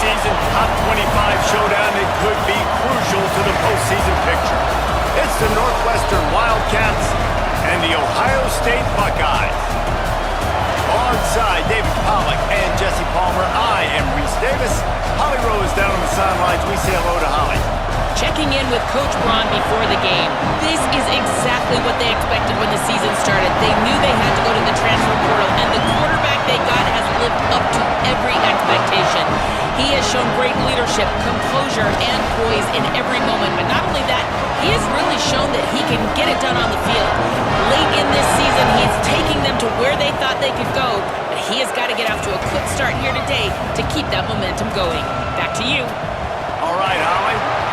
preseason top 25 showdown that could be crucial to the postseason picture. It's the Northwestern Wildcats and the Ohio State Buckeyes. Alongside David Pollack and Jesse Palmer, I am Reese Davis. Holly Rose down on the sidelines. We say hello to Holly. Checking in with Coach Braun before the game. This is exactly what they expected when the season started. They knew they had to go to the transfer portal, and the quarterback they got has lived up to every expectation. He has shown great leadership, composure, and poise in every moment. But not only that, he has really shown that he can get it done on the field. Late in this season, he is taking them to where they thought they could go, but he has got to get off to a quick start here today to keep that momentum going. Back to you. All right, Holly.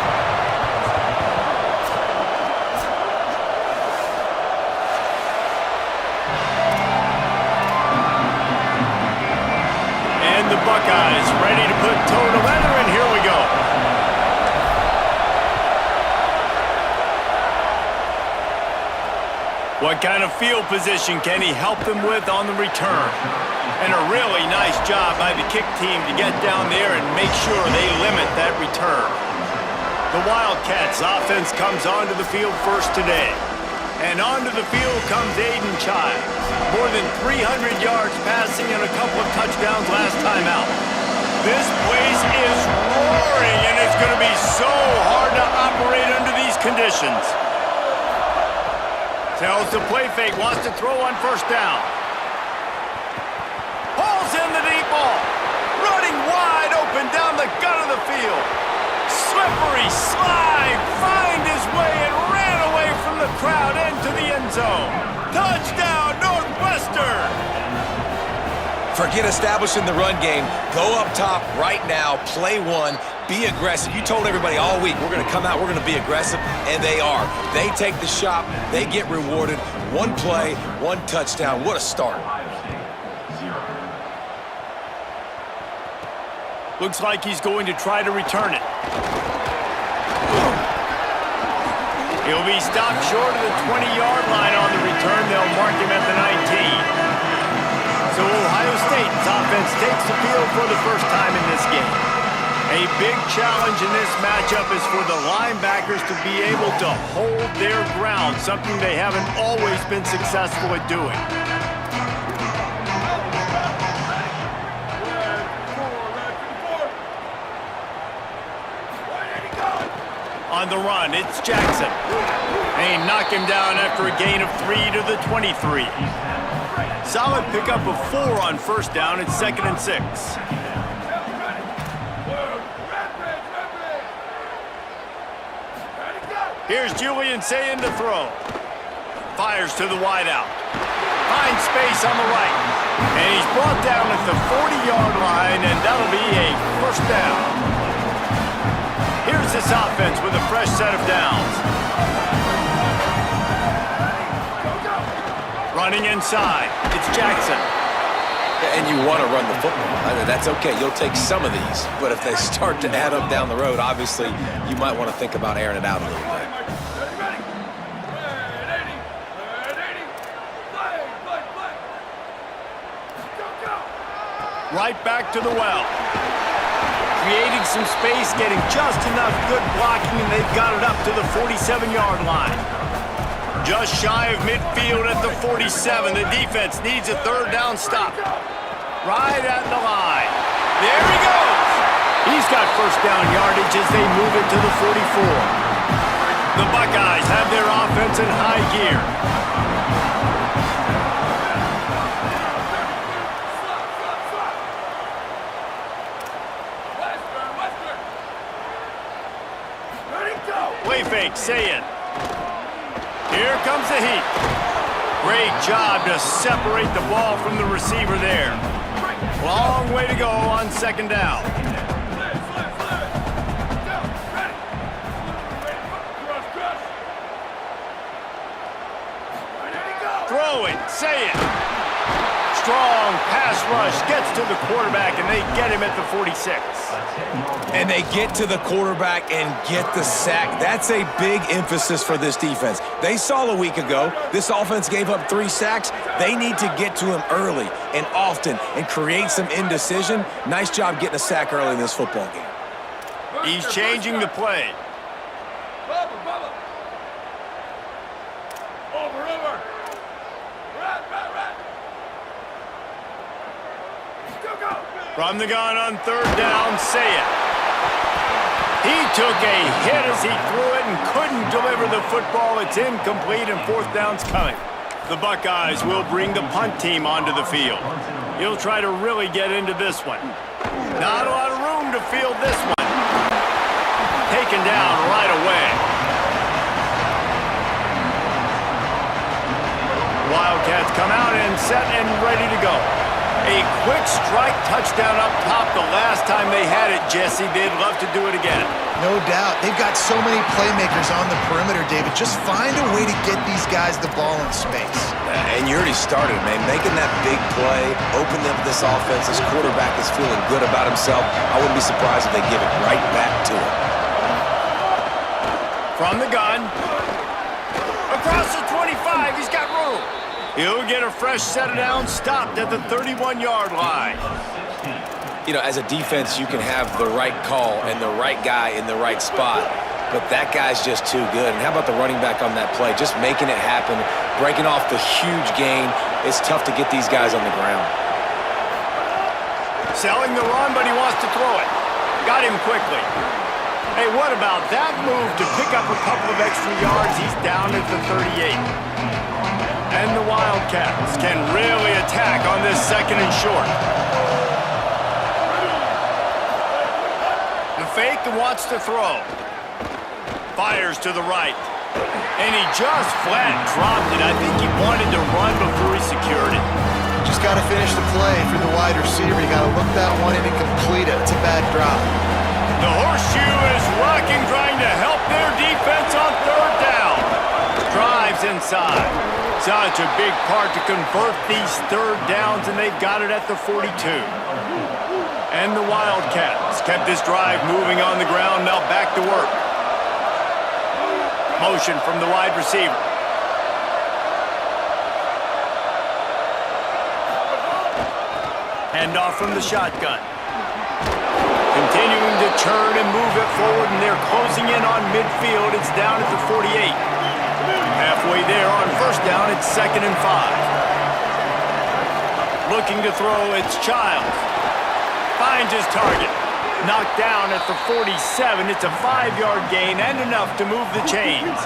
The Buckeyes ready to put toe to leather, and here we go. What kind of field position can he help them with on the return? And a really nice job by the kick team to get down there and make sure they limit that return. The Wildcats offense comes onto the field first today. And onto the field comes Aiden Childs. More than 300 yards passing and a couple of touchdowns last time out. This place is roaring, and it's going to be so hard to operate under these conditions. Tells the play fake, wants to throw on first down. Pulls in the deep ball. Running wide open down the gut of the field. Slippery slide, find his way and ran away from the crowd into the end zone. Touchdown, Northwestern! Forget establishing the run game. Go up top right now, play one, be aggressive. You told everybody all week, we're going to come out, we're going to be aggressive, and they are. They take the shot, they get rewarded. One play, one touchdown. What a start. Looks like he's going to try to return it. He'll be stopped short of the 20-yard line on the return. They'll mark him at the 19. So Ohio State's offense takes the field for the first time in this game. A big challenge in this matchup is for the linebackers to be able to hold their ground, something they haven't always been successful at doing. On the run, it's Jackson. They knock him down after a gain of 3 to the 23. Solid pickup of 4 on first down. It's 2nd and 6. Here's Julian Sayin to throw. Fires to the wideout. Finds space on the right. And he's brought down at the 40-yard line, and that'll be a first down. Here's this offense with a fresh set of downs. Running inside, it's Jackson. And you want to run the football. I mean, that's okay. You'll take some of these. But if they start to add up down the road, obviously, you might want to think about airing it out a little bit. Right back to the well. Creating some space, getting just enough good blocking, and they've got it up to the 47-yard line. Just shy of midfield at the 47. The defense needs a third down stop. Right at the line. There he goes. He's got first down yardage as they move it to the 44. The Buckeyes have their offense in high gear. Play fake, Sayin. Here comes the heat. Great job to separate the ball from the receiver there. Long way to go on 2nd down. Throw it, Sayin. Strong pass rush gets to the quarterback, and they get him at the 46. And they get to the quarterback and get the sack. That's a big emphasis for this defense. They saw a week ago, this offense gave up 3 sacks. They need to get to him early and often and create some indecision. Nice job getting a sack early in this football game. He's changing the play. From the gun on 3rd down, say it. He took a hit as he threw it and couldn't deliver the football. It's incomplete and 4th down's coming. The Buckeyes will bring the punt team onto the field. He'll try to really get into this one. Not a lot of room to field this one. Taken down right away. Wildcats come out and set and ready to go. A quick strike touchdown up top the last time they had it, Jesse. They'd love to do it again. No doubt. They've got so many playmakers on the perimeter, David. Just find a way to get these guys the ball in space. And you already started, man. Making that big play, opening up this offense. This quarterback is feeling good about himself. I wouldn't be surprised if they give it right back to him. From the gun. Across the 25, he's got room. He'll get a fresh set of downs stopped at the 31-yard line. You know, as a defense, you can have the right call and the right guy in the right spot, but that guy's just too good. And how about the running back on that play? Just making it happen, breaking off the huge gain. It's tough to get these guys on the ground. Selling the run, but he wants to throw it. Got him quickly. Hey, what about that move to pick up a couple of extra yards? He's down at the 38. And the Wildcats can really attack on this 2nd and short. The fake wants to throw. Fires to the right. And he just flat dropped it. I think he wanted to run before he secured it. Just got to finish the play for the wide receiver. You got to look that one in and complete it. It's a bad drop. The horseshoe is rocking, trying to help their defense on 3rd down. Drives inside. Such a big part to convert these 3rd downs, and they've got it at the 42. And the Wildcats kept this drive moving on the ground, now back to work. Motion from the wide receiver. Handoff from the shotgun. Continuing to churn and move it forward, and they're closing in on midfield. It's down at the 48. Halfway there on 1st down, it's 2nd and 5. Looking to throw, it's Childs. Finds his target. Knocked down at the 47. It's a 5-yard gain and enough to move the chains.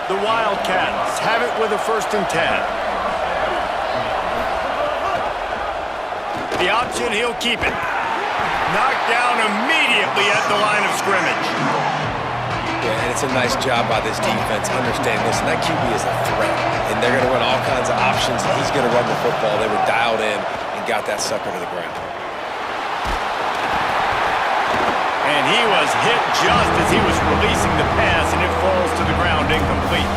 The Wildcats have it with a 1st and 10. The option, he'll keep it. Knocked down immediately at the line of scrimmage. Yeah, and it's a nice job by this defense. Understand this, and that QB is a threat. And they're going to run all kinds of options, and he's going to run the football. They were dialed in and got that sucker to the ground. And he was hit just as he was releasing the pass, and it falls to the ground incomplete.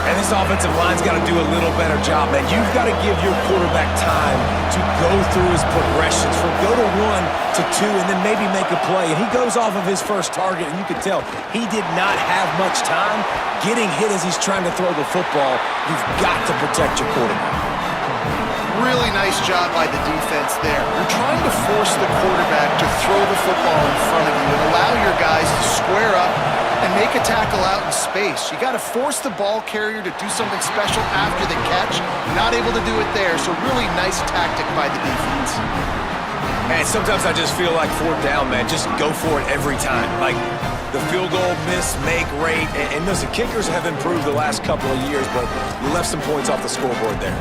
And this offensive line's got to do a little better job, man. You've got to give your quarterback time to go through his progressions, from go to 1 to 2, and then maybe make a play. And he goes off of his first target, and you can tell he did not have much time getting hit as he's trying to throw the football. You've got to protect your quarterback. Really nice job by the defense there. You're trying to force the quarterback to throw the football in front of you and allow your guys to square up and make a tackle out in space. You got to force the ball carrier to do something special after the catch. Not able to do it there, so really nice tactic by the defense. Man, sometimes I just feel like 4th down, man. Just go for it every time. Like the field goal miss-make rate. And listen, kickers have improved the last couple of years, but you left some points off the scoreboard there.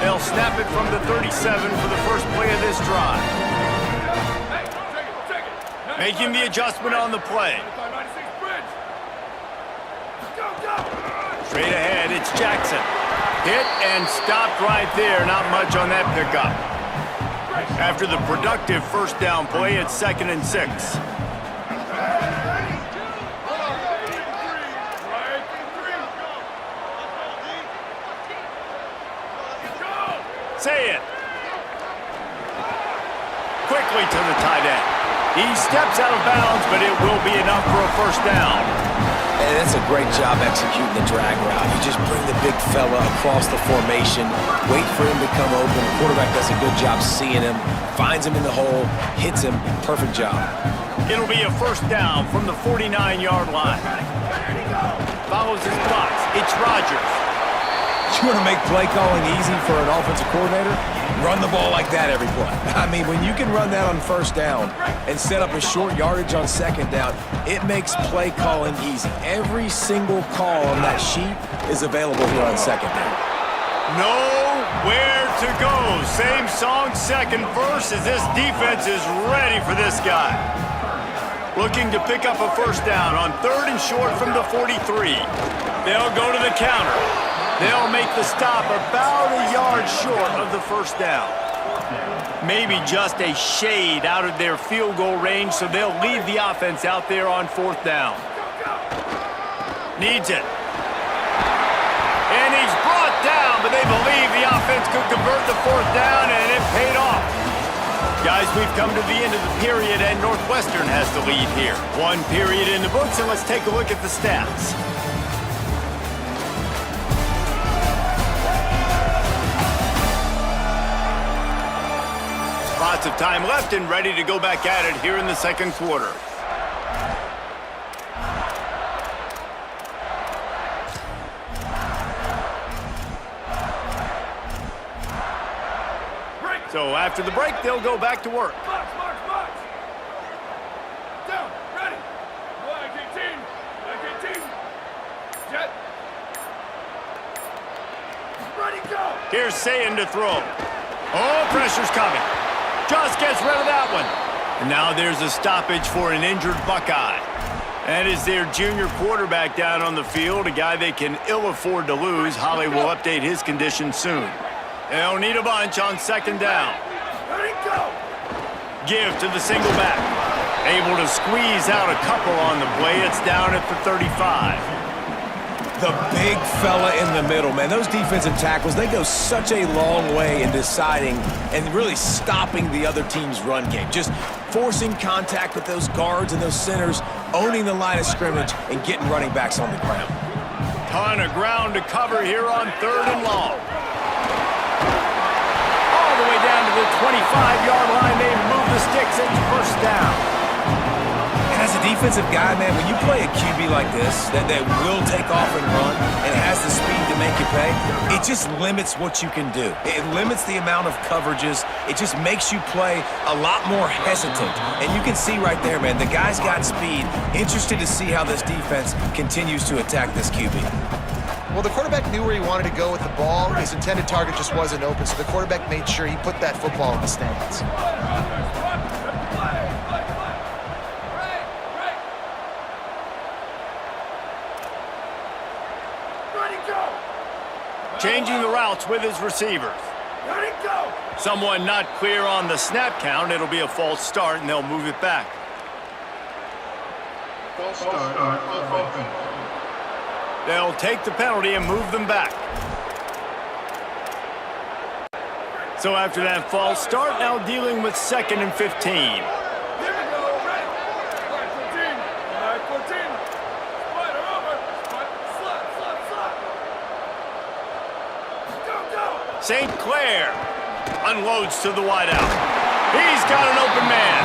They'll snap it from the 37 for the first play of this drive. Making the adjustment on the play. Straight ahead, it's Jackson. Hit and stopped right there. Not much on that pickup. After the productive 1st down play, it's 2nd and 6. Say it. quickly to the tight end. He steps out of bounds, but it will be enough for a first down. And that's a great job executing the drag route. You just bring the big fella across the formation, wait for him to come open. The quarterback does a good job seeing him, finds him in the hole, hits him. Perfect job. It'll be a first down from the 49-yard line. Follows his blocks. It's Rodgers. You want to make play calling easy for an offensive coordinator? Run the ball like that every play. I mean, when you can run that on first down and set up a short yardage on second down, it makes play calling easy. Every single call on that sheet is available here on second down. Nowhere to go. Same song, second verse, as this defense is ready for this guy. Looking to pick up a first down on third and short from the 43. They'll go to the counter. They'll make the stop about a yard short of the first down. Maybe just a shade out of their field goal range, so they'll leave the offense out there on fourth down. Needs it. And he's brought down, but they believe the offense could convert the fourth down, and it paid off. Guys, we've come to the end of the period, and Northwestern has the lead here. One period in the books, and let's take a look at the stats. Lots of time left and ready to go back at it here in the second quarter. So after the break, they'll go back to work. March. Down, ready. Black 18. Jet. Ready, go. Here's Sayin to throw. Oh, pressure's coming. Just gets rid of that one. And now there's a stoppage for an injured Buckeye. That is their junior quarterback down on the field, a guy they can ill afford to lose. Holly will update his condition soon. They'll need a bunch on second down. Ready, go. Give to the single back. Able to squeeze out a couple on the play. It's down at the 35. The big fella in the middle, man. Those defensive tackles, they go such a long way in deciding and really stopping the other team's run game. Just forcing contact with those guards and those centers, owning the line of scrimmage, and getting running backs on the ground. Ton of ground to cover here on third and long. All the way down to the 25-yard line. They move the sticks. It's first down. As a defensive guy, man, when you play a QB like this that will take off and run and has the speed to make you pay, it just limits what you can do. It limits the amount of coverages. It just makes you play a lot more hesitant. And you can see right there, man, the guy's got speed. Interested to see how this defense continues to attack this QB. Well, the quarterback knew where he wanted to go with the ball. His intended target just wasn't open, so the quarterback made sure he put that football in the stands. Changing the routes with his receivers. Ready, go. Someone not clear on the snap count. It'll be a false start, and they'll move it back. False start. They'll take the penalty and move them back. So after that false start, now dealing with 2nd and 15. Here we go. Ready. Black 14. Spider over. Slot. Go. St. Clair unloads to the wideout. He's got an open man.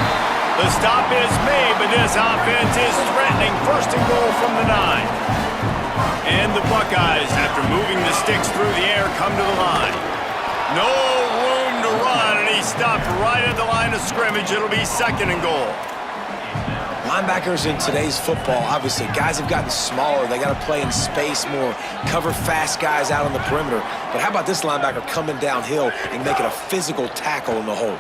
The stop is made, but this offense is threatening. First and goal from the 9. And the Buckeyes, after moving the sticks through the air, come to the line. No room to run, and he stopped right at the line of scrimmage. It'll be 2nd and goal. Linebackers in today's football, obviously, guys have gotten smaller. They got to play in space more, cover fast guys out on the perimeter. But how about this linebacker coming downhill and making a physical tackle in the hole?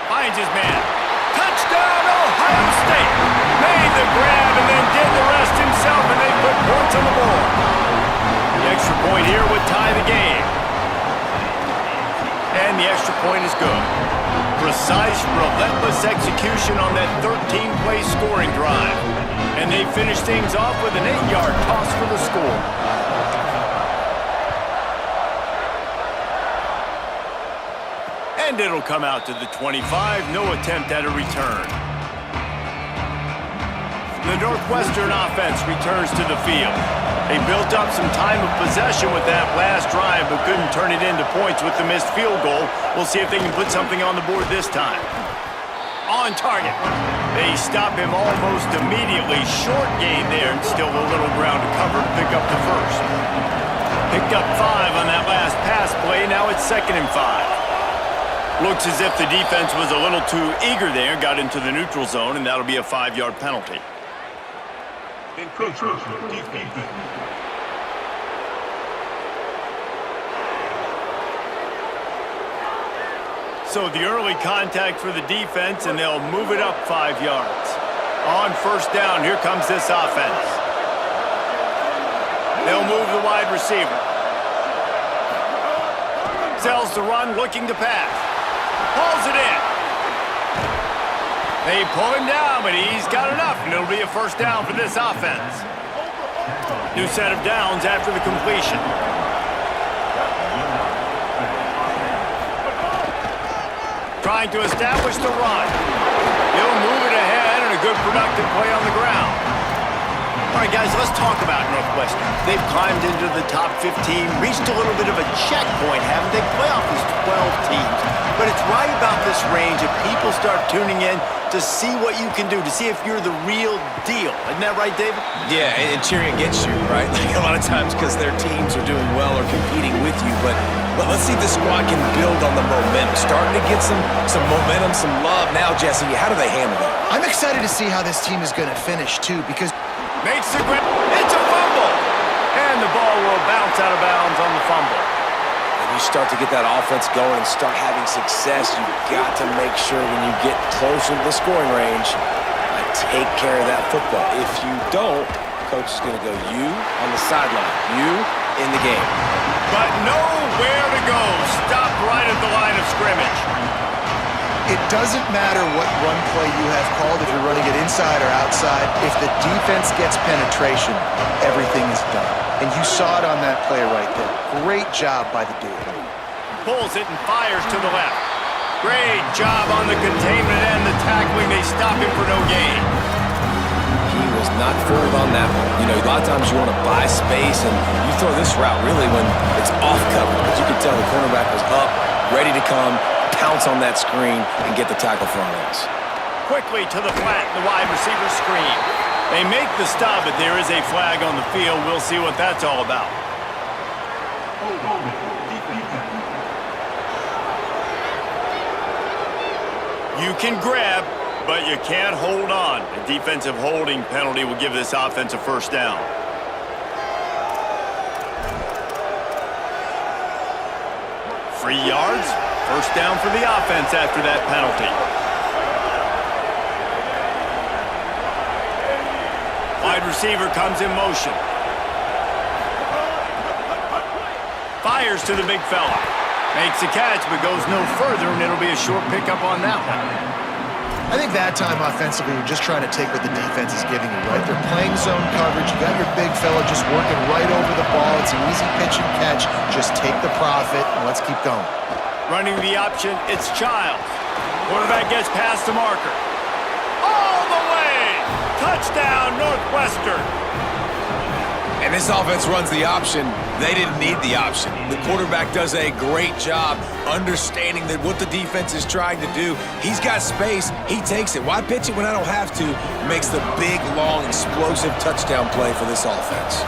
Finds his man. Touchdown, Ohio State. Made the grab and then did the rest himself, and they put points on the board. The extra point here would tie the game. And the extra point is good. Precise, relentless execution on that 13-play scoring drive. And they finish things off with an 8-yard toss for the score. And it'll come out to the 25. No attempt at a return. The Northwestern offense returns to the field. They built up some time of possession with that last drive, but couldn't turn it into points with the missed field goal. We'll see if they can put something on the board this time. On target. They stop him almost immediately. Short gain there, and still a little ground to cover to pick up the first. Picked up 5 on that last pass play. Now it's 2nd and 5. Looks as if the defense was a little too eager there, got into the neutral zone, and that'll be a 5-yard penalty. So the early contact for the defense, and they'll move it up 5 yards. On first down, here comes this offense. They'll move the wide receiver. Sells the run, looking to pass. Pulls it in. They pull him down, but he's got enough, and it'll be a first down for this offense. New set of downs after the completion. Trying to establish the run. He'll move it ahead, and a good productive play on the ground. All right, guys, let's talk about Northwestern. They've climbed into the top 15, reached a little bit of a checkpoint, haven't they? Playoff is 12 teams. But it's right about this range that people start tuning in to see what you can do, to see if you're the real deal. Isn't that right, David? Yeah, and cheering against you, right? Like a lot of times because their teams are doing well or competing with you. But let's see if the squad can build on the momentum. Starting to get some momentum, some love. Now, Jesse, how do they handle it? I'm excited to see how this team is going to finish, too, because Makes the grip. It's a fumble. And the ball will bounce out of bounds on the fumble. When you start to get that offense going and start having success, you've got to make sure when you get closer to the scoring range, take care of that football. If you don't, coach is going to go you on the sideline, you in the game. But nowhere to go. Stop right at the line of scrimmage. it doesn't matter what run play you have called, if you're running it inside or outside. If the defense gets penetration, everything is done. And you saw it on that play right there. Great job by the dude. Pulls it and fires to the left. Great job on the containment and the tackling. They stop him for no gain. He was not fooled on that one. You know, a lot of times you want to buy space, and you throw this route really when it's off cover. But you can tell the cornerback was up, ready to come, pounce on that screen, and get the tackle for us. Quickly to the flat, the wide receiver screen. They make the stop, but there is a flag on the field. We'll see what that's all about. You can grab, but you can't hold on. A defensive holding penalty will give this offense a first down. Free yards, first down for the offense after that penalty. Wide receiver comes in motion. Fires to the big fella. Makes a catch, but goes no further, and it'll be a short pickup on that one. I think that time offensively, you're just trying to take what the defense is giving you, right? They're playing zone coverage. You got your big fella just working right over the ball. It's an easy pitch and catch. Just take the profit, and let's keep going. Running the option, it's Childs. Quarterback gets past the marker. All the way! Touchdown, Northwestern! And this offense runs the option. They didn't need the option. The quarterback does a great job understanding that what the defense is trying to do. He's got space. He takes it. Why pitch it when I don't have to? Makes the big, long, explosive touchdown play for this offense.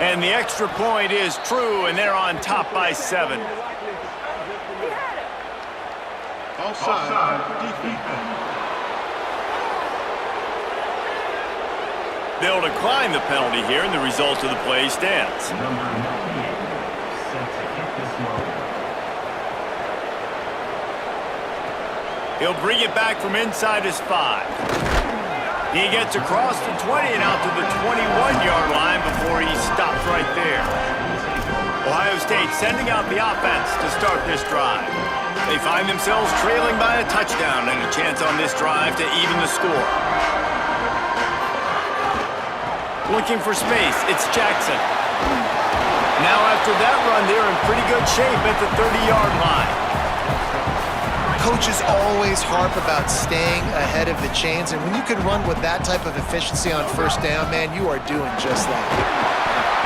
And the extra point is true, and they're on top by 7. Offside, defense. They'll decline the penalty here, and the result of the play stands. He'll bring it back from inside his 5. He gets across the 20 and out to the 21-yard line before he stops right there. Ohio State sending out the offense to start this drive. They find themselves trailing by a touchdown and a chance on this drive to even the score. Looking for space, it's Jackson. Now after that run, they're in pretty good shape at the 30-yard line. Coaches always harp about staying ahead of the chains, and when you can run with that type of efficiency on first down, man, you are doing just that.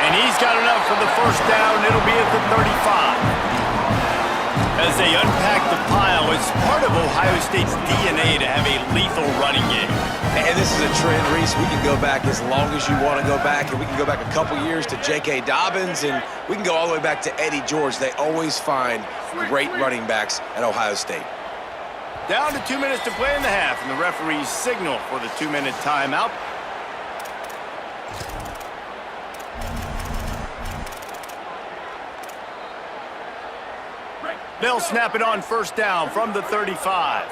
And he's got enough for the first down. It'll be at the 35. As they unpack the pile, it's part of Ohio State's DNA to have a lethal running game. And this is a trend, Reese. We can go back as long as you want to go back, and we can go back a couple years to J.K. Dobbins, and we can go all the way back to Eddie George. They always find great running backs at Ohio State. Down to 2 minutes to play in the half, and the referees signal for the 2-minute timeout. They'll snap it on first down from the 35.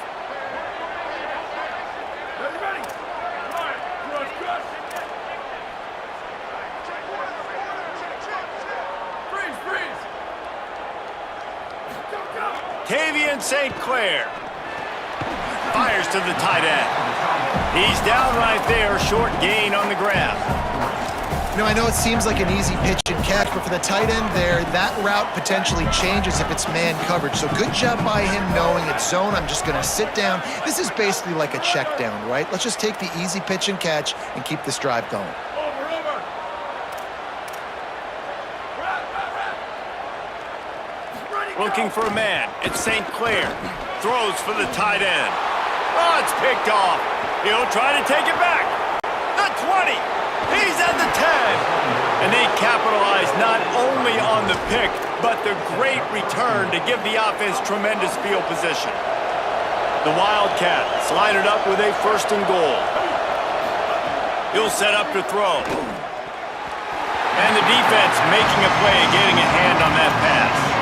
Ready? Freeze! Go! Tavian St. Clair fires to the tight end. He's down right there, short gain on the grab. You know, I know it seems like an easy pitch and catch, but for the tight end there, that route potentially changes if it's man coverage. So good job by him knowing it's zone. I'm just going to sit down. This is basically like a check down, right? Let's just take the easy pitch and catch and keep this drive going. Over. Ready, Looking for a man. It's St. Clair. Throws for the tight end. Oh, it's picked off. He'll try to take it back. The 20. He's at the 10. And they capitalize not only on the pick, but the great return to give the offense tremendous field position. The Wildcats line it up with a 1st and goal. He'll set up to throw. And the defense making a play, getting a hand on that pass.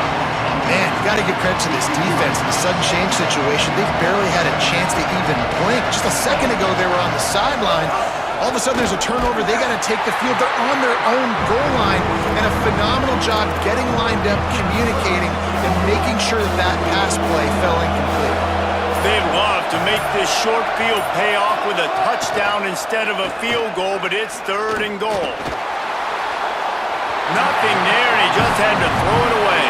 Man, you got to give credit to this defense in the sudden change situation. They've barely had a chance to even blink. Just a second ago, they were on the sideline. All of a sudden, there's a turnover. They got to take the field. They're on their own goal line, and a phenomenal job getting lined up, communicating, and making sure that that pass play fell incomplete. They'd love to make this short field pay off with a touchdown instead of a field goal, but it's 3rd and goal. Nothing there, and he just had to throw it away.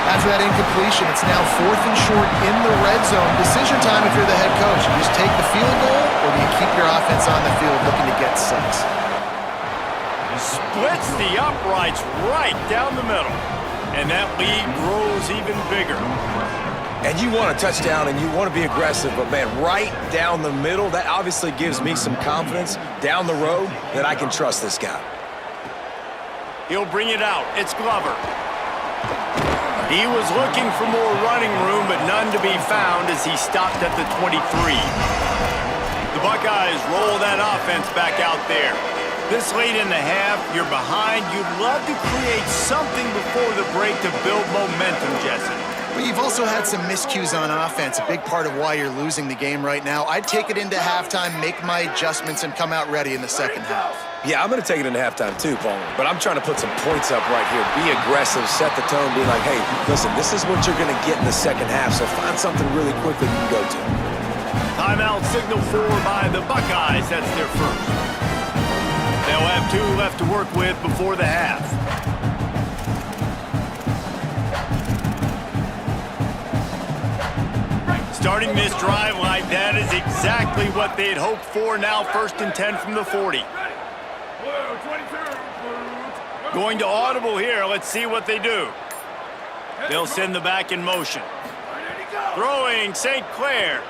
After that incompletion, it's now 4th and short in the red zone. Decision time if you're the head coach. You just take the field goal, or do you keep your offense on the field looking to get 6? Splits the uprights right down the middle, and that lead grows even bigger. And you want a touchdown, and you want to be aggressive, but, man, right down the middle, that obviously gives me some confidence down the road that I can trust this guy. He'll bring it out. It's Glover. He was looking for more running room, but none to be found as he stopped at the 23. The Buckeyes roll that offense back out there. This late in the half, you're behind. You'd love to create something before the break to build momentum, Jesse. But you've also had some miscues on offense, a big part of why you're losing the game right now. I'd take it into halftime, make my adjustments, and come out ready in the second half. Yeah, I'm going to take it into halftime too, Paul. But I'm trying to put some points up right here. Be aggressive, set the tone, be like, hey, listen, this is what you're going to get in the second half, so find something really quickly you can go to. Timeout signal 4 by the Buckeyes. That's their first. They'll have 2 left to work with before the half. Starting this drive like that is exactly what they'd hoped for. Now 1st and 10 from the 40. Going to audible here. Let's see what they do. They'll send the back in motion. Throwing St. Clair.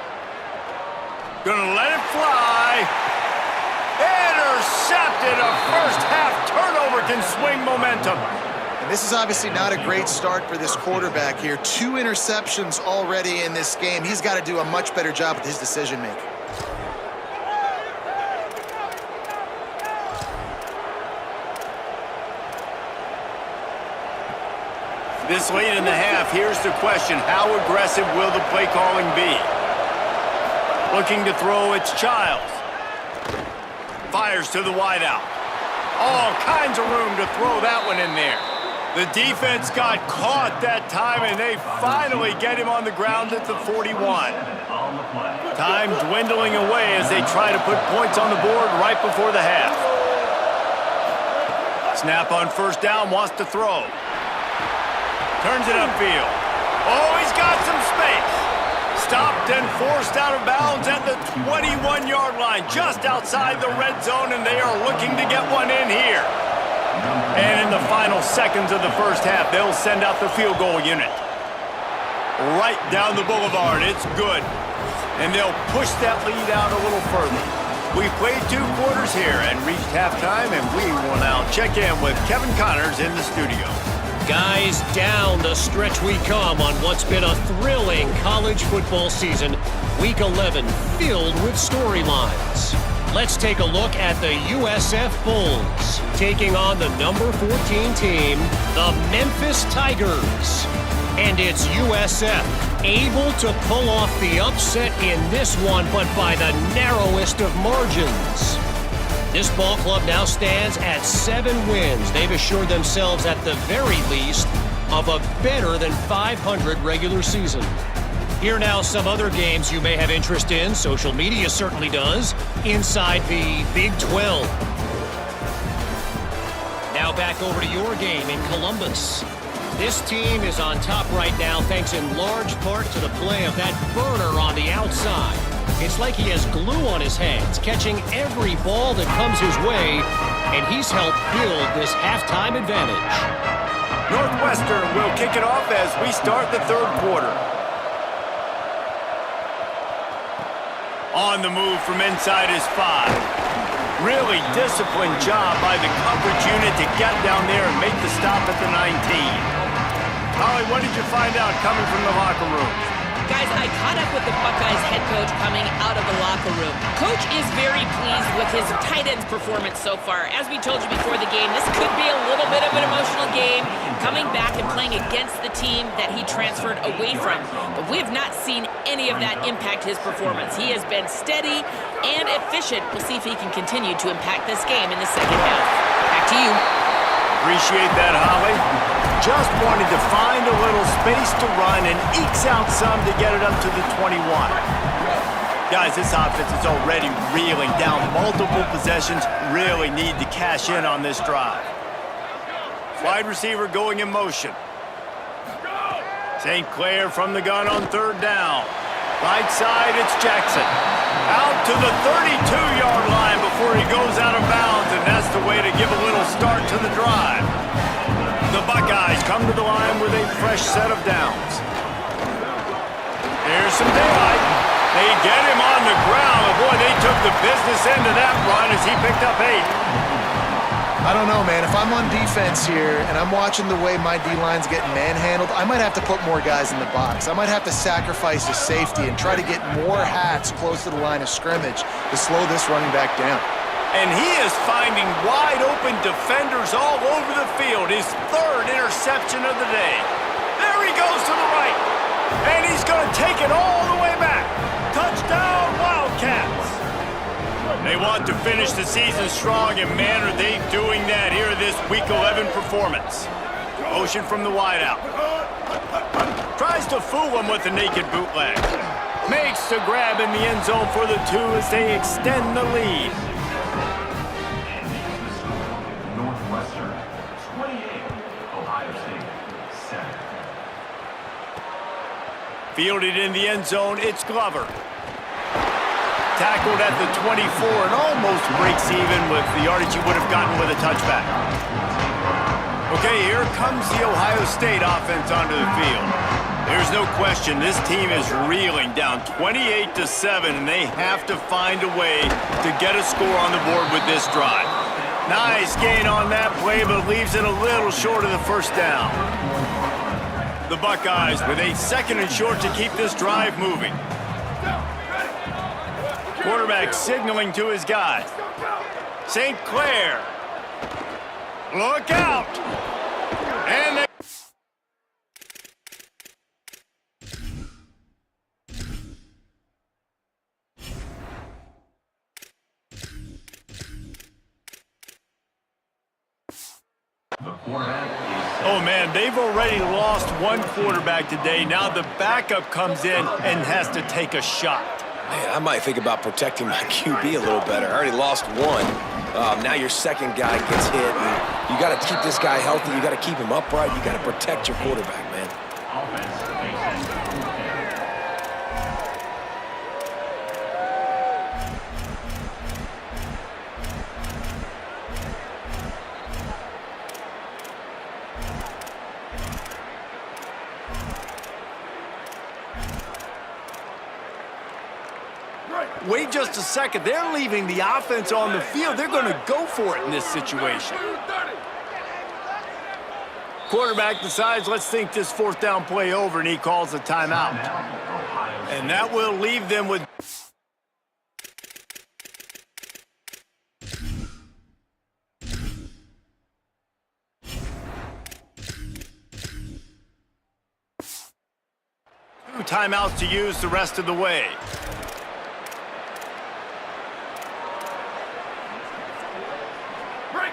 Gonna let it fly. Intercepted. A first half turnover can swing momentum. And this is obviously not a great start for this quarterback here. 2 interceptions already in this game. He's got to do a much better job with his decision-making. This late in the half, here's the question. How aggressive will the play calling be? Looking to throw, it's Childs. Fires to the wideout. All kinds of room to throw that one in there. The defense got caught that time, and they finally get him on the ground at the 41. Time dwindling away as they try to put points on the board right before the half. Snap on first down, wants to throw. Turns it upfield. Oh, he's got some space. Stopped and forced out of bounds at the 21-yard line, just outside the red zone, and they are looking to get one in here. And in the final seconds of the first half, they'll send out the field goal unit. Right down the boulevard, it's good. And they'll push that lead out a little further. We've played 2 quarters here and reached halftime, and we will now check in with Kevin Connors in the studio. Guys, down the stretch we come on what's been a thrilling college football season. Week 11 filled with storylines. Let's take a look at the USF Bulls taking on the number 14 team, the Memphis Tigers. And it's USF able to pull off the upset in this one, but by the narrowest of margins. This ball club now stands at 7 wins. They've assured themselves at the very least of a better than 500 regular season. Here now some other games you may have interest in. Social media certainly does. Inside the Big 12. Now back over to your game in Columbus. This team is on top right now thanks in large part to the play of that burner on the outside. It's like he has glue on his hands, catching every ball that comes his way, and he's helped build this halftime advantage. Northwestern will kick it off as we start the 3rd quarter. On the move from inside is 5. Really disciplined job by the coverage unit to get down there and make the stop at the 19. Holly, what did you find out coming from the locker room? Guys, I caught up with the Buckeyes head coach coming out of the locker room. Coach is very pleased with his tight end's performance so far. As we told you before the game, this could be a little bit of an emotional game, coming back and playing against the team that he transferred away from. But we have not seen any of that impact his performance. He has been steady and efficient. We'll see if he can continue to impact this game in the second half. Back to you. Appreciate that, Holly. Just wanted to find a little space to run and ekes out some to get it up to the 21. Guys, this offense is already reeling down multiple possessions. Really need to cash in on this drive. Wide receiver going in motion. St. Clair from the gun on 3rd down. Right side, it's Jackson. Out to the 32-yard line before he goes out of bounds, and that's the way to give a little start to the drive. The Buckeyes come to the line with a fresh set of downs. Here's some daylight. They get him on the ground, and boy, they took the business end of that run as he picked up 8. I don't know, man. If I'm on defense here and I'm watching the way my D-line's getting manhandled, I might have to put more guys in the box. I might have to sacrifice his safety and try to get more hats close to the line of scrimmage to slow this running back down. And he is finding wide-open defenders all over the field. His 3rd interception of the day. There he goes to the right. And he's going to take it all the way back. Touchdown, Wildcats. They want to finish the season strong, and man, are they doing that here in this Week 11 performance. Motion from the wideout. Tries to fool him with the naked bootleg. Makes the grab in the end zone for the 2 as they extend the lead. Northwestern 28, Ohio State 7. Fielded in the end zone, it's Glover. Tackled at the 24 and almost breaks even with the yardage he would have gotten with a touchback. Okay, here comes the Ohio State offense onto the field. There's no question this team is reeling down 28-7, and they have to find a way to get a score on the board with this drive. Nice gain on that play, but leaves it a little short of the first down. The Buckeyes with a 2nd and short to keep this drive moving. Quarterback signaling to his guys. St. Clair. Look out! And they... Oh, man, they've already lost one quarterback today. Now the backup comes in and has to take a shot. Man, I might think about protecting my QB a little better. I already lost one. Now your second guy gets hit. And you got to keep this guy healthy. You got to keep him upright. You got to protect your quarterback, man. Offense makes it 4th down. Wait just a second. They're leaving the offense on the field. They're going to go for it in this situation. Quarterback decides, let's think this 4th down play over, and he calls a timeout. And that will leave them with... two timeouts to use the rest of the way.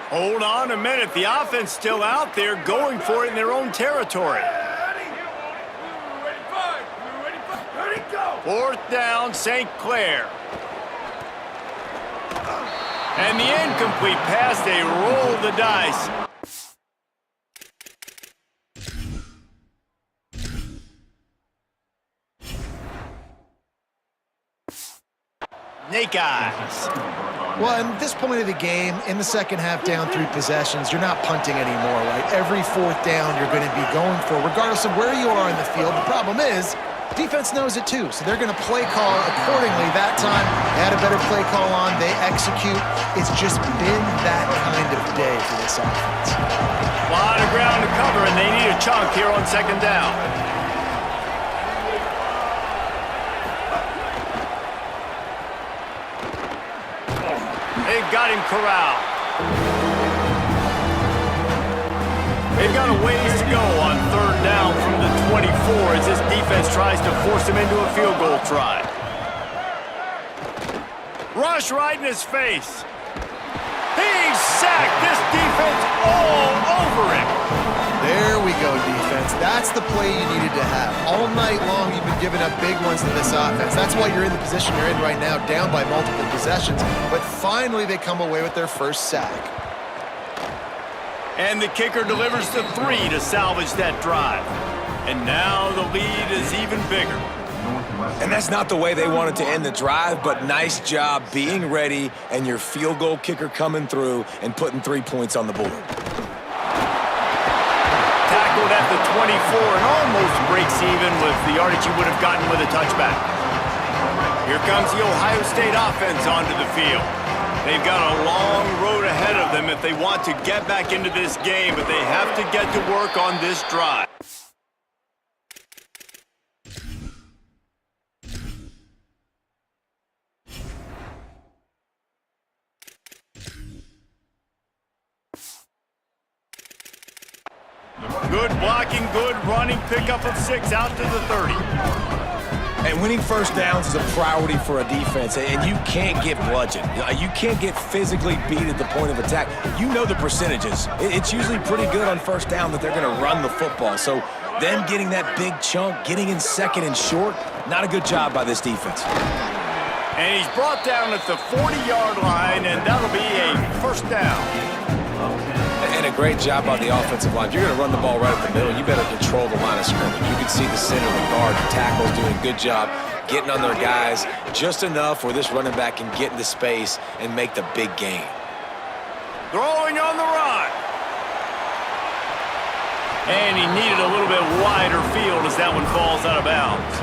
Hold on a minute. The offense still out there going for it in their own territory. 4th down, St. Clair. And the incomplete pass, they roll the dice. Snake eyes. Well, at this point of the game, in the second half, down 3 possessions, you're not punting anymore, right? Every 4th down you're going to be going for, regardless of where you are in the field. The problem is, defense knows it too, so they're going to play call accordingly. That time, they had a better play call on. They execute. It's just been that kind of day for this offense. A lot of ground to cover, and they need a chunk here on 2nd down. They've got him corralled. They've got a ways to go on 3rd down from the 24 as this defense tries to force him into a field goal try. Rush right in his face. He's sacked. This defense all over him. There we go, defense. That's the play you needed to have. All night long, you've been giving up big ones to this offense. That's why you're in the position you're in right now, down by multiple possessions. But finally, they come away with their first sack. And the kicker delivers the 3 to salvage that drive. And now the lead is even bigger. And that's not the way they wanted to end the drive, but nice job being ready and your field goal kicker coming through and putting 3 points on the board. Tackled at the 24 and almost breaks even with the yardage he would have gotten with a touchback. Here comes the Ohio State offense onto the field. They've got a long road ahead of them if they want to get back into this game, but they have to get to work on this drive. Good blocking, good running, pickup of 6 out to the 30. And winning 1st downs is a priority for a defense, and you can't get bludgeoned. You can't get physically beat at the point of attack. You know the percentages. It's usually pretty good on 1st down that they're going to run the football. So them getting that big chunk, getting in 2nd and short, not a good job by this defense. And he's brought down at the 40-yard line, and that'll be a 1st down. And a great job by the offensive line. If you're going to run the ball right up the middle, you better control the line of scrimmage. You can see the center, the guard, the tackles doing a good job getting on their guys just enough where this running back can get into space and make the big gain. Throwing on the run. And he needed a little bit wider field as that one falls out of bounds.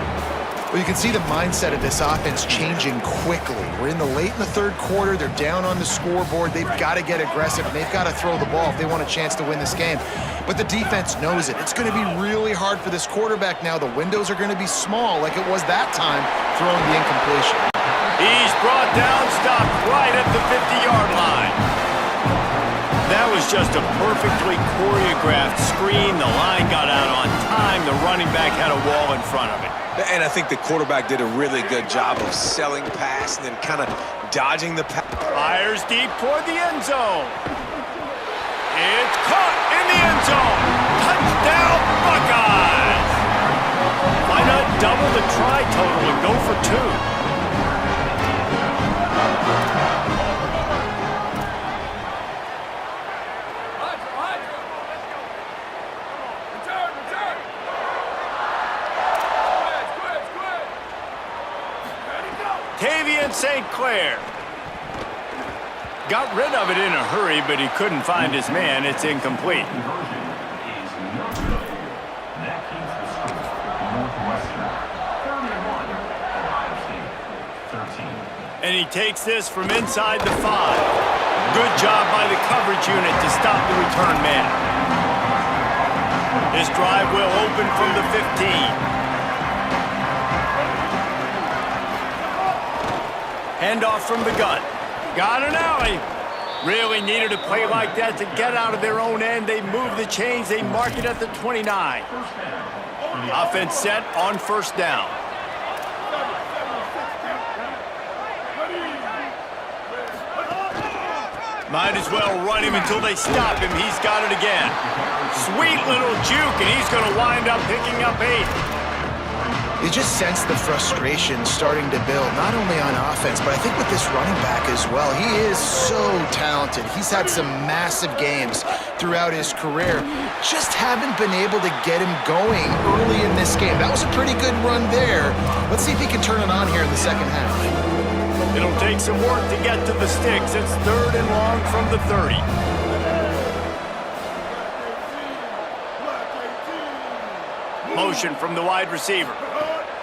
Well, you can see the mindset of this offense changing quickly. We're in the late in the 3rd quarter. They're down on the scoreboard. They've got to get aggressive, and they've got to throw the ball if they want a chance to win this game. But the defense knows it. It's going to be really hard for this quarterback now. The windows are going to be small like it was that time throwing the incompletion. He's brought down, stopped right at the 50-yard line. That was just a perfectly choreographed screen. The line got out on time. The running back had a wall in front of it. And I think the quarterback did a really good job of selling pass and then kind of dodging the pass. Fires deep toward the end zone. It's caught in the end zone. Touchdown, Buckeyes! Why not double the try total and go for 2? Tavian St. Clair. Got rid of it in a hurry, but he couldn't find his man. It's incomplete. Conversion is no good. That keeps the score Northwestern 31, Ohio State 13. And he takes this from inside the 5. Good job by the coverage unit to stop the return man. This drive will open from the 15. Handoff from the gun. Got an alley. Really needed a play like that to get out of their own end. They move the chains. They mark it at the 29. Offense set on first down. Might as well run him until they stop him. He's got it again. Sweet little juke, and he's going to wind up picking up 8. You just sense the frustration starting to build, not only on offense, but I think with this running back as well. He is so talented. He's had some massive games throughout his career. Just haven't been able to get him going early in this game. That was a pretty good run there. Let's see if he can turn it on here in the second half. It'll take some work to get to the sticks. It's 3rd and long from the 30. Motion from the wide receiver.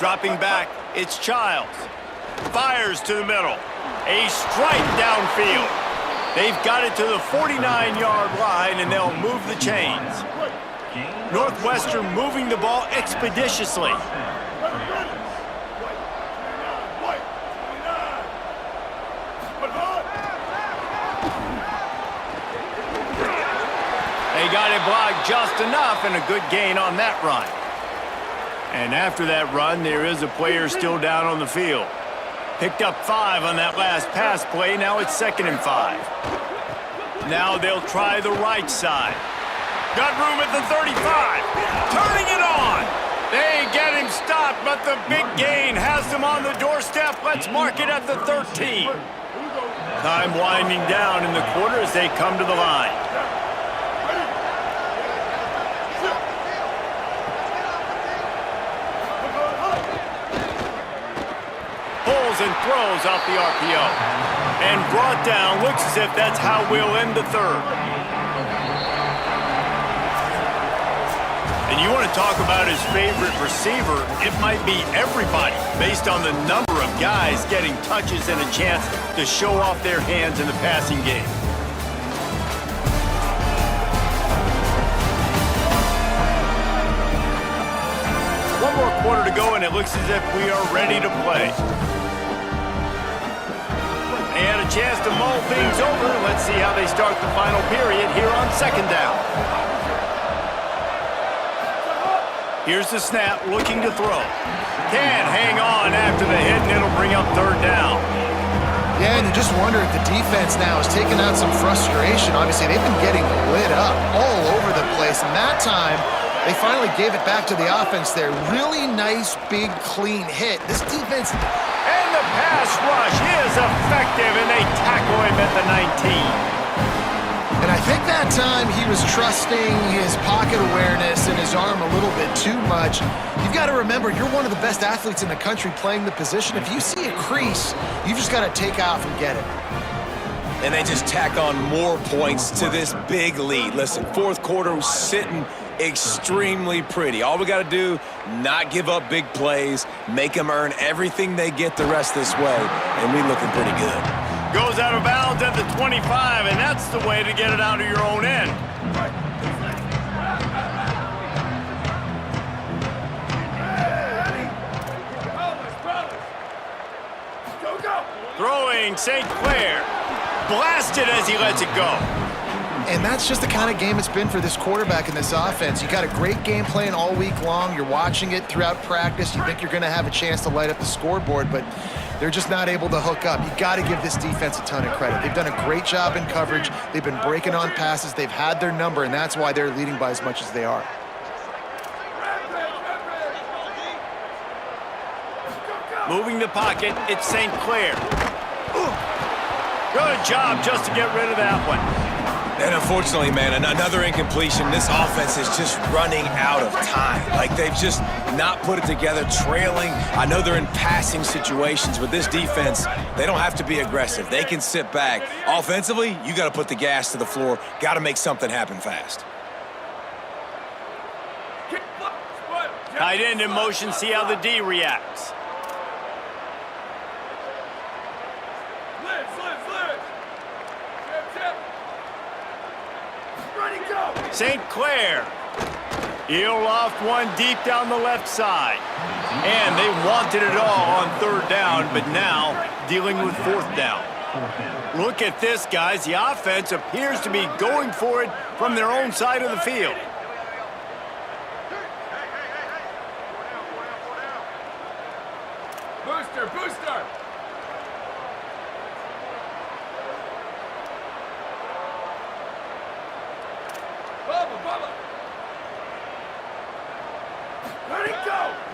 Dropping back, it's Childs. Fires to the middle. A strike downfield. They've got it to the 49-yard line, and they'll move the chains. Northwestern moving the ball expeditiously. They got it blocked just enough, and a good gain on that run. And after that run, there is a player still down on the field. Picked up 5 on that last pass play. Now it's 2nd and 5. Now they'll try the right side. Got room at the 35. Turning it on. They get him stopped, but the big gain has them on the doorstep. Let's mark it at the 13. Time winding down in the quarter as they come to the line. And throws off the RPO. And brought down. Looks as if that's how we'll end the 3rd. And you want to talk about his favorite receiver, it might be everybody, based on the number of guys getting touches and a chance to show off their hands in the passing game. One more quarter to go, and it looks as if we are ready to play. They had a chance to mull things over. Let's see how they start the final period here on 2nd down. Here's the snap, looking to throw. Can't hang on after the hit, and it'll bring up 3rd down. Yeah, and you just wonder if the defense now is taking out some frustration. Obviously, they've been getting lit up all over the place, and that time, they finally gave it back to the offense there. Really nice, big, clean hit. This defense... And the pass rush is effective, and they tackle him at the 19. And I think that time he was trusting his pocket awareness and his arm a little bit too much. You've got to remember, you're one of the best athletes in the country playing the position. If you see a crease, you've just got to take off and get it. And they just tack on more points to this big lead. Listen, 4th quarter was sitting extremely pretty. All we got to do, not give up big plays, make them earn everything they get the rest this way, and we looking pretty good. Goes out of bounds at the 25, and that's the way to get it out of your own end. Throwing St. Clair. Blasted as he lets it go. And that's just the kind of game it's been for this quarterback in this offense. You got a great game plan all week long. You're watching it throughout practice. You think you're going to have a chance to light up the scoreboard, but they're just not able to hook up. You got to give this defense a ton of credit. They've done a great job in coverage. They've been breaking on passes. They've had their number, and that's why they're leading by as much as they are. Moving the pocket, it's St. Clair. Good job just to get rid of that one. And unfortunately, man, another incompletion. This offense is just running out of time. Like, they've just not put it together, trailing. I know they're in passing situations, but this defense, they don't have to be aggressive. They can sit back. Offensively, you got to put the gas to the floor. Got to make something happen fast. Tight end in motion, see how the D reacts. St. Clair. He'll loft one deep down the left side. And they wanted it all on third down, but now dealing with fourth down. Look at this, guys. The offense appears to be going for it from their own side of the field. Booster, booster!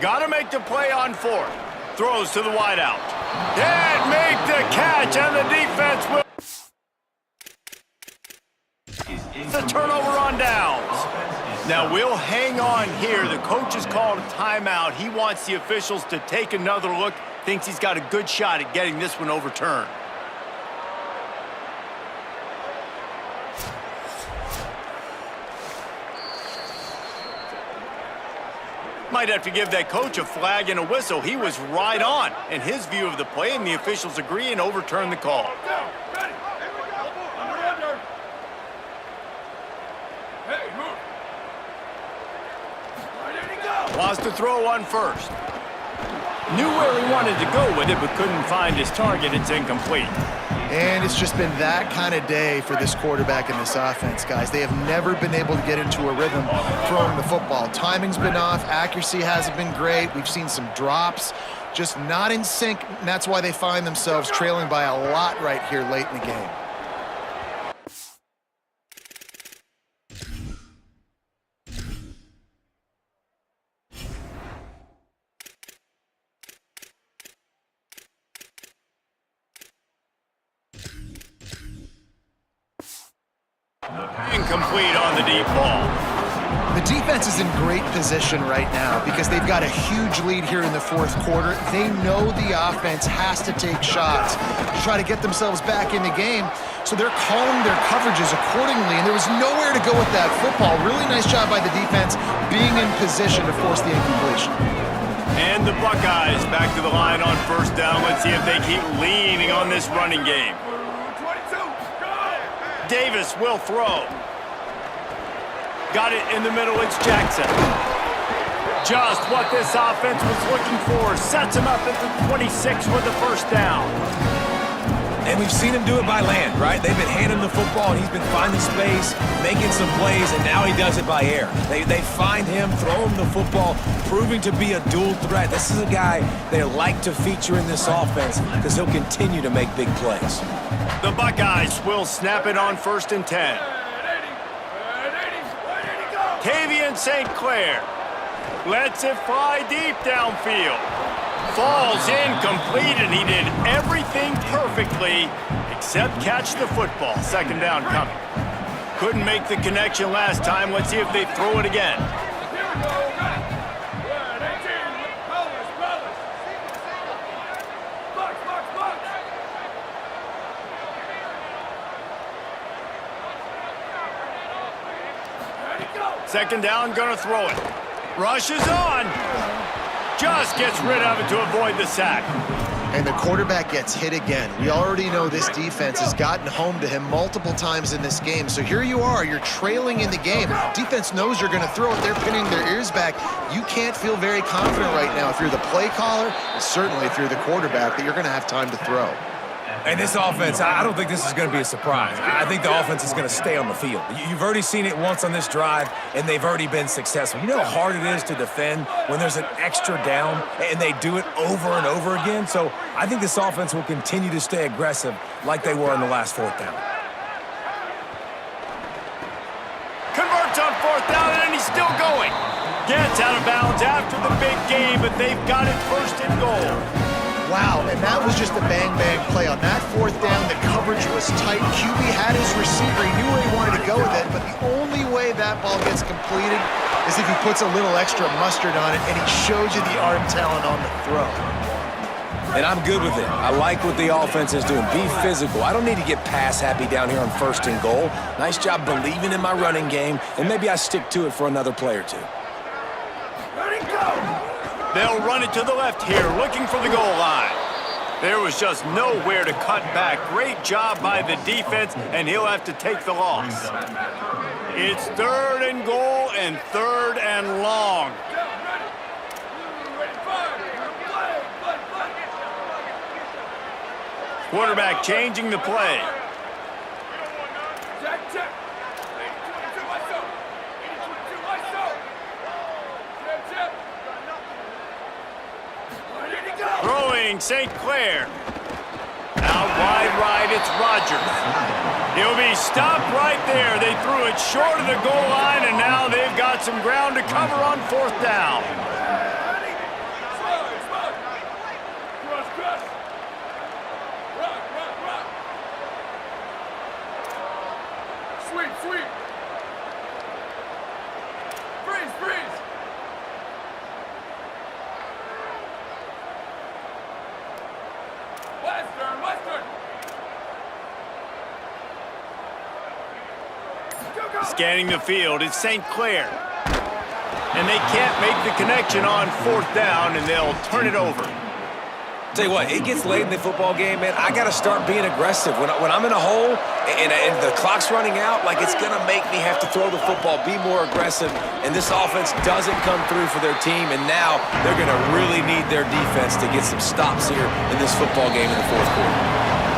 Got to make the play on fourth. Throws to the wideout. Can't make the catch, and the defense will. The turnover on downs. Now we'll hang on here. The coach has called a timeout. He wants the officials to take another look. Thinks he's got a good shot at getting this one overturned. Might have to give that coach a flag and a whistle. He was right on in his view of the play, and the officials agree and overturn the call. Lost the throw on first. Knew where he wanted to go with it, but couldn't find his target. It's incomplete. And it's just been that kind of day for this quarterback and this offense, guys. They have never been able to get into a rhythm throwing the football. Timing's been off. Accuracy hasn't been great. We've seen some drops, just not in sync, and that's why they find themselves trailing by a lot right here late in the game. Incomplete on the deep ball. The defense is in great position right now because they've got a huge lead here in the fourth quarter. They know the offense has to take shots to try to get themselves back in the game, so they're calling their coverages accordingly, and there was nowhere to go with that football. Really nice job by the defense being in position to force the incompletion. And the Buckeyes back to the line on first down. Let's see if they keep leaning on this running game. Davis will throw. Got it in the middle, it's Jackson. Just what this offense was looking for. Sets him up at the 26 with the first down. And we've seen him do it by land, right? They've been handing the football, and he's been finding space, making some plays, and now he does it by air. They find him, throw him the football, proving to be a dual threat. This is a guy they like to feature in this offense because he'll continue to make big plays. The Buckeyes will snap it on first and 10. Tavian St. Clair lets it fly deep downfield. Falls incomplete, and he did everything perfectly except catch the football. Second down coming. Couldn't make the connection last time. Let's see if they throw it again. Second down, gonna throw it. Rushes on. Just gets rid of it to avoid the sack. And the quarterback gets hit again. We already know this defense has gotten home to him multiple times in this game. So here you are, you're trailing in the game. Defense knows you're going to throw it. They're pinning their ears back. You can't feel very confident right now if you're the play caller, and certainly if you're the quarterback, that you're going to have time to throw. And this offense, I don't think this is going to be a surprise. I think the offense is going to stay on the field. You've already seen it once on this drive, and they've already been successful. You know how hard it is to defend when there's an extra down, and they do it over and over again? So I think this offense will continue to stay aggressive like they were on the last fourth down. Converts on fourth down, and he's still going. Gets out of bounds after the big game, but they've got it first and goal. Wow, and that was just a bang-bang play. On that fourth down, the coverage was tight. QB had his receiver. He knew where he wanted to go with it, but the only way that ball gets completed is if he puts a little extra mustard on it, and he shows you the arm talent on the throw. And I'm good with it. I like what the offense is doing. Be physical. I don't need to get pass happy down here on 1st and goal. Nice job believing in my running game, and maybe I stick to it for another play or two. Ready, go! They'll run it to the left here, looking for the goal line. There was just nowhere to cut back. Great job by the defense, and he'll have to take the loss. It's 3rd and goal and 3rd and long. Quarterback changing the play. Check, check. 82, ISO. 82, ISO. Check, check. Ready to go. Throwing St. Clair. Out wide right, it's Rogers. He'll be stopped right there. They threw it short of the goal line, and now they've got some ground to cover on 4th down. Ready. Slide, slide. Cross, cross. Rock, rock, rock. Sweep, sweep. Freeze, freeze. Western, Western. Go, go. Scanning the field, it's St. Clair. And they can't make the connection on 4th down, and they'll turn it over. Tell you what, it gets late in the football game, man. I got to start being aggressive. When I'm in a hole and the clock's running out, like, it's going to make me have to throw the football, be more aggressive. And this offense doesn't come through for their team, and now they're going to really need their defense to get some stops here in this football game in the 4th quarter.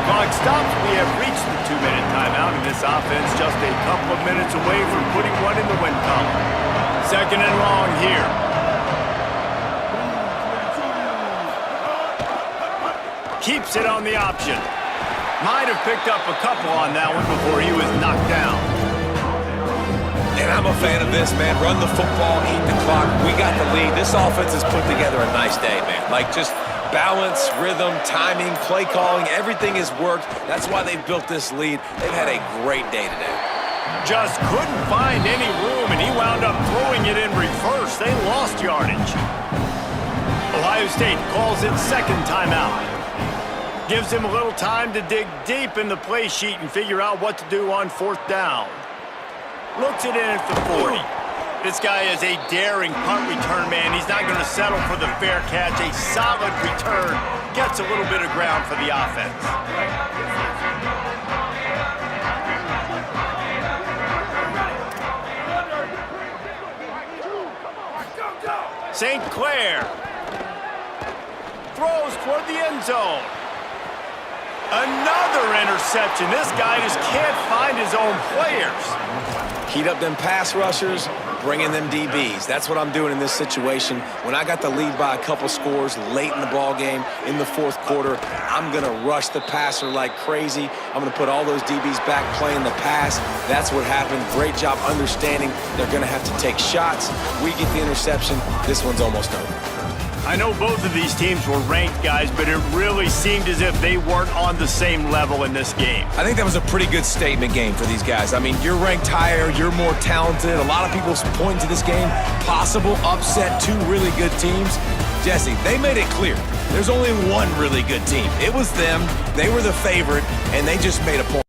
Clock stops. We have reached the 2-minute timeout, and this offense just a couple of minutes away from putting one in the win column. 2nd and long here. Keeps it on the option. Might have picked up a couple on that one before he was knocked down. And I'm a fan of this, man. Run the football, eat the clock. We got the lead. This offense has put together a nice day, man. Like, just balance, rhythm, timing, play calling, everything has worked. That's why they've built this lead. They've had a great day today. Just couldn't find any room, and he wound up throwing it in reverse. They lost yardage. Ohio State calls it 2nd timeout. Gives him a little time to dig deep in the play sheet and figure out what to do on 4th down. Looks it in at the 40. This guy is a daring punt return man. He's not going to settle for the fair catch. A solid return. Gets a little bit of ground for the offense. St. Clair throws toward the end zone. Another interception. This guy just can't find his own players. Heat up them pass rushers, bring in them DBs. That's what I'm doing in this situation. When I got the lead by a couple scores late in the ball game, in the 4th quarter, I'm going to rush the passer like crazy. I'm going to put all those DBs back playing the pass. That's what happened. Great job understanding they're going to have to take shots. We get the interception. This one's almost over. I know both of these teams were ranked, guys, but it really seemed as if they weren't on the same level in this game. I think that was a pretty good statement game for these guys. I mean, you're ranked higher, you're more talented. A lot of people point to this game, possible upset, 2 really good teams. Jesse, they made it clear. There's only one really good team. It was them. They were the favorite, and they just made a point.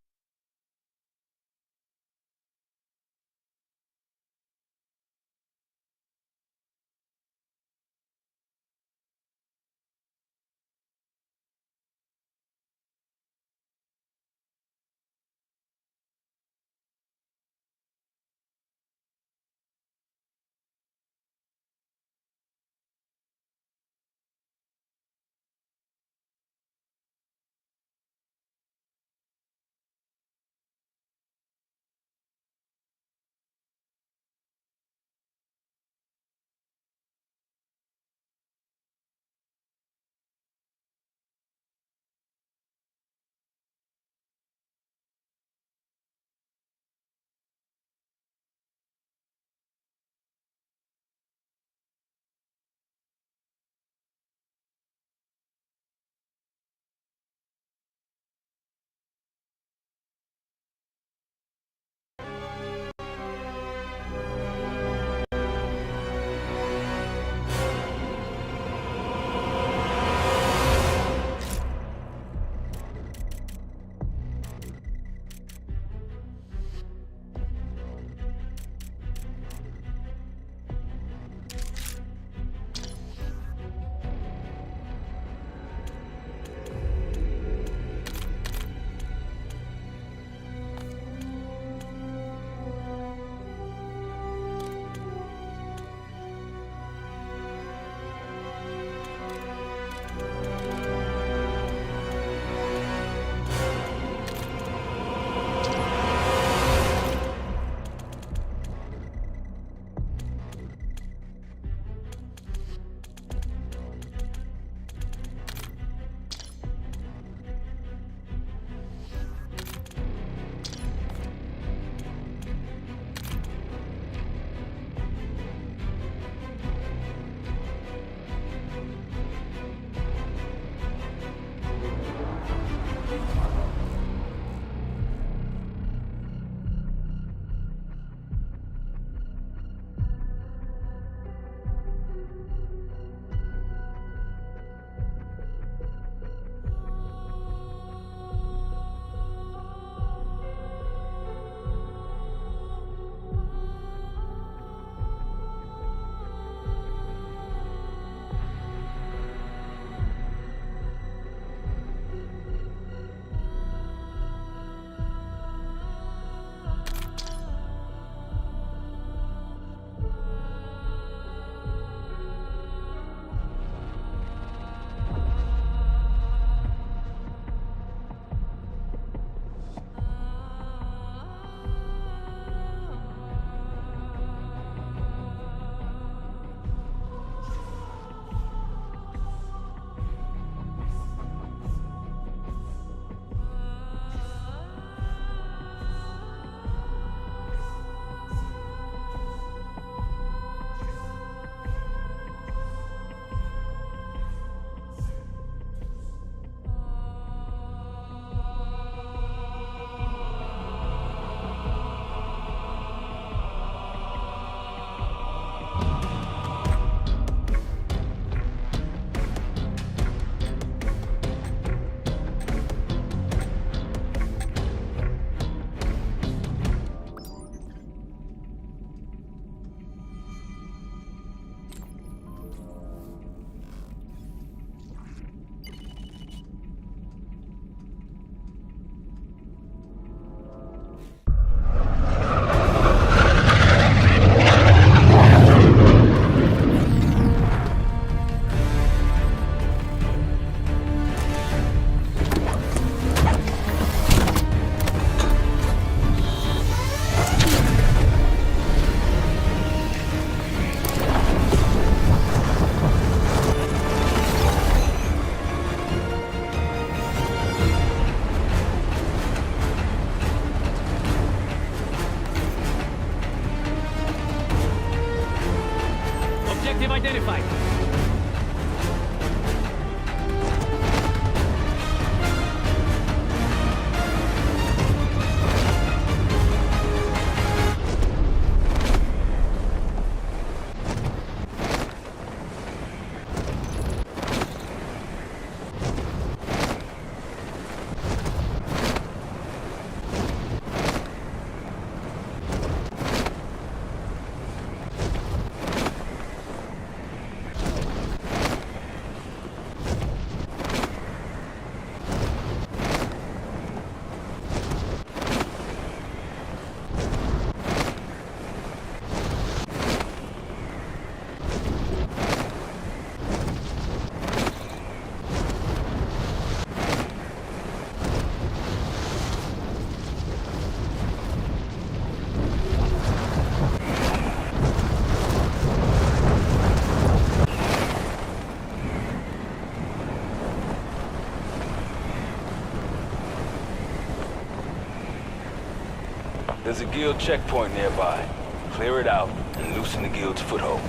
There's a guild checkpoint nearby. Clear it out and loosen the guild's foothold.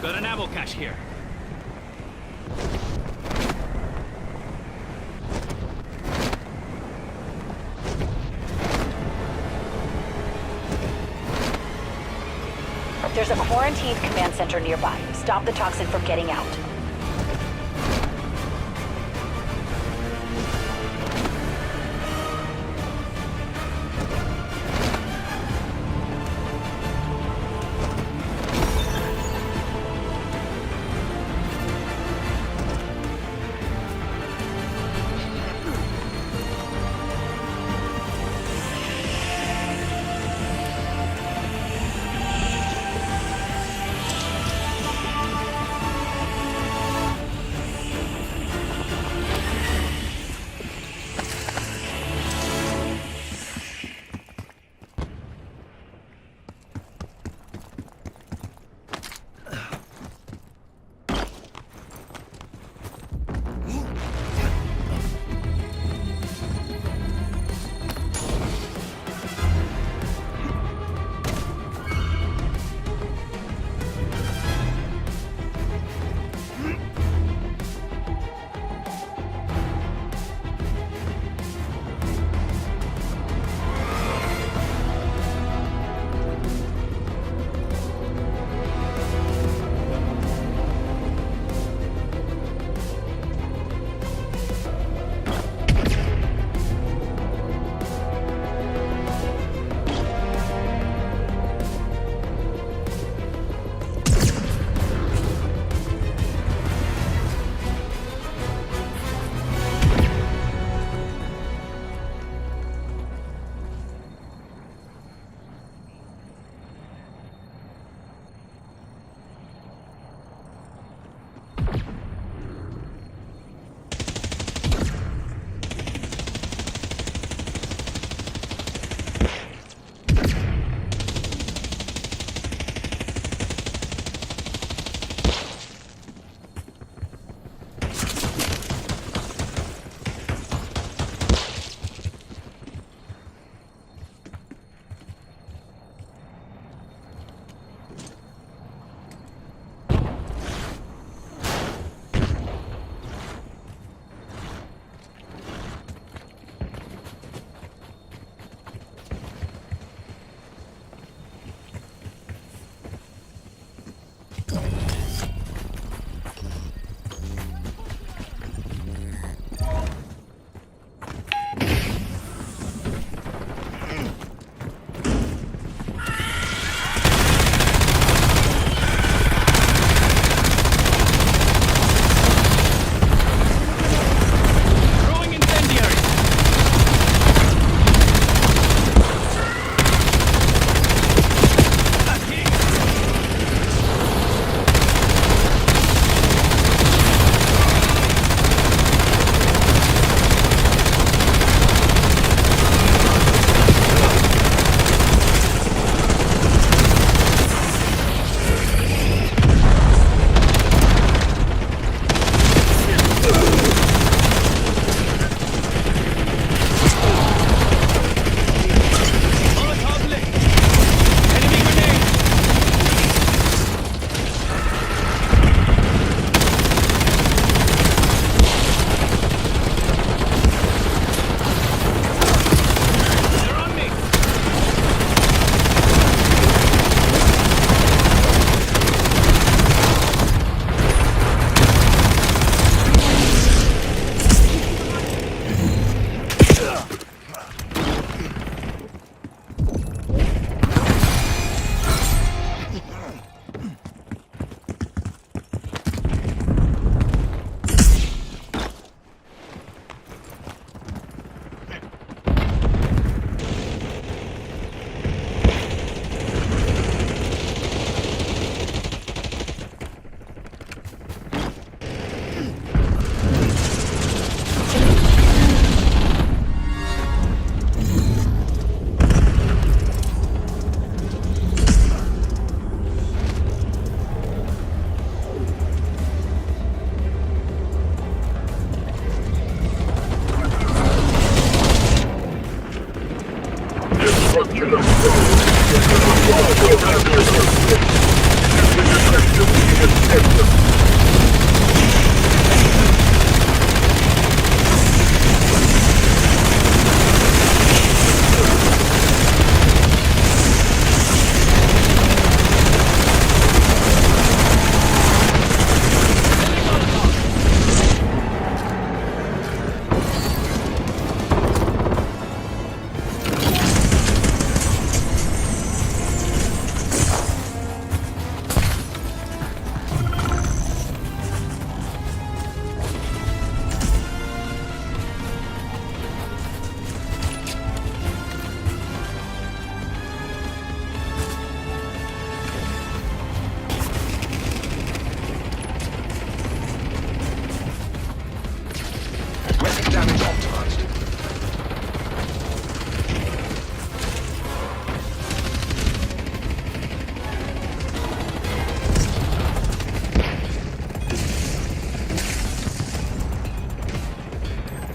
Got an ammo cache here. There's a quarantined command center nearby. Stop the toxin from getting out.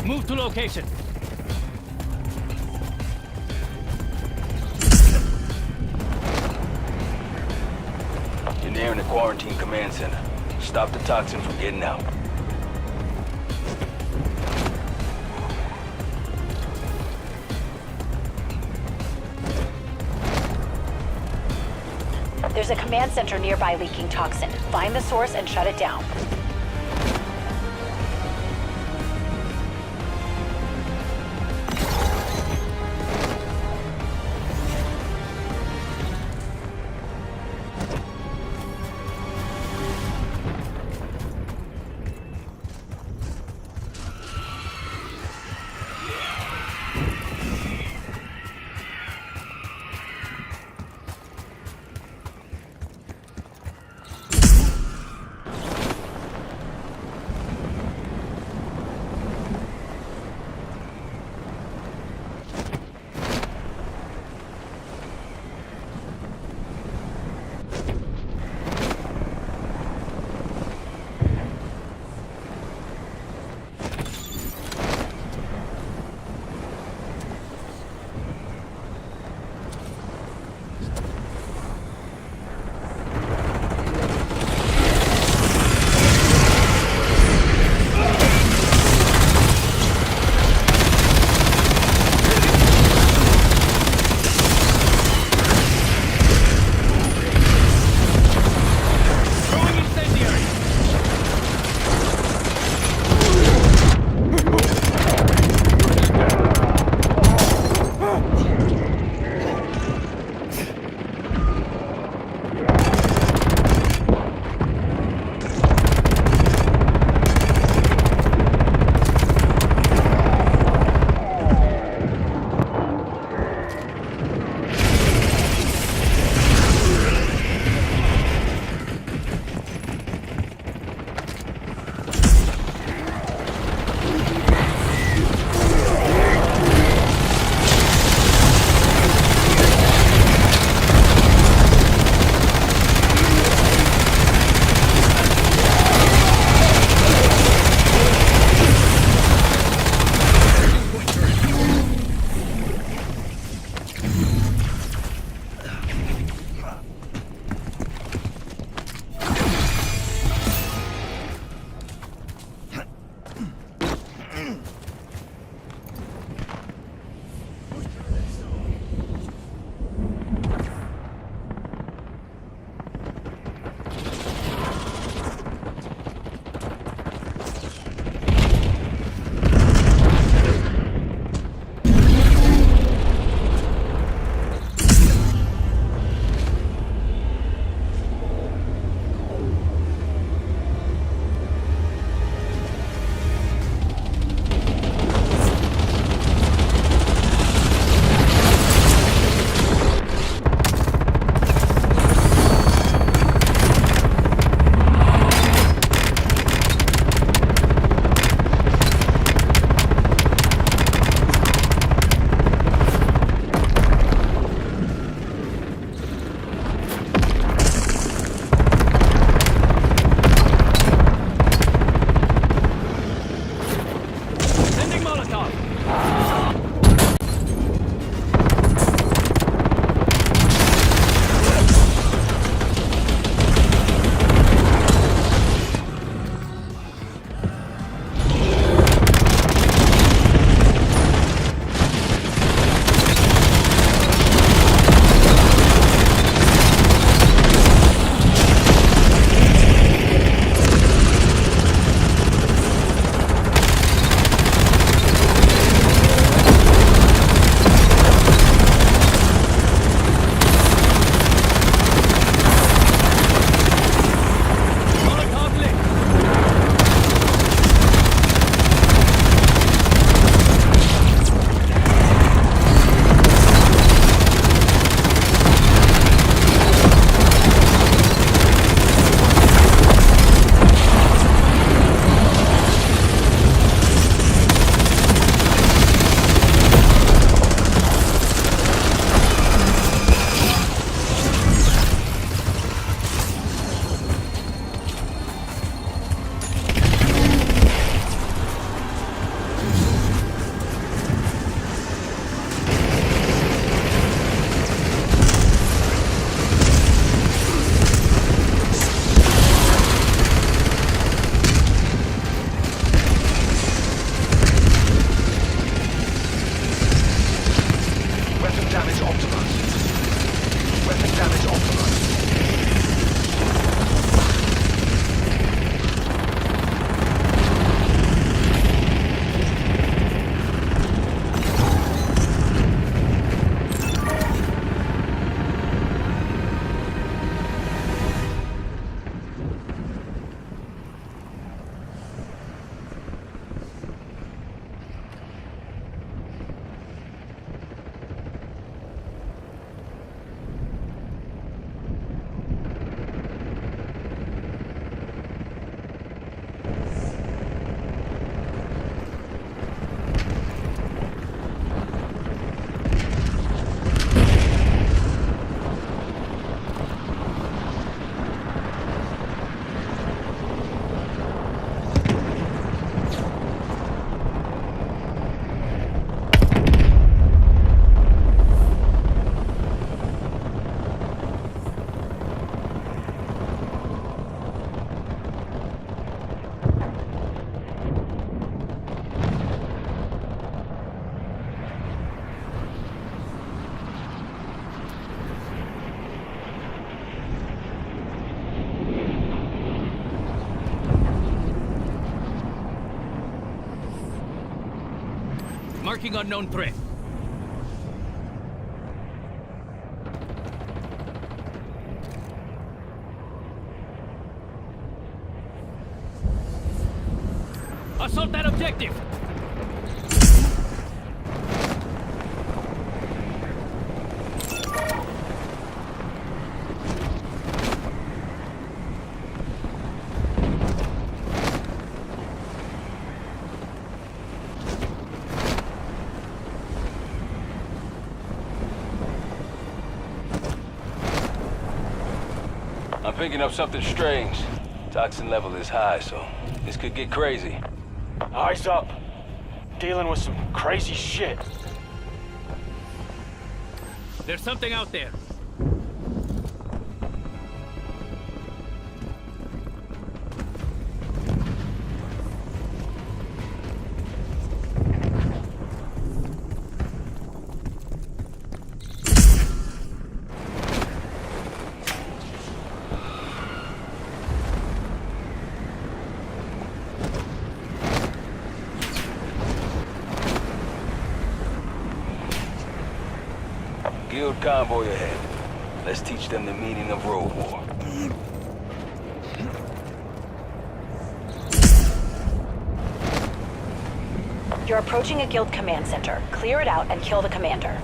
Move to location. You're nearing the quarantine command center. Stop the toxin from getting out. There's a command center nearby leaking toxin. Find the source and shut it down. Marking unknown threat. Assault that objective! I'm picking up something strange. Toxin level is high, so this could get crazy. Eyes up. Dealing with some crazy shit. There's something out there. Guild convoy ahead. Let's teach them the meaning of road war. You're approaching a guild command center. Clear it out and kill the commander.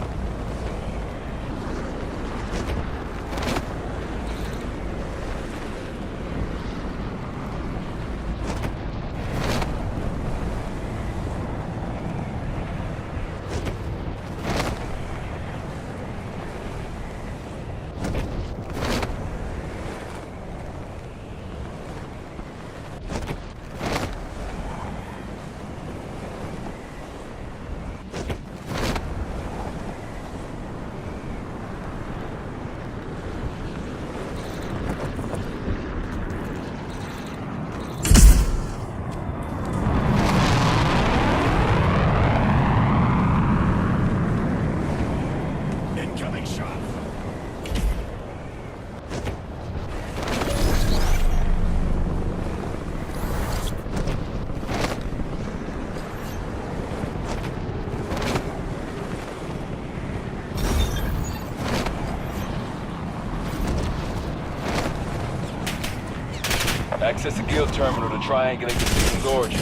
Access the guild terminal to triangulate the system's origin.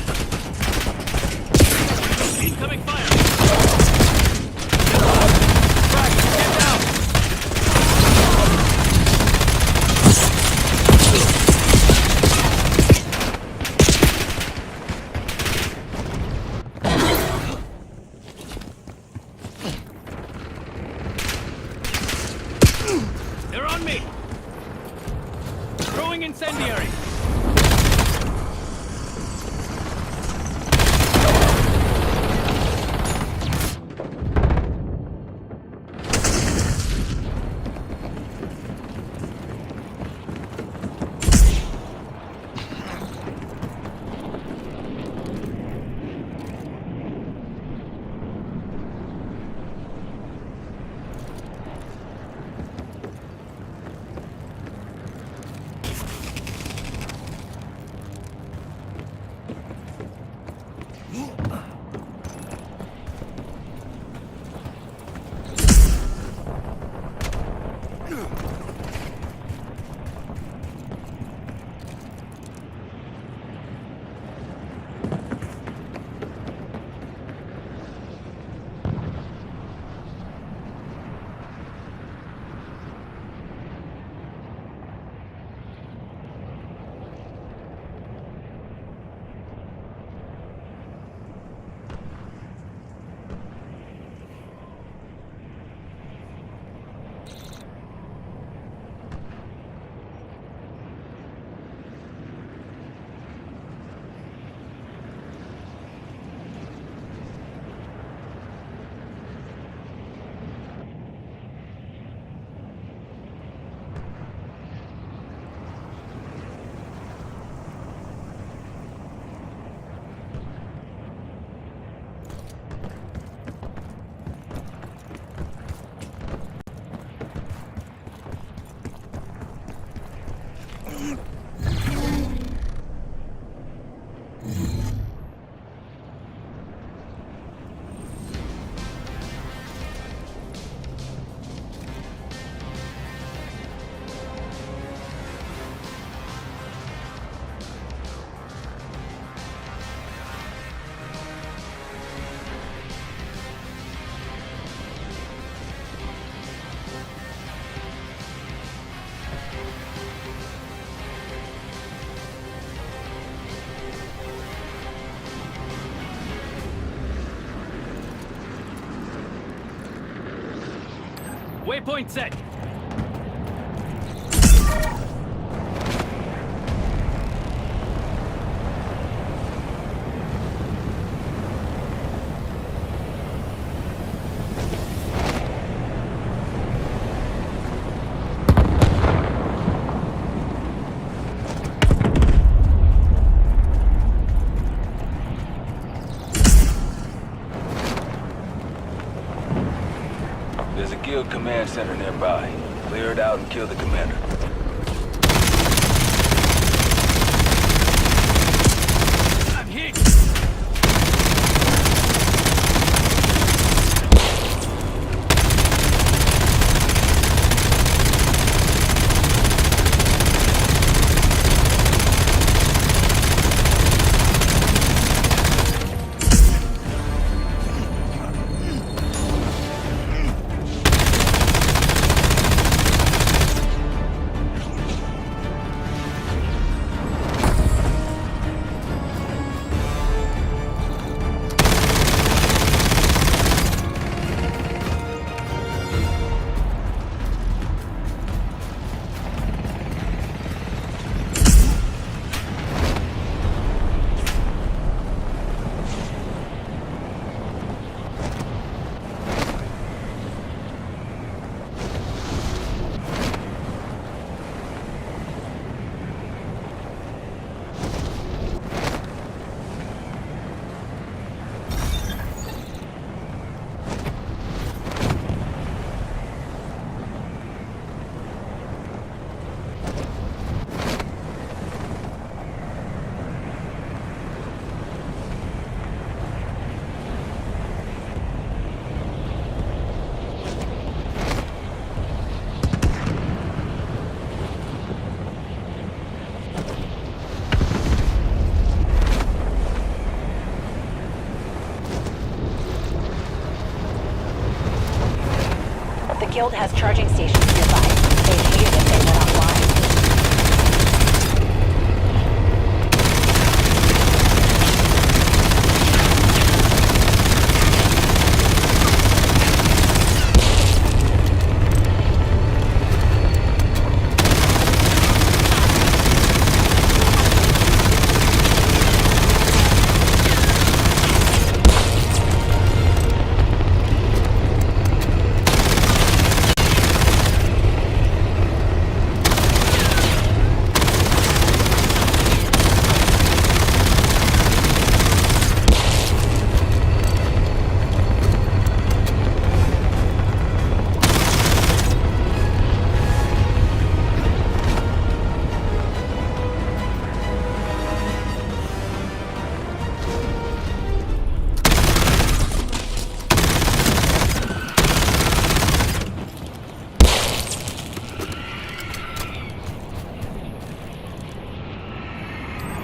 Incoming fire! Get down! They're on me! Throwing incendiary! Waypoint set. There's a guild command center nearby. Clear it out and kill the commander. I'm hit. The guild has charging stations nearby. They'd hate it if they went offline.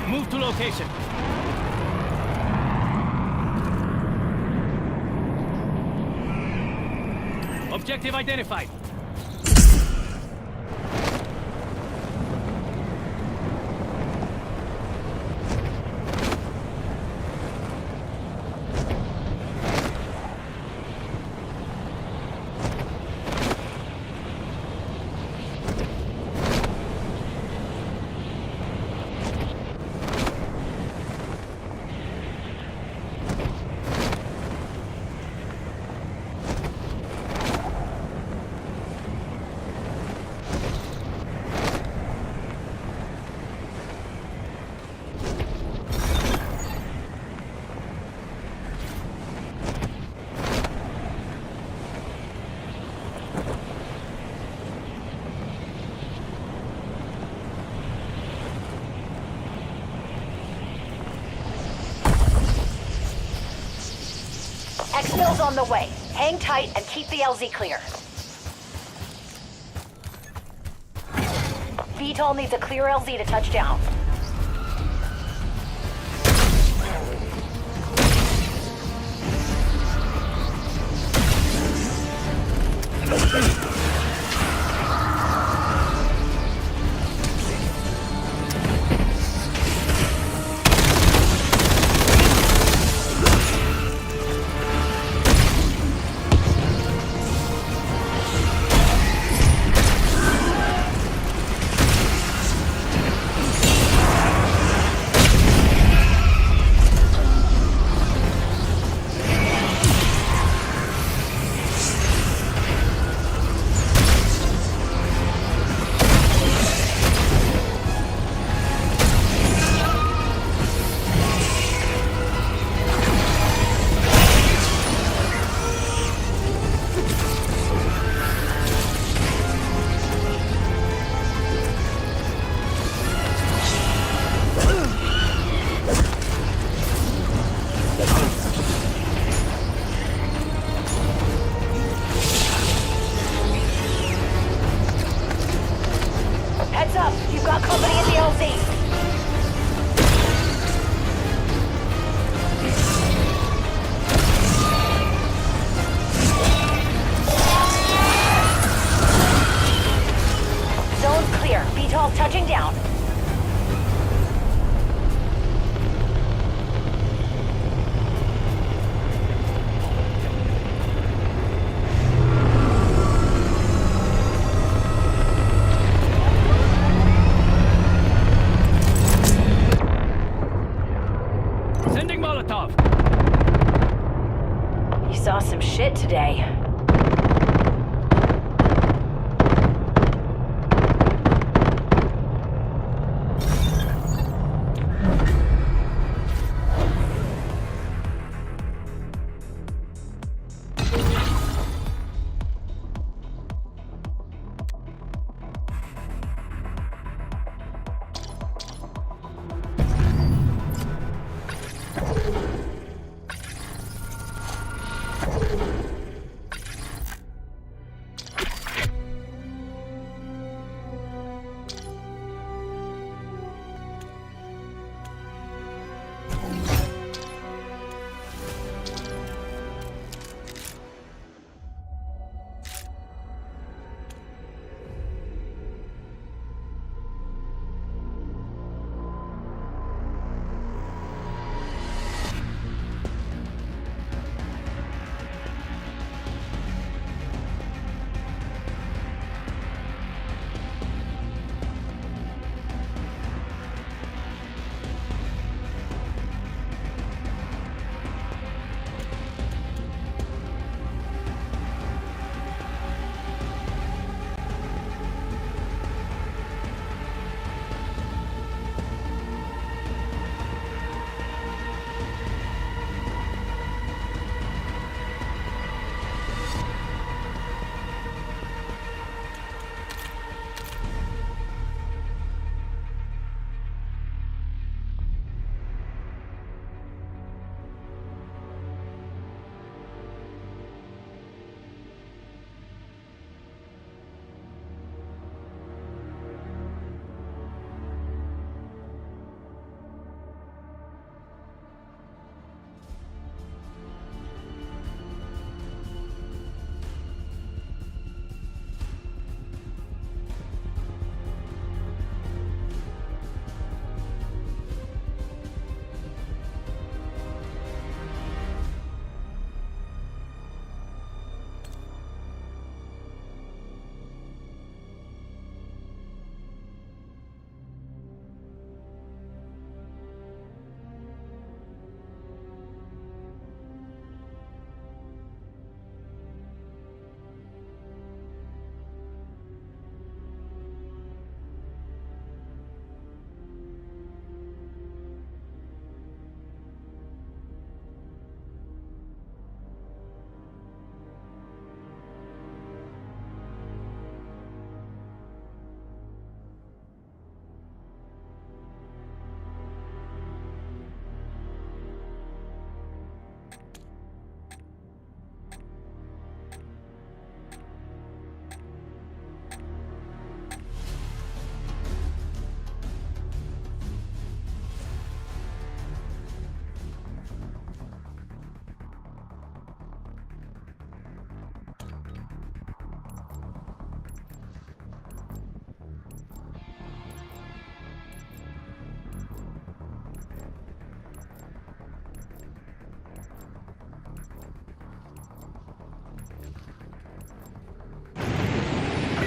Move to location. Objective identified. Exfil's on the way. Hang tight and keep the LZ clear. VTOL needs a clear LZ to touch down. Molotov! You saw some shit today.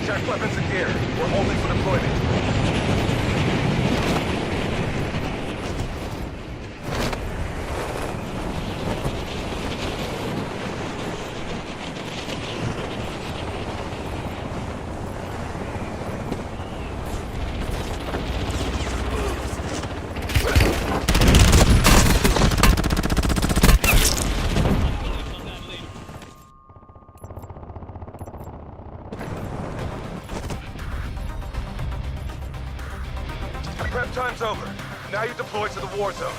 Check weapons and gear. We're holding for deployment. Prep time's over. Now you deploy to the war zone.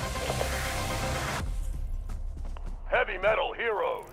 Heavy metal heroes.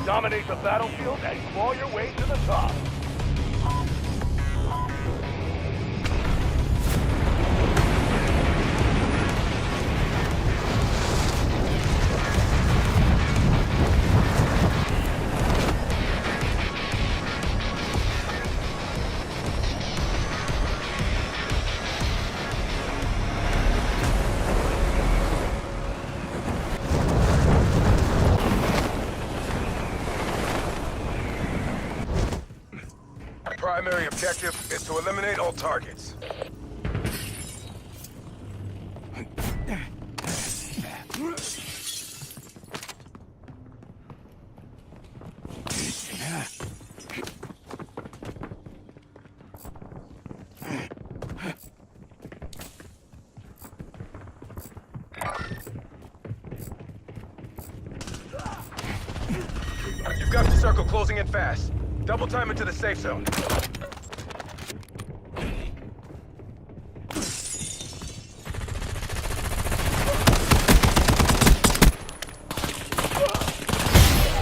Dominate the battlefield and claw your way to the top. Primary objective is to eliminate all targets. You've got the circle closing in fast. Double time into the safe zone.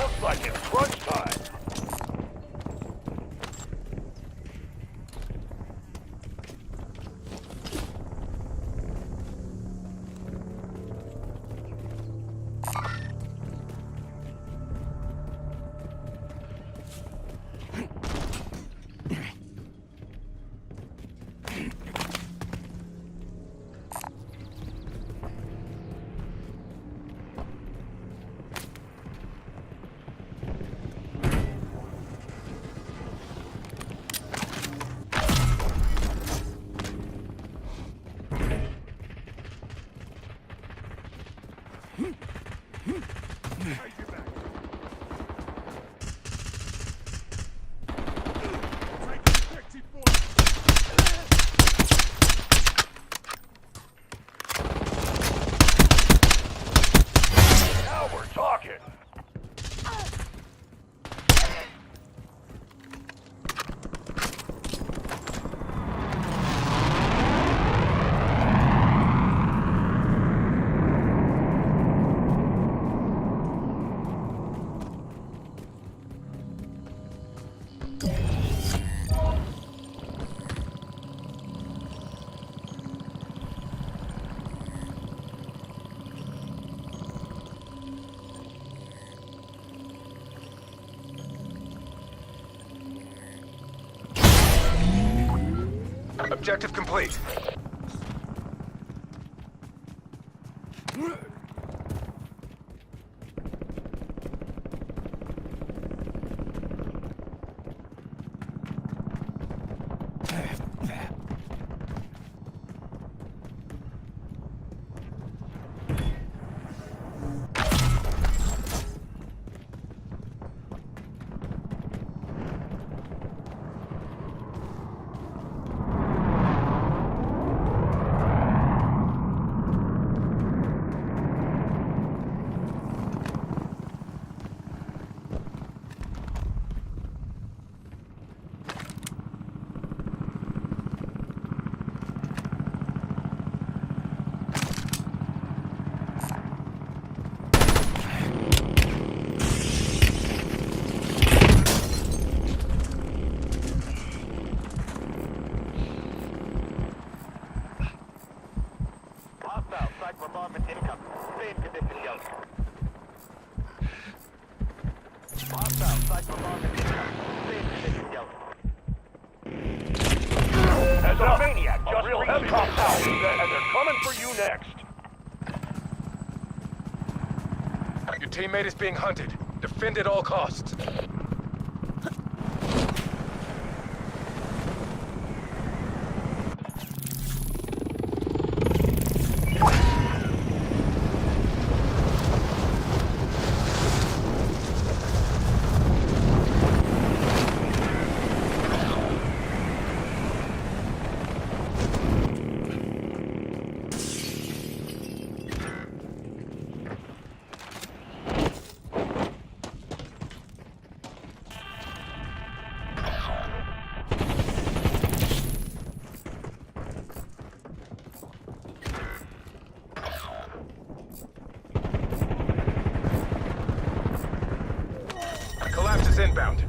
Looks like it's crunch time. Now we're talking. Objective complete. Bombardment incoming. Stay in condition, Yellow. Hostile site bombardment incoming. Stay in condition, Yellow. As a maniac, just real heavy out, and they're coming for you next. Your teammate is being hunted. Defend at all costs. Collapse is inbound.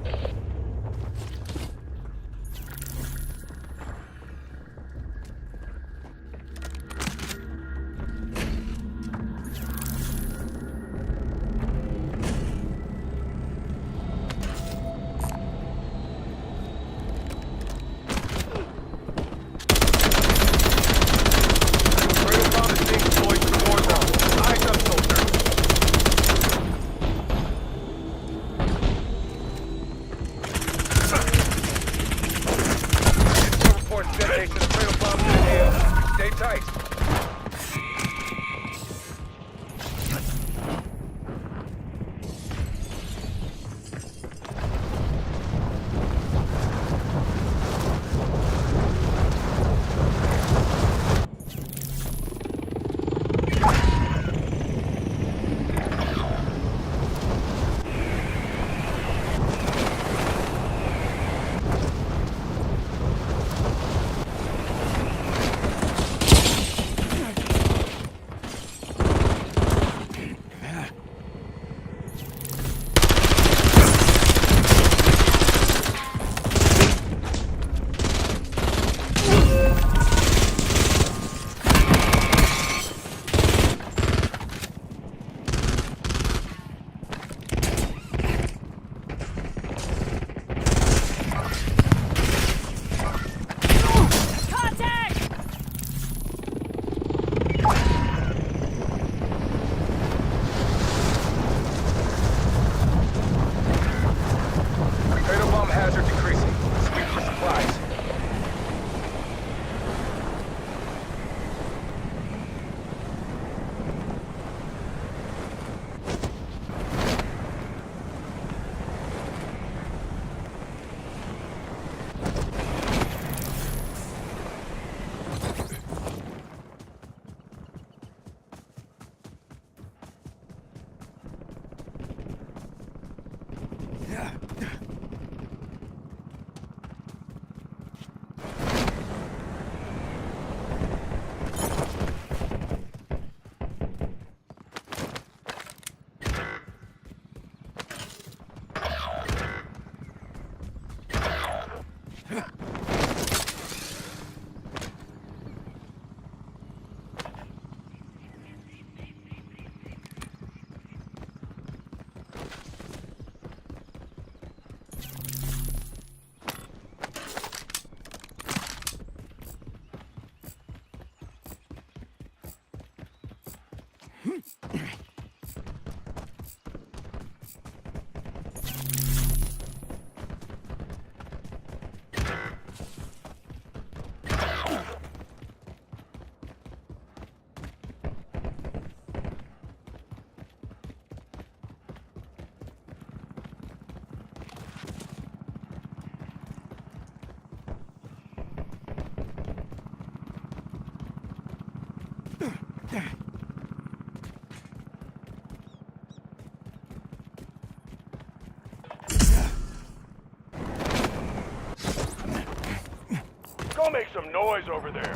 Go make some noise over there.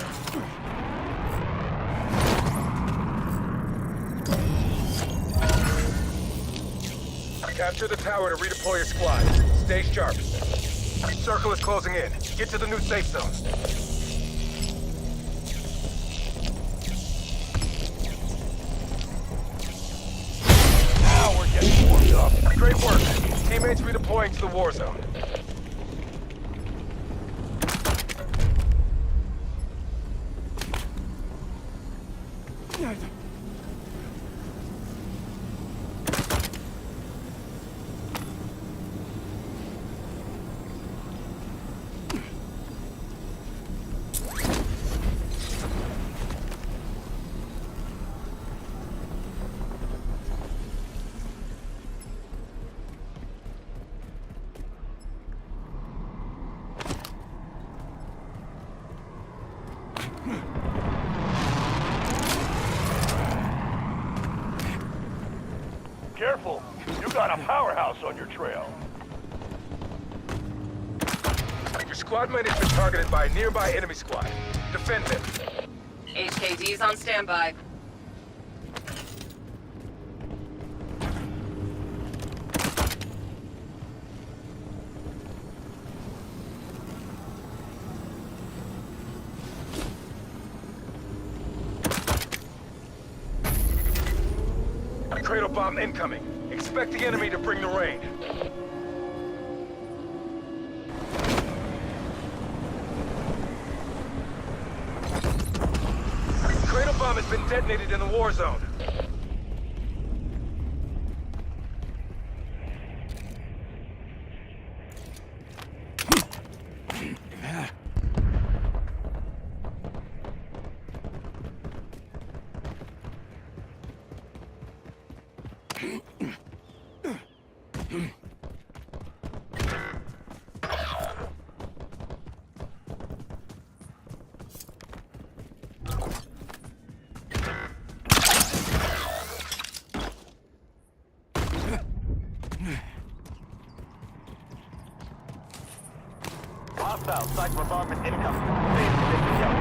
Capture the tower to redeploy your squad. Stay sharp. Circle is closing in. Get to the new safe zone. Now we're getting warmed up. Great work. Teammates redeploying to the war zone. Careful, you got a powerhouse on your trail. Your squad mate has been targeted by a nearby enemy squad. Defend them. HKD's on standby. Cradle bomb incoming. Expect the enemy to bring the rain. Cradle bomb has been detonated in the war zone. Hostile site bombardment incoming. Safe condition yellow.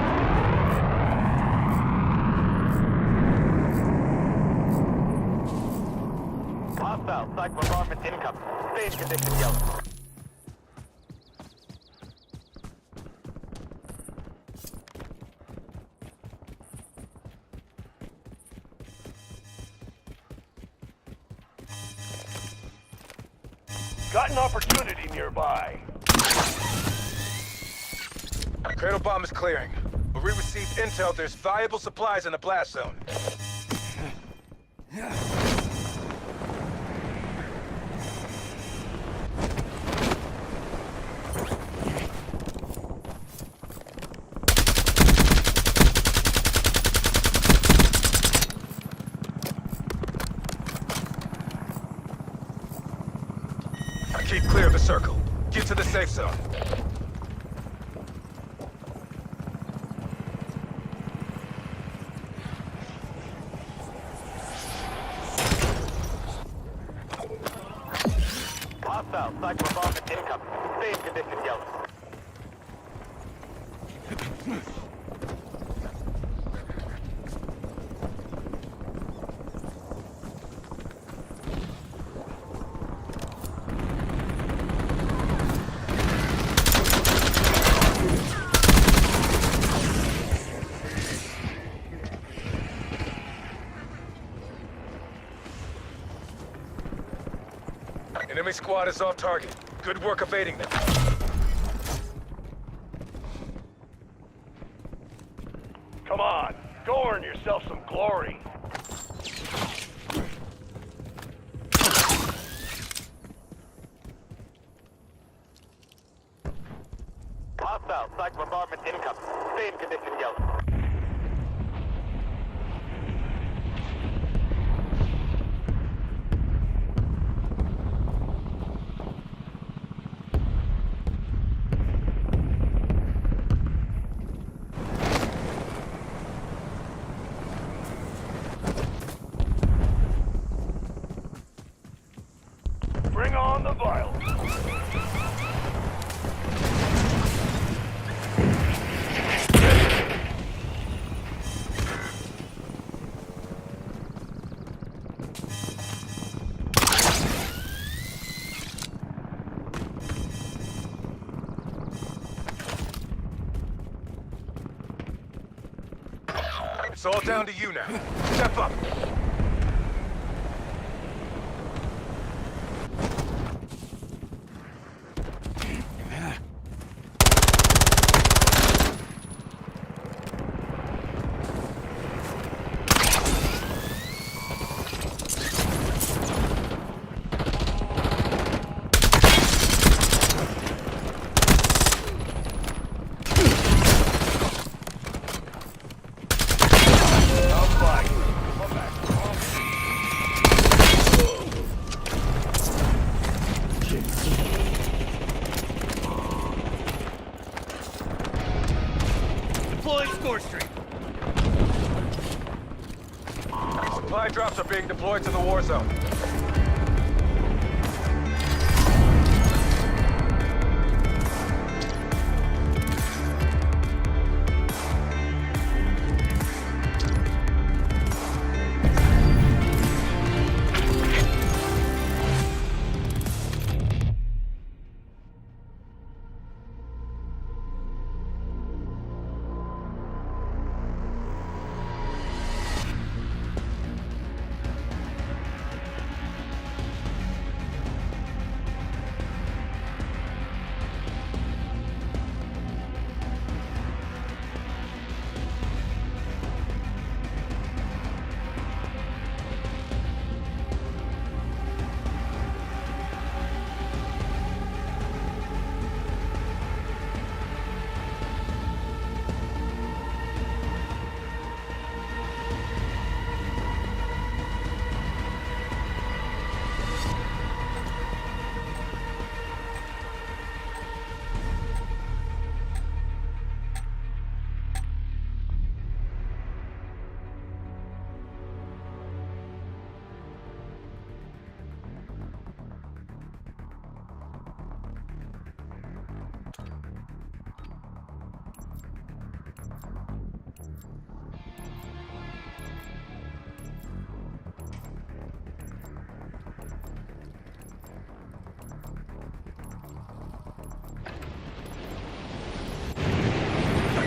Hostile site bombardment incoming. Safe condition yellow. Got an opportunity nearby. Cradle bomb is clearing, but we received intel there's valuable supplies in the blast zone. Keep clear of the circle. Get to the safe zone. Hostile site bombardment incoming. Safe condition yellow. Enemy squad is off target. Good work evading them. Come on, go earn yourself some glory. got violence. It's all down to you now. Step up. Deploying score streak. Supply drops are being deployed to the war zone.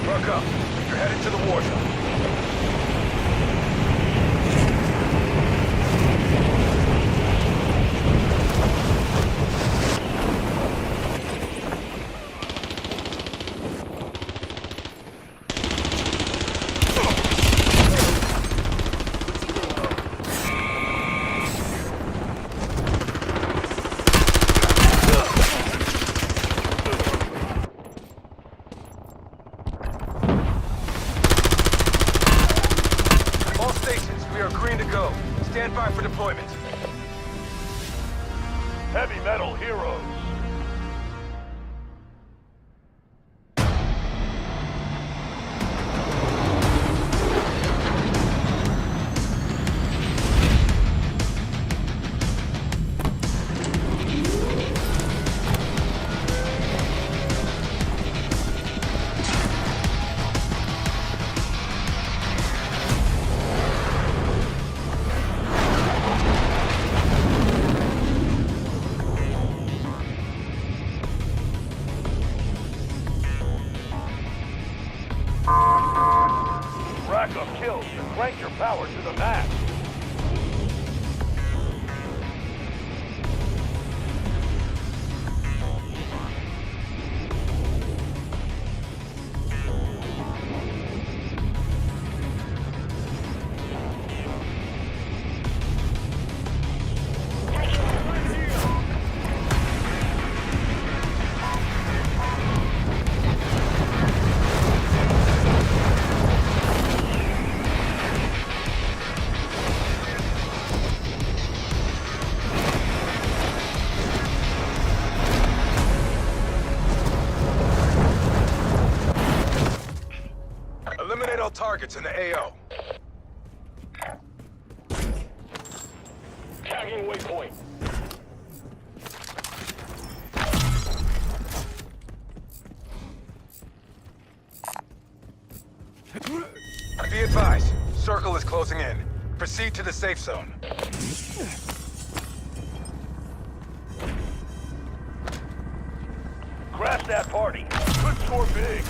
Buck up. You're headed to the war zone. Stand by for deployment. Heavy metal heroes. Rack up kills and crank your power to the max. Eliminate all targets in the AO. Tagging waypoint. Be advised, circle is closing in. Proceed to the safe zone. Crash that party. Could score big.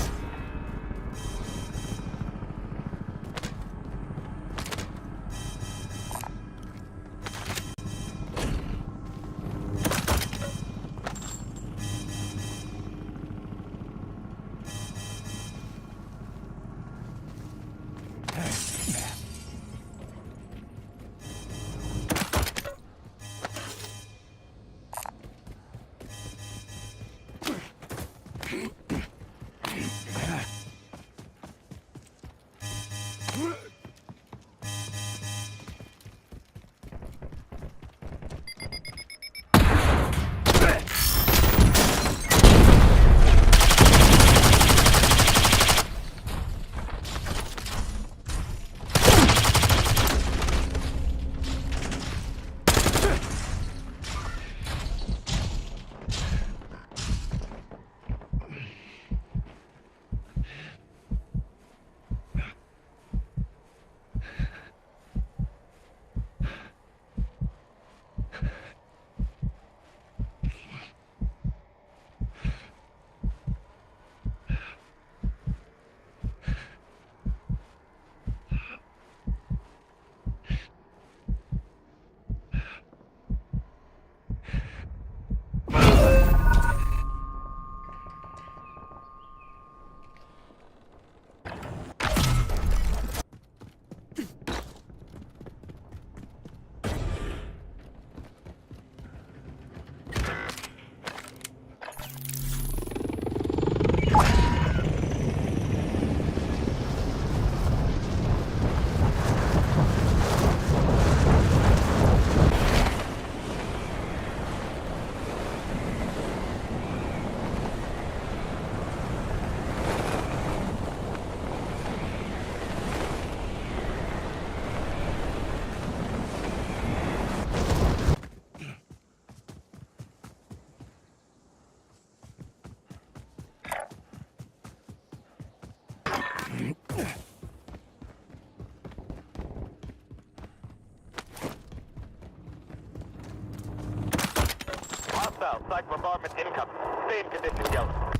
Hostile, site bombardment incoming. Stay in condition, Yellow.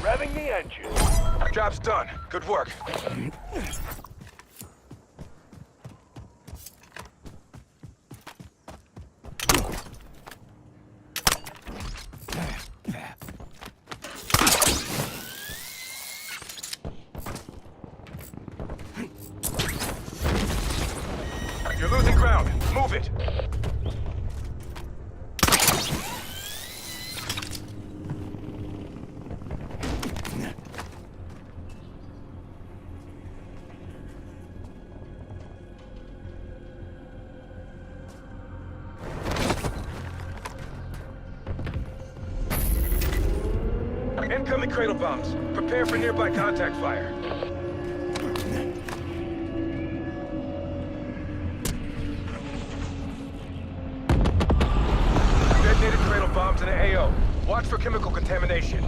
Revving the engine. Job's done. Good work. You're losing ground. Move it. Incoming cradle bombs. Prepare for nearby contact fire. Detonated cradle bombs in the AO. Watch for chemical contamination.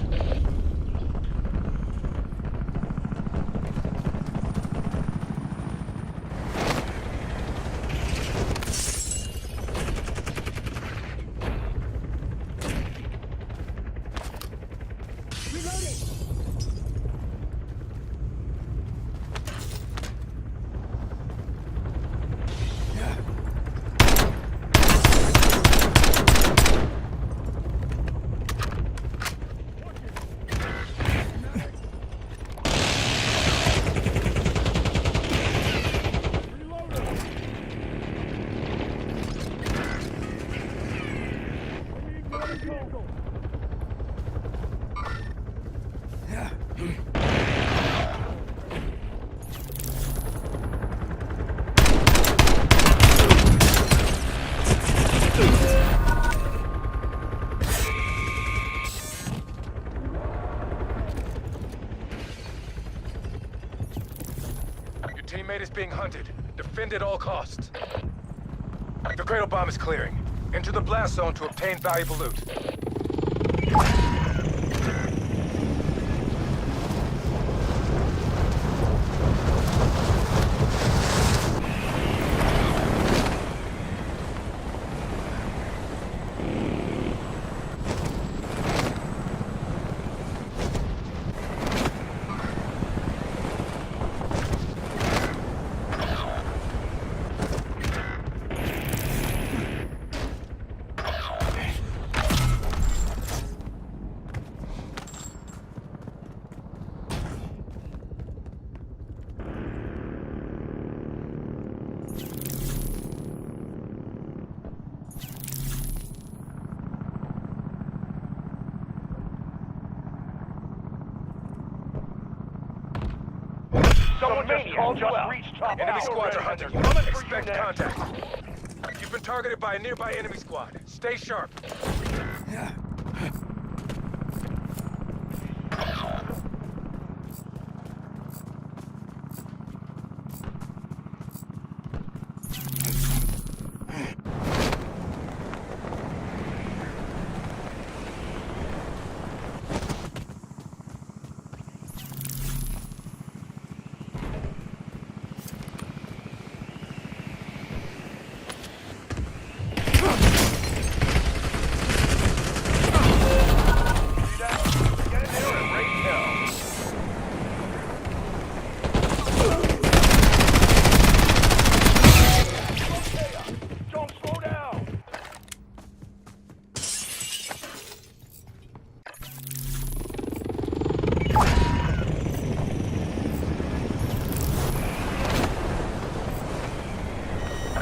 being hunted. Defend at all costs. The cradle bomb is clearing. Enter the blast zone to obtain valuable loot. Someone just called you out. Enemy squads are hunting you. Expect contact. You've been targeted by a nearby enemy squad. Stay sharp.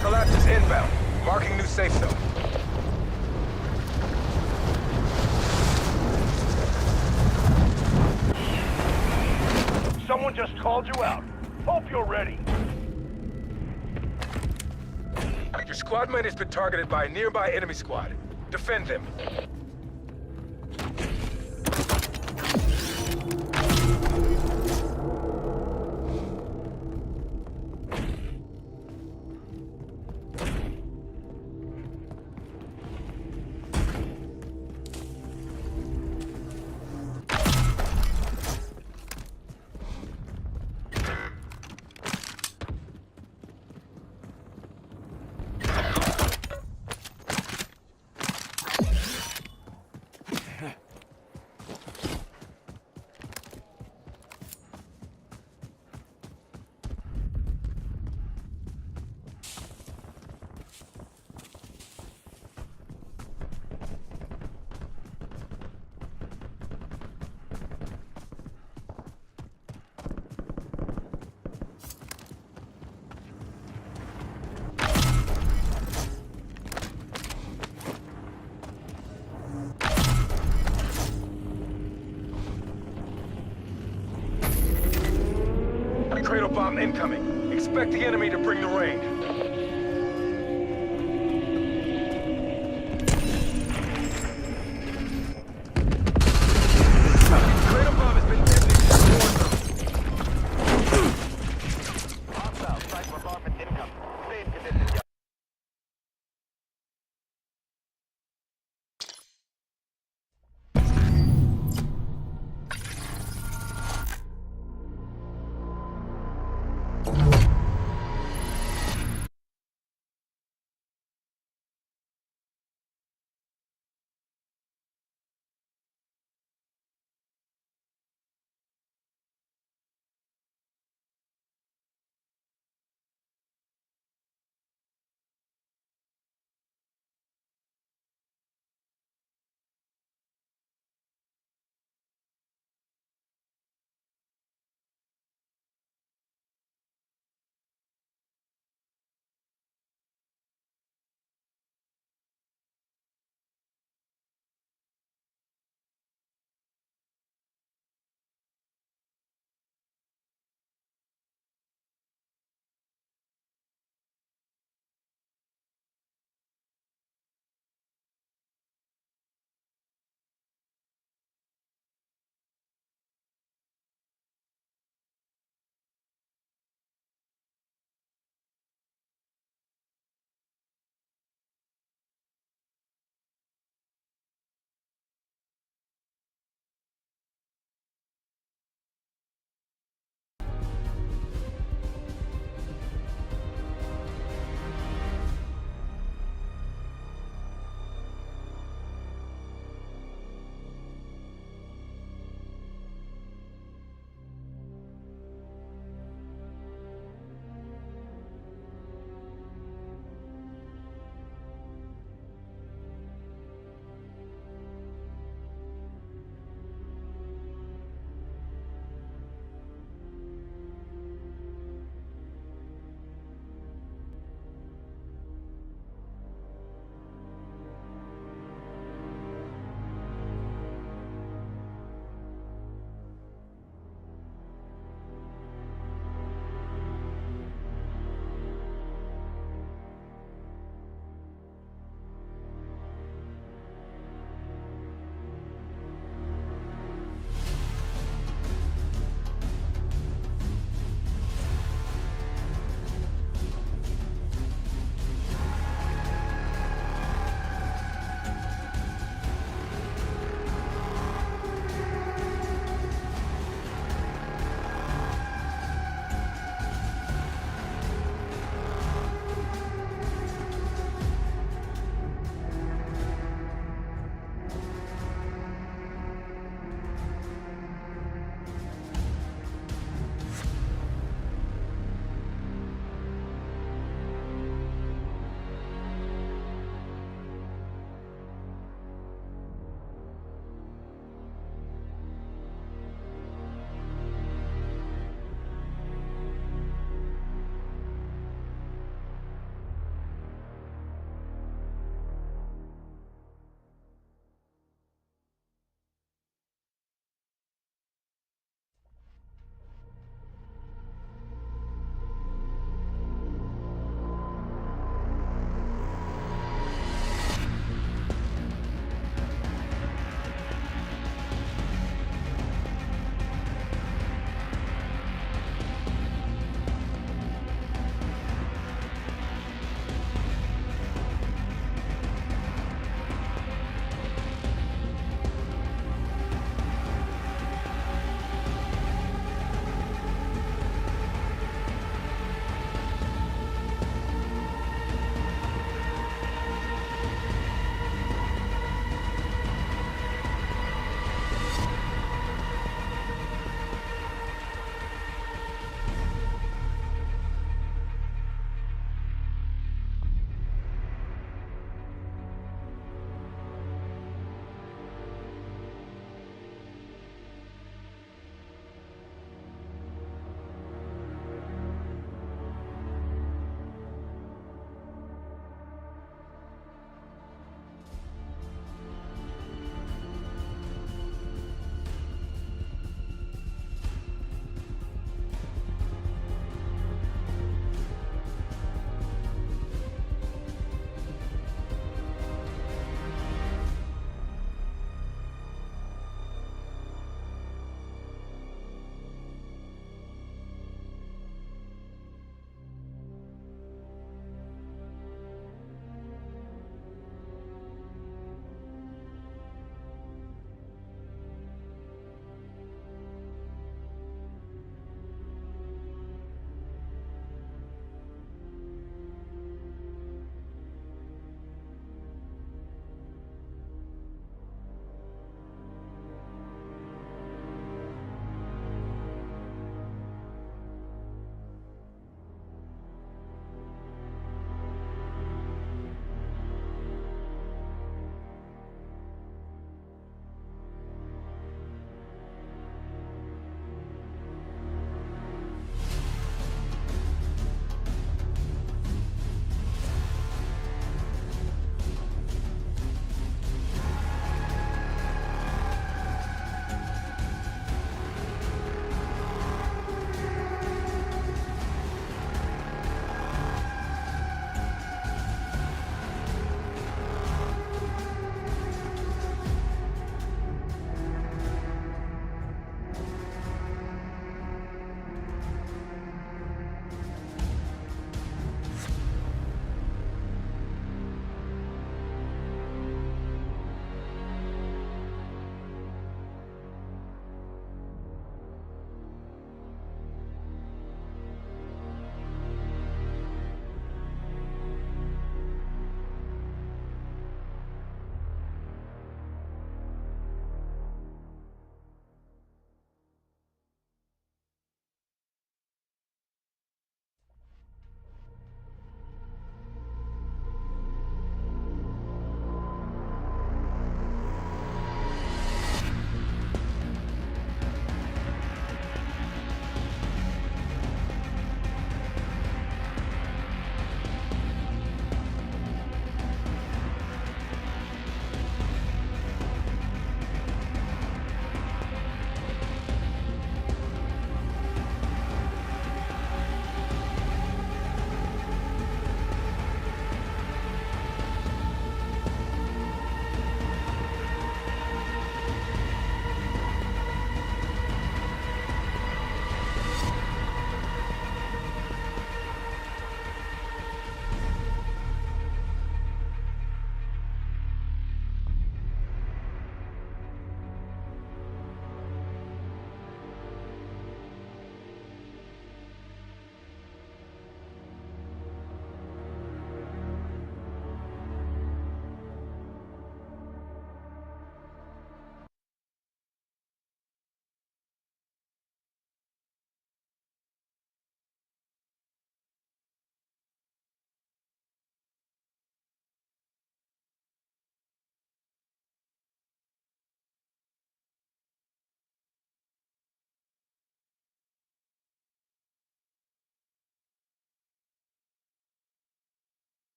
Collapse is inbound. Marking new safe zone. Someone just called you out. Hope you're ready. Your squad mate has been targeted by a nearby enemy squad. Defend them. Cradle bomb incoming. Expect the enemy to bring the rain. Cradle bomb has been detonated. Hostile sniper bombardment incoming. Save conditions.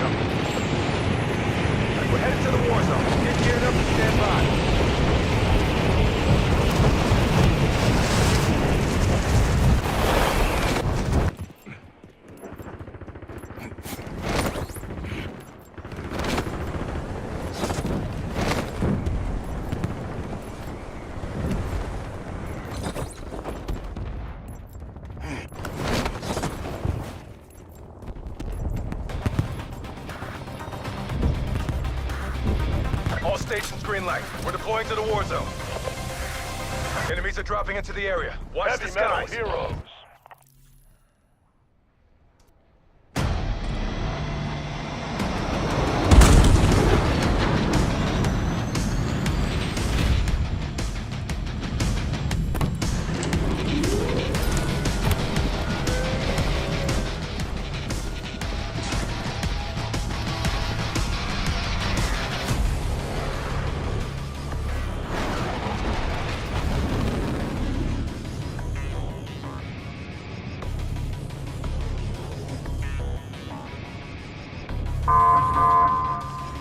incoming. We're headed to the war zone. Get geared up and stand by. All stations green light. We're deploying to the war zone. Enemies are dropping into the area. Watch the skies. Heroes.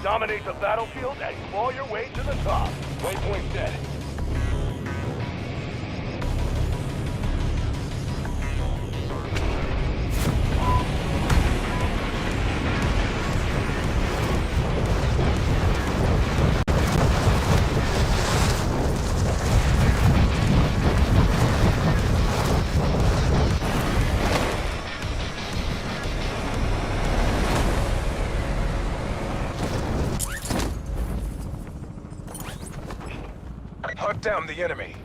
Dominate the battlefield and claw your way to the top. Waypoint set. Hunt down the enemy.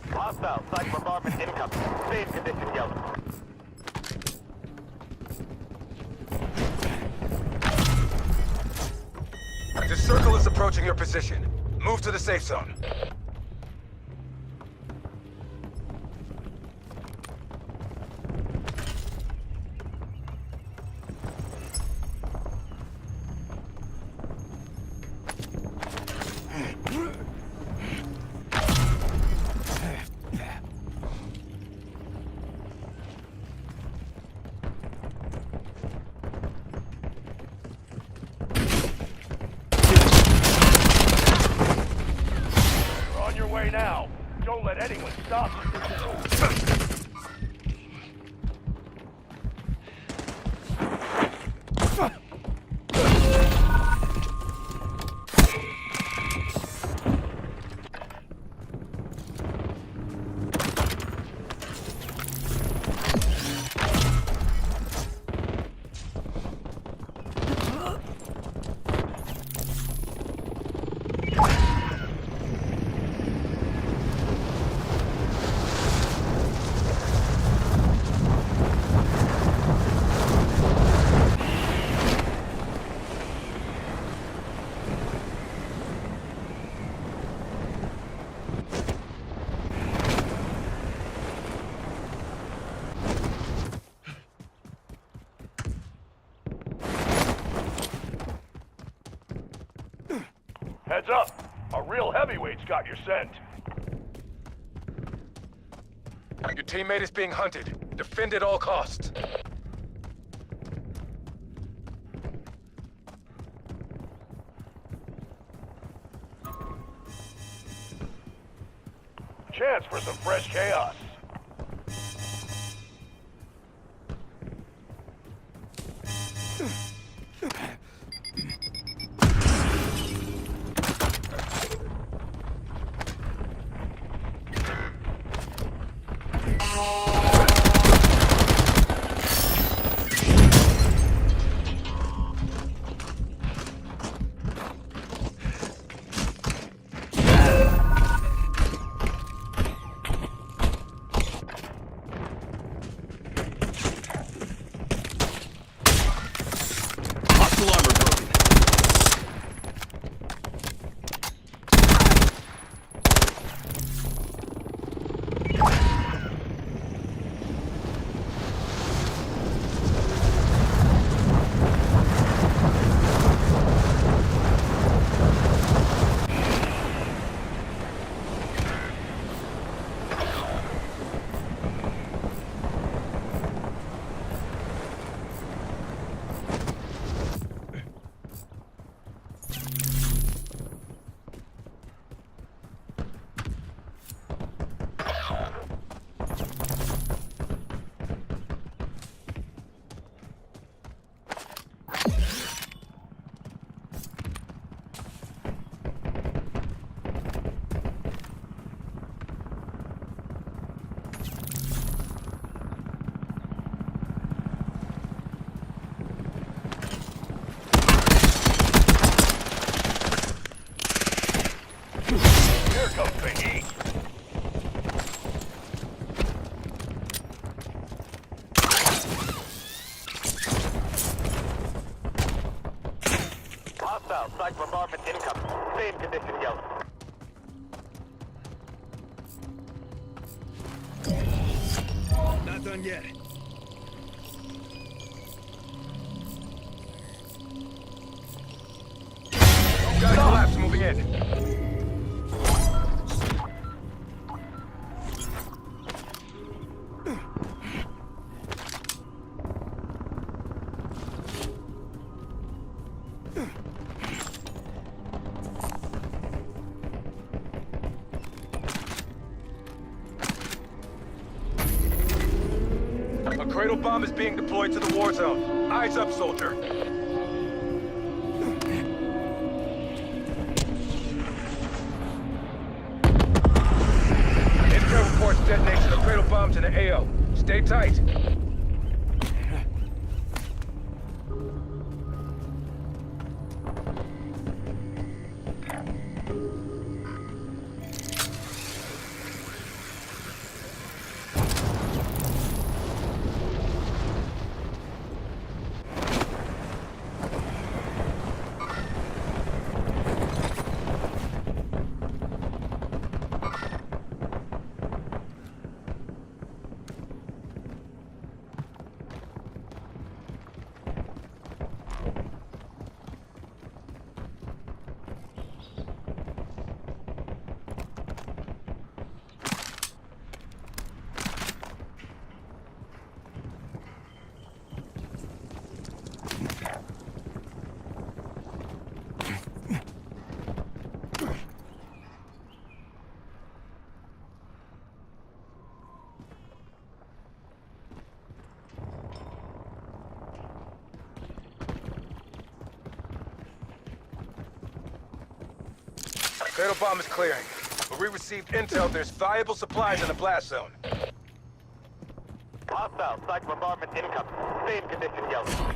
Hostile site bombardment incoming. Save condition yellow. The circle is approaching your position. Move to the safe zone. Now, don't let anyone stop you. Heads up! A real heavyweight's got your scent. Your teammate is being hunted. Defend at all costs. Chance for some fresh chaos. Hostile. Site bombardment incoming. Same condition, Yellow. Not done yet. Got collapse moving in. A cradle bomb is being deployed to the war zone. Eyes up, soldier. Intel reports detonation of cradle bombs in the AO. Stay tight. Cradle bomb is clearing, but we received intel there's valuable supplies in the blast zone. Hostile. Site bombardment incoming. Same condition, Yellow.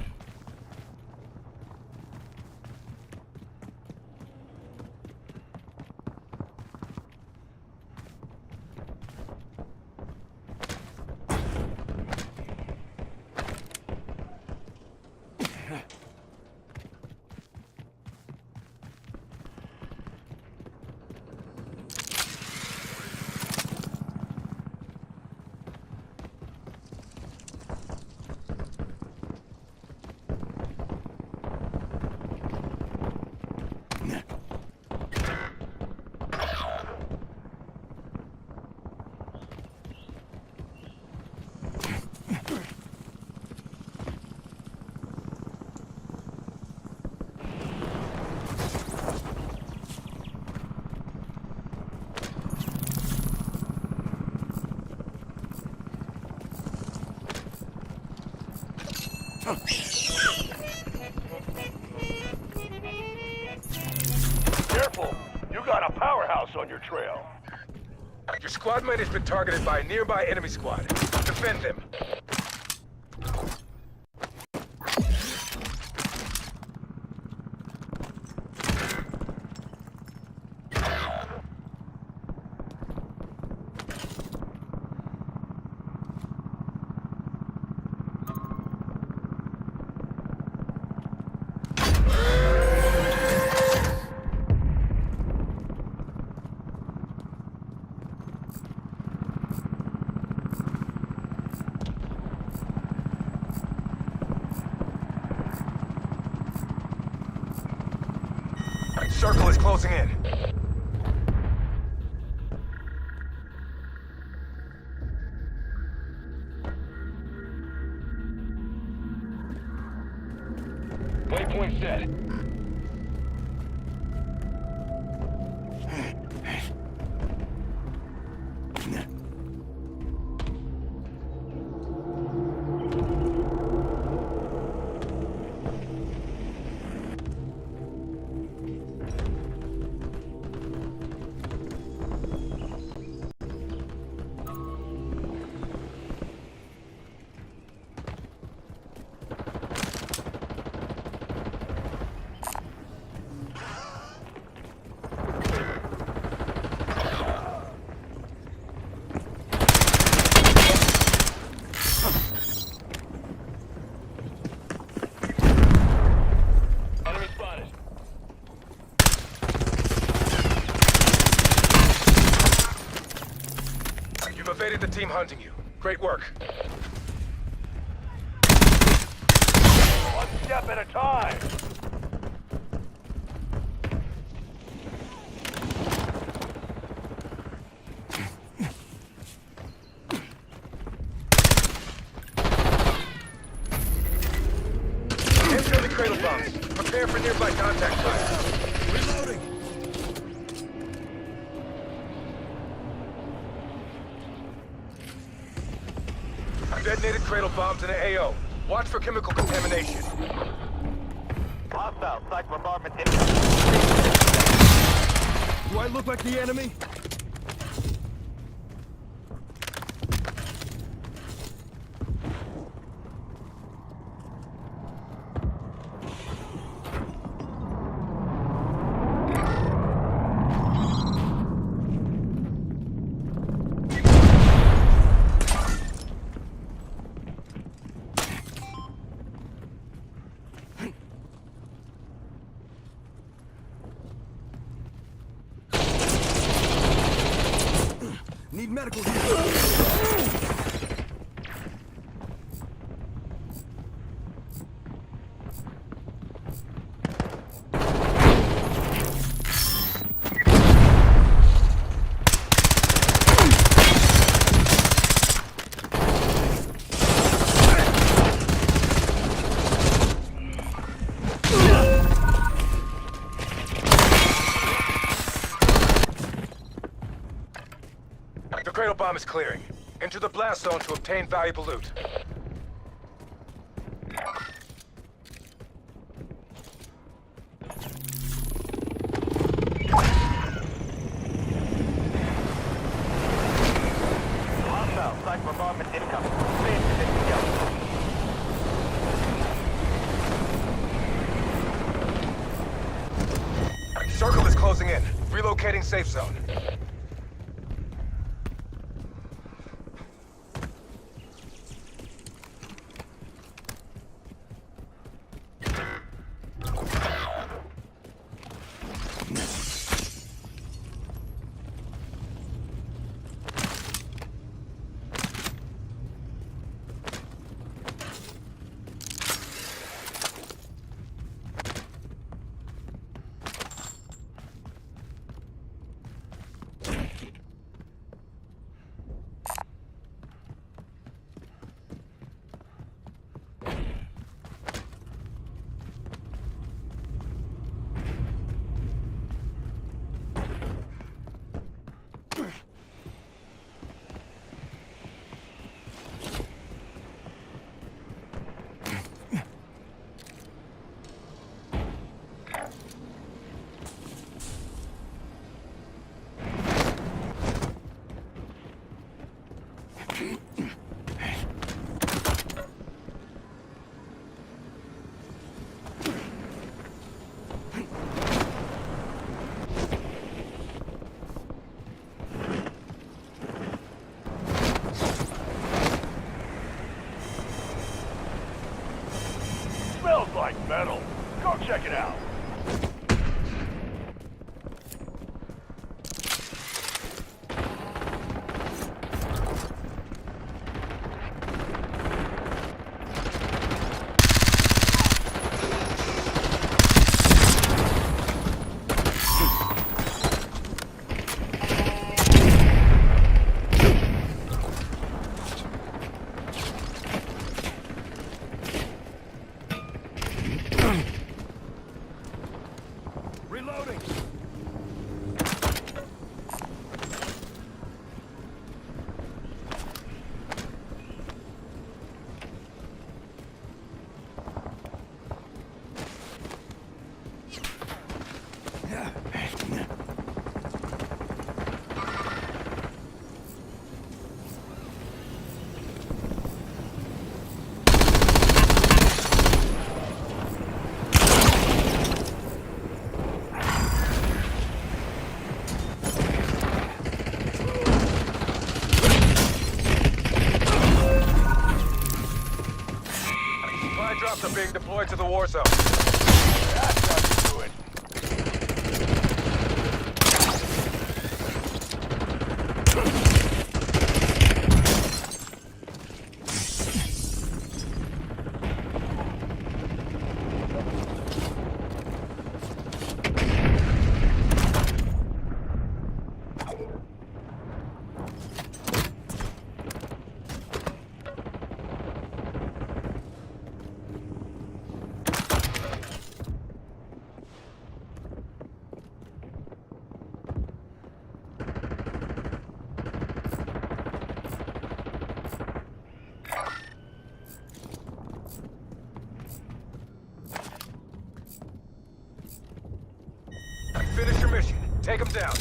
Careful! You got a powerhouse on your trail. Your squad mate has been targeted by a nearby enemy squad. Defend them. Circle is closing in. Waypoint set. team hunting you. Great work. One step at a time. Incoming cradle bombs. Prepare for nearby contact fire. Reloading. Detonated cradle bombs in the AO. Watch for chemical contamination. Hostile site bombardment incoming. Do I look like the enemy? Need medical here. The cradle bomb is clearing. Enter the blast zone to obtain valuable loot. Hostile site bombardment incoming. Stay position, go. Circle is closing in. Relocating safe zone. Smells like metal. Go check it out. Reloading. Supply drops are being deployed to the war zone. That's how you do it. Take him down.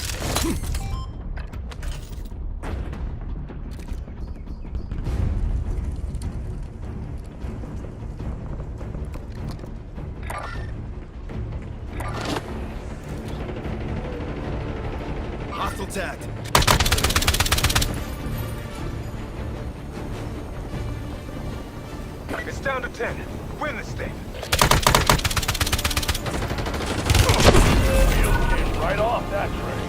Hostile tagged. It's down to 10. Win this thing. Right off that train.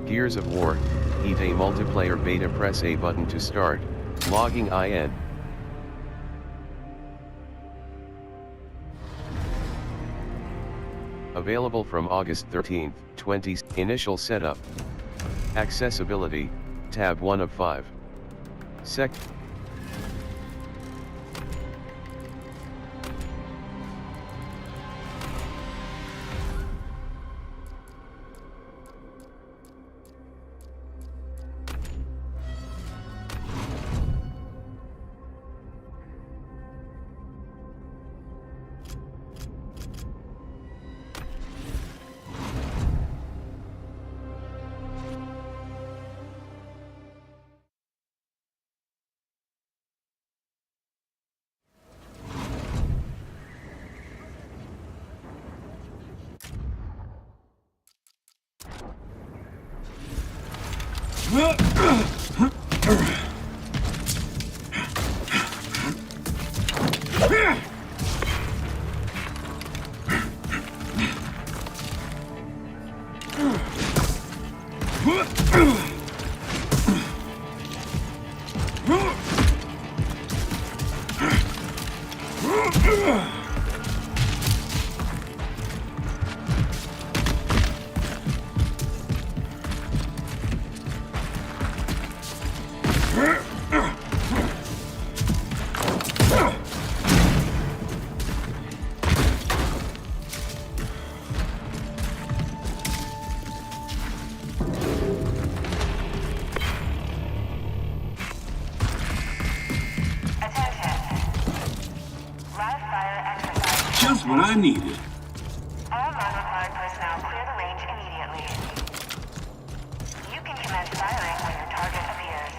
Gears of War, Heat a multiplayer beta. Press A button to start, logging in. Available from August 13, 20. Initial setup. Accessibility, tab 1 of 5. Just what I needed. All non-required personnel clear the range immediately. You can commence firing when your target appears.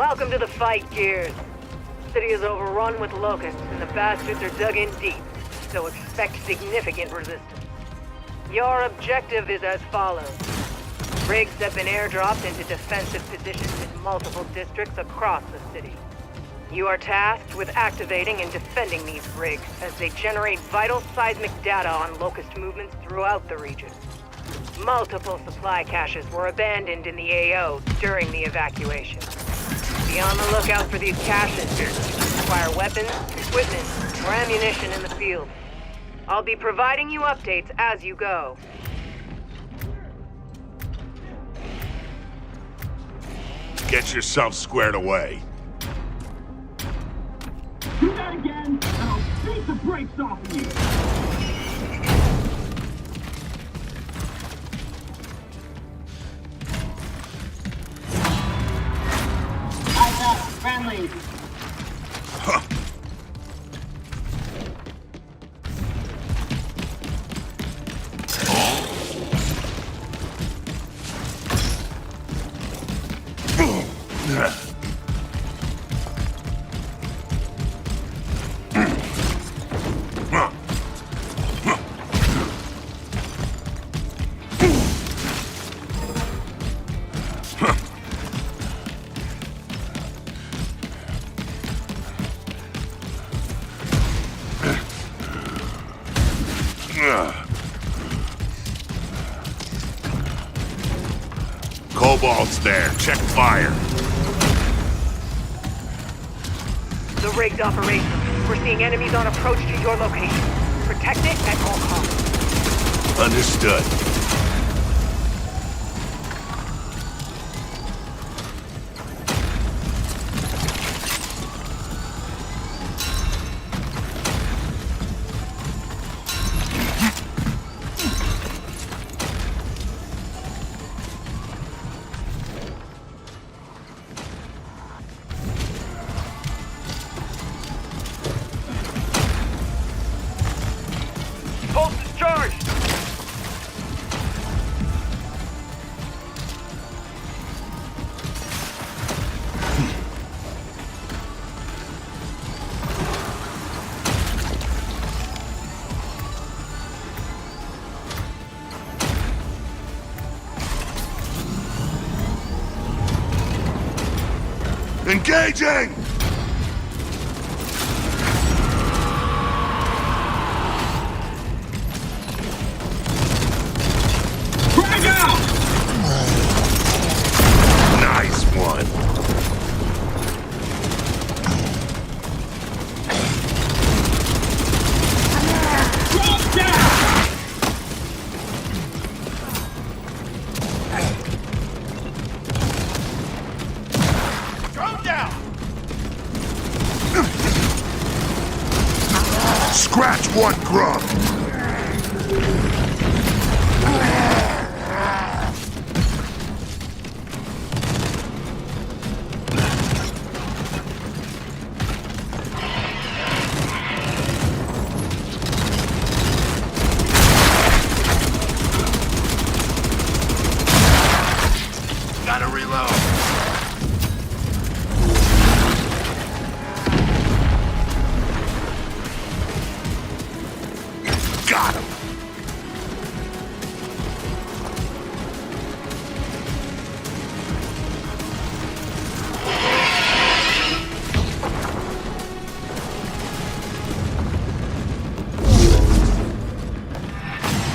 Welcome to the fight, Gears. The city is overrun with locusts, and the bastards are dug in deep, so expect significant resistance. Your objective is as follows. Rigs have been airdropped into defensive positions in multiple districts across the city. You are tasked with activating and defending these rigs as they generate vital seismic data on locust movements throughout the region. Multiple supply caches were abandoned in the AO during the evacuation. Be on the lookout for these caches. Require weapons, equipment, or ammunition in the field. I'll be providing you updates as you go. Get yourself squared away. Do that again, and I'll beat the brakes off of you! Eyes up, friendly. Huh. Cobalt's there. Check fire. The rig's operational. We're seeing enemies on approach to your location. Protect it at all costs. Understood. Pulse is charged! Engaging! Frag out! Nice one. Drop down! Drone down! Scratch one grub. Gotta reload. Got him.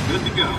Good to go.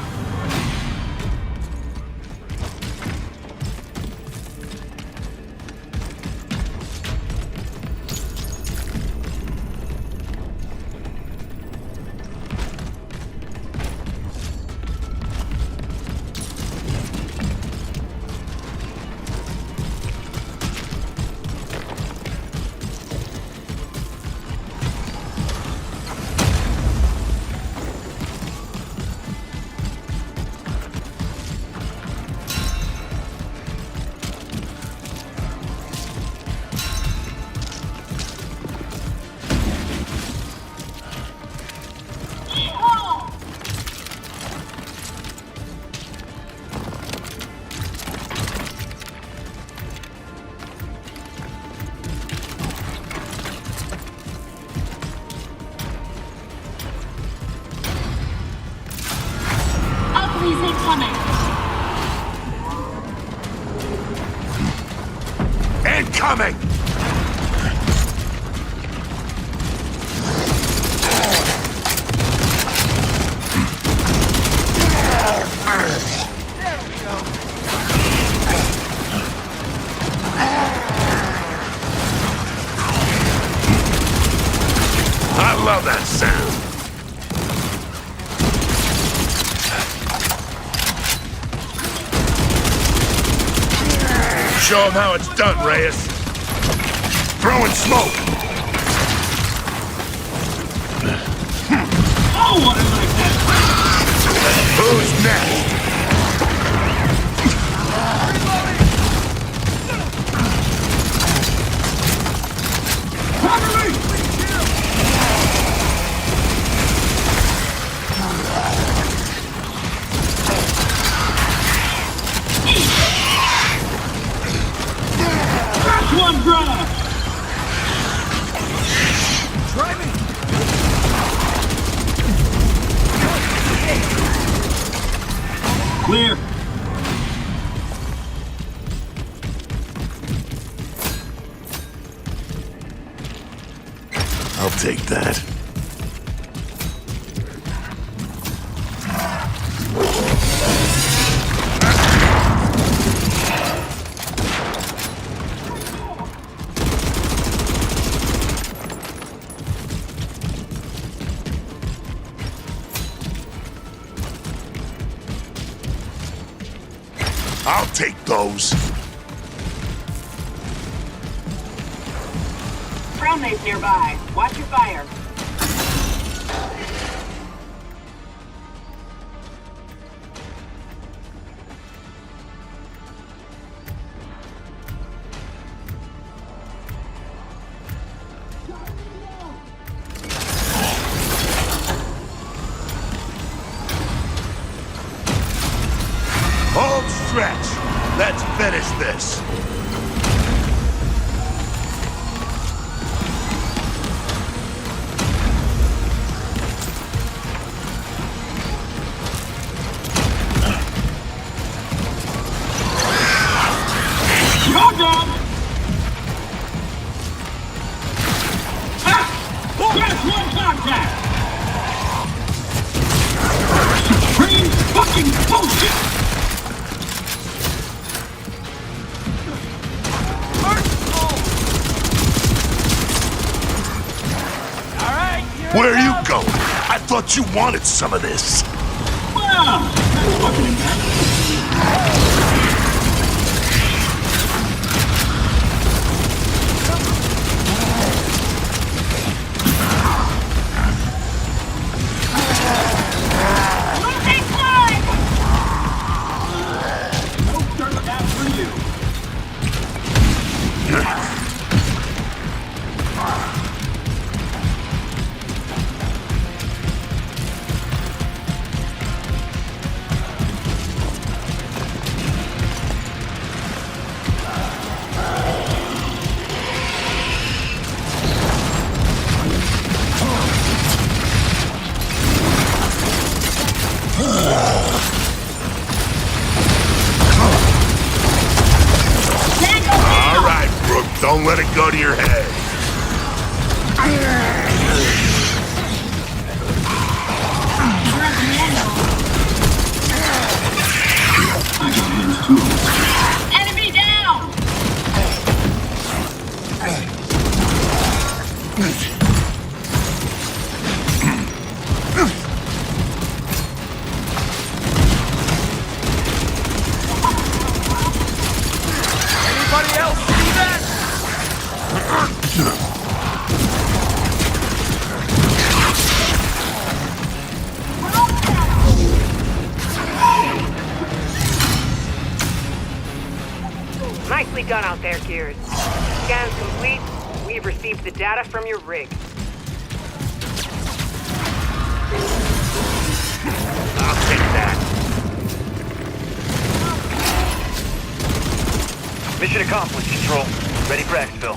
Incoming! I love that sound. Show them how it's done, Reyes. Throwing smoke. Oh, what I like that. Who's next? One grab! Try me! Clear. I'll take that. I'll take those. Ground mates nearby. Watch your fire. Home stretch. Let's finish this. You're done! Ah! That's one contact! Supreme fucking bullshit! Where are you going? I thought you wanted some of this. Wow! That's fucking impressive. All right, Brooke, don't let it go to your head. Enemy down! Anybody else see that? Nicely done out there, Gears. Scan's complete. We've received the data from your rig. I'll take that. Mission accomplished, Control. Ready for exfil.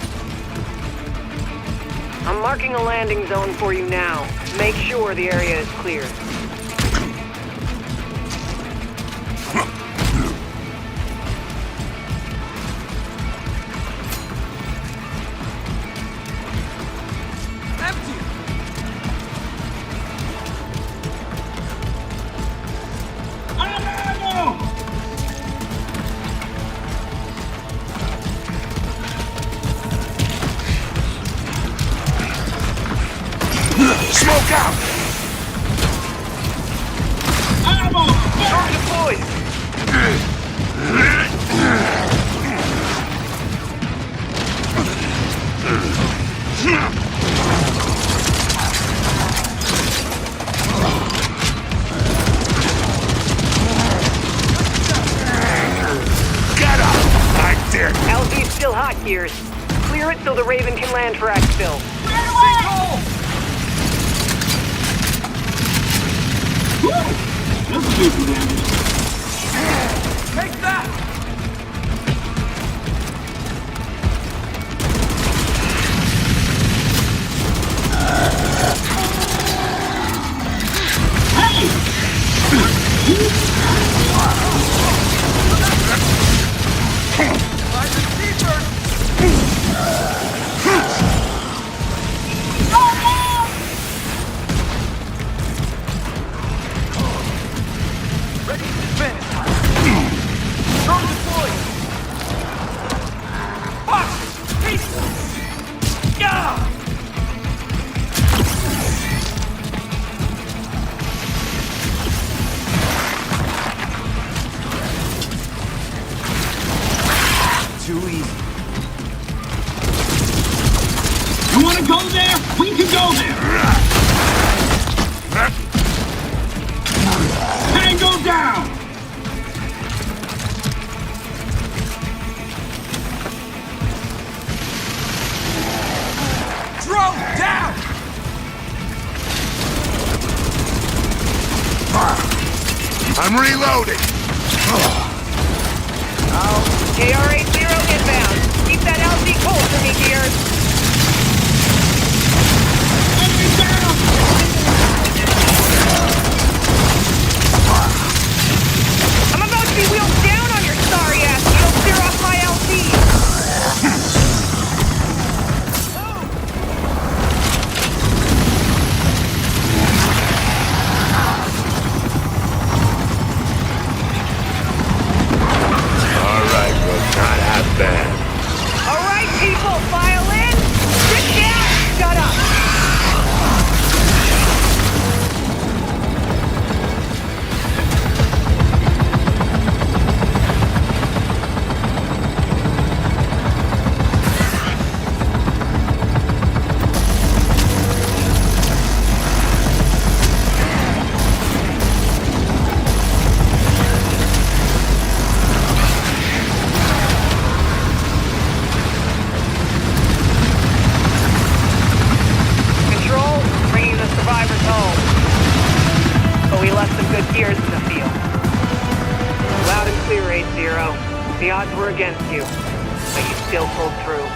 I'm marking a landing zone for you now. Make sure the area is clear. Smoke out! Ammo! Charge deployed! Get up! I dare you! LZ's still hot, Gears. Clear it so the Raven can land for exfil. Take that! Too easy. You wanna go there? We can go there! Tango down! Drone down! I'm reloading! JR-80 inbound. Keep that LZ cold for me, Gears. Enemy down! I'm about to be wheeled down on your sorry ass. You don't clear off my LZ. Alright, well, not half bad. All right, people, file in. Sit down. Shut up. Control, bringing the survivors home. But we left some good Gears in the field. Loud and clear, 8-0. The odds were against you, but you still pulled through.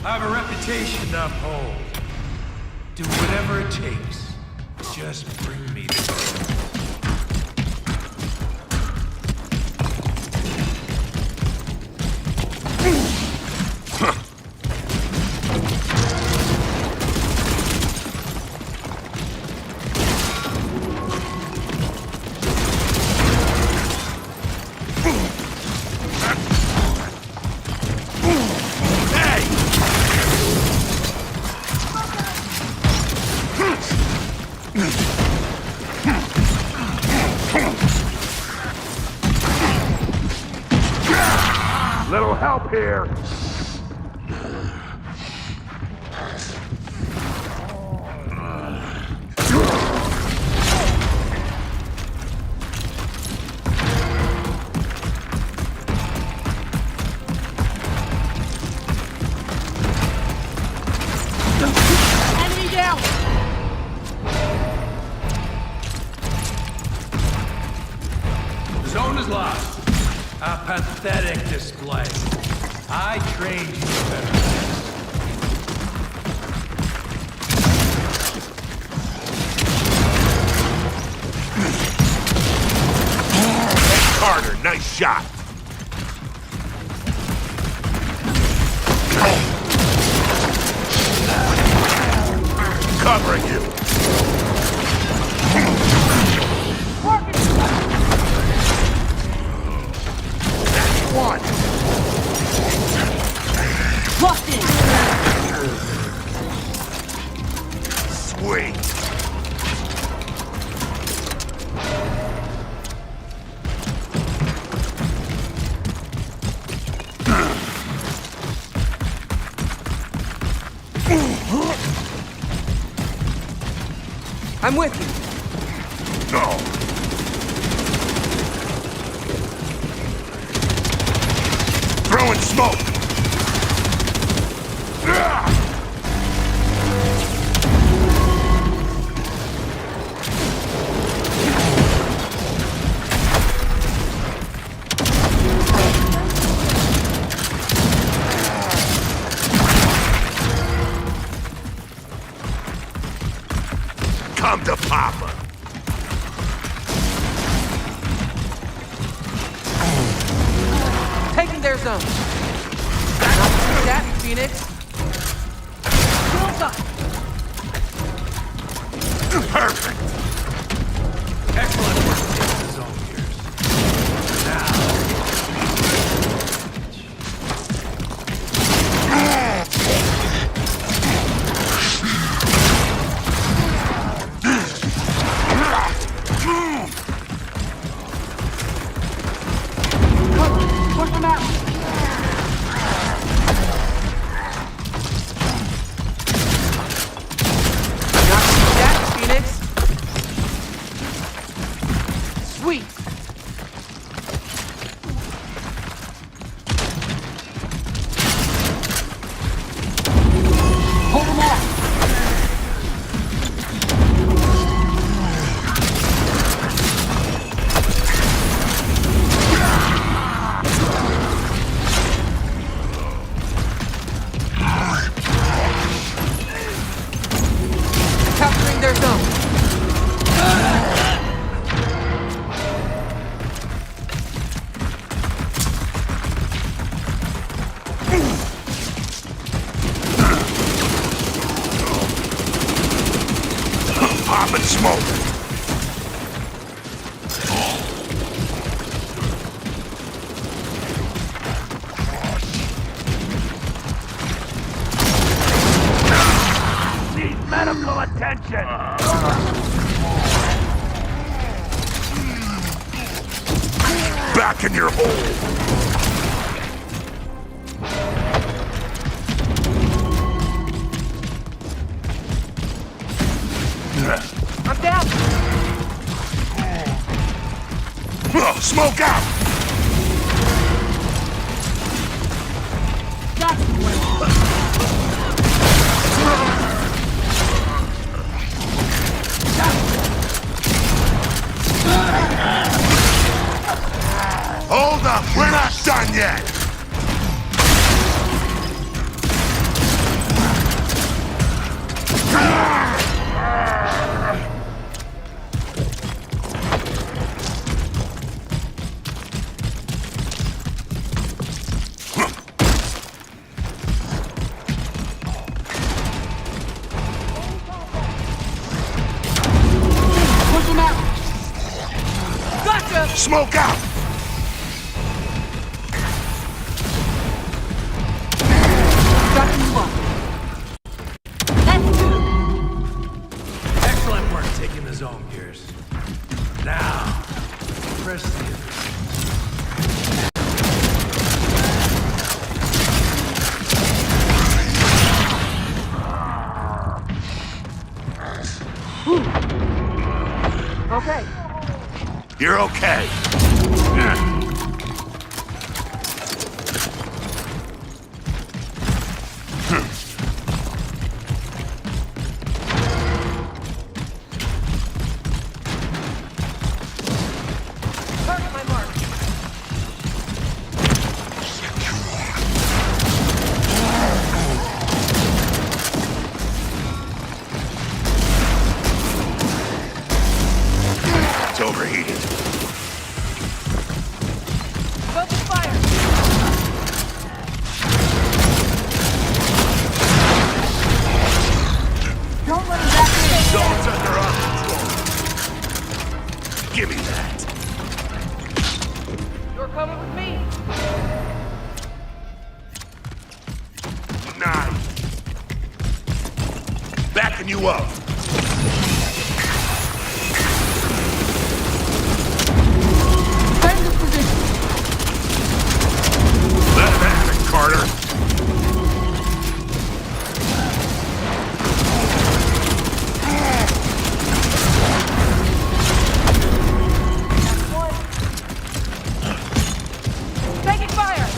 I have a reputation to uphold. Do whatever it takes. Just bring me the gold. Little help here. Enemy down! The zone is lost. A pathetic display. I trained you better. Carter, nice shot. Covering you. That's one. Locked in. Sweet. I'm with you. No. Throwing smoke. Come to Papa. Taking their zone. That, Phoenix. Perfect. Excellent work to take the zone here. Now. Push them out. That, Phoenix. Sweet. Hold them off. Capturing their zone. Pop and smoke. Need medical attention. Back in your hole. I'm down. Smoke out. Hold up, we're not done yet. Smoke out! Shutting you up. That's two. Excellent work taking the zone, Gears. Now, press the other. Okay. You're okay. Target my mark. It's overheated. Focus fire. Don't let him back in. Zone's under our control. Give me that. You're coming with me. 9. Backing you up. Defend this position. Let him have it, Carter. Taking fire.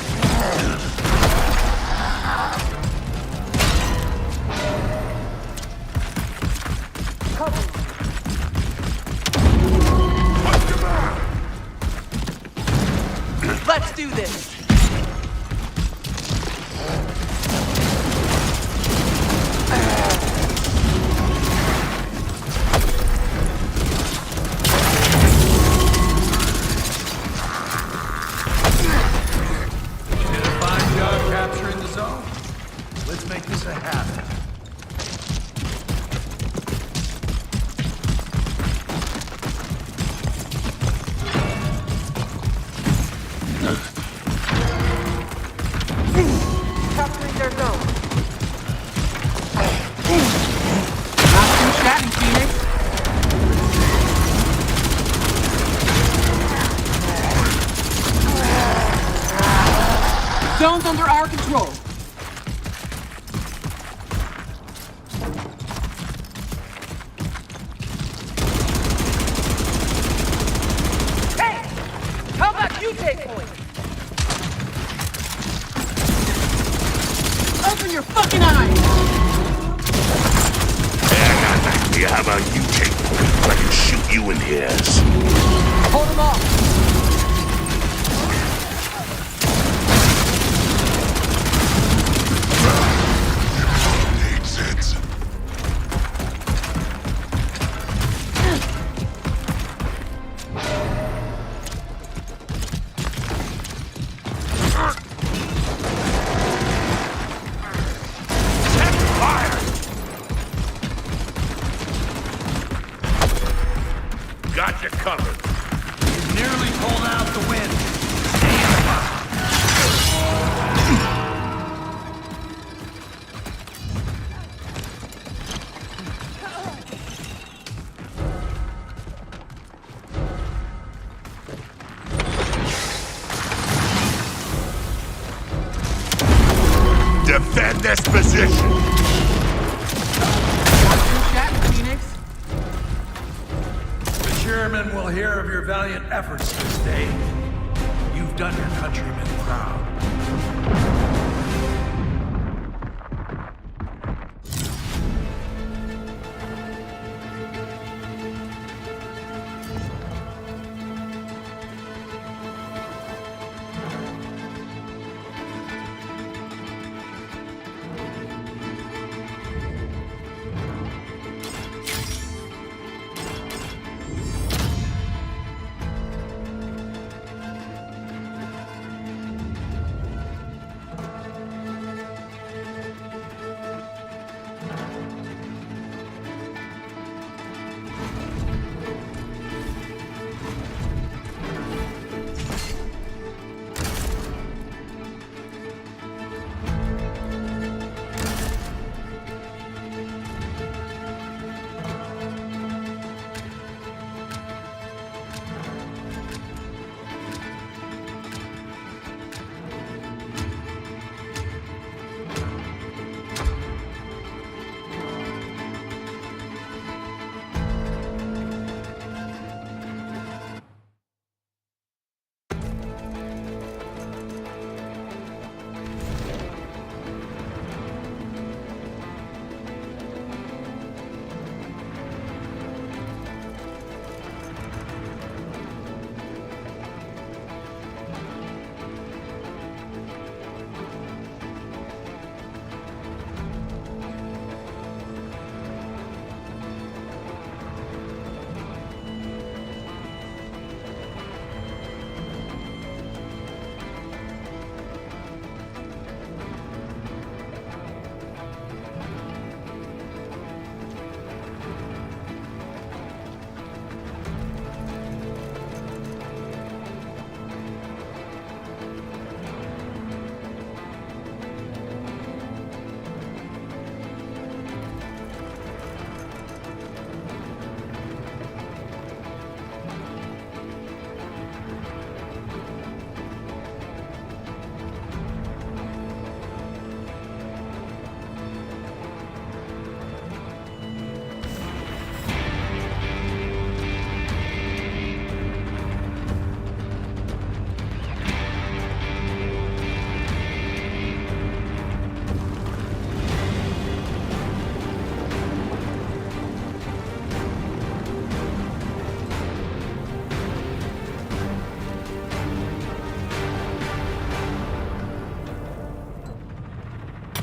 Cover. Let's do this. You did a fine job capturing the zone. Let's make this a habit. Capturing their zone. Not too shabby, Phoenix. Zone's under our control. Hey! How about you take point? Open your fucking eyes! Hey, I got an idea. How about you take point? I can shoot you in the ears. Hold him off! Makes sense. Got you covered. You nearly pulled out the wind. Defend this position. Not too shabby, Phoenix. The chairman will hear of your valiant efforts this day. You've done your countrymen proud.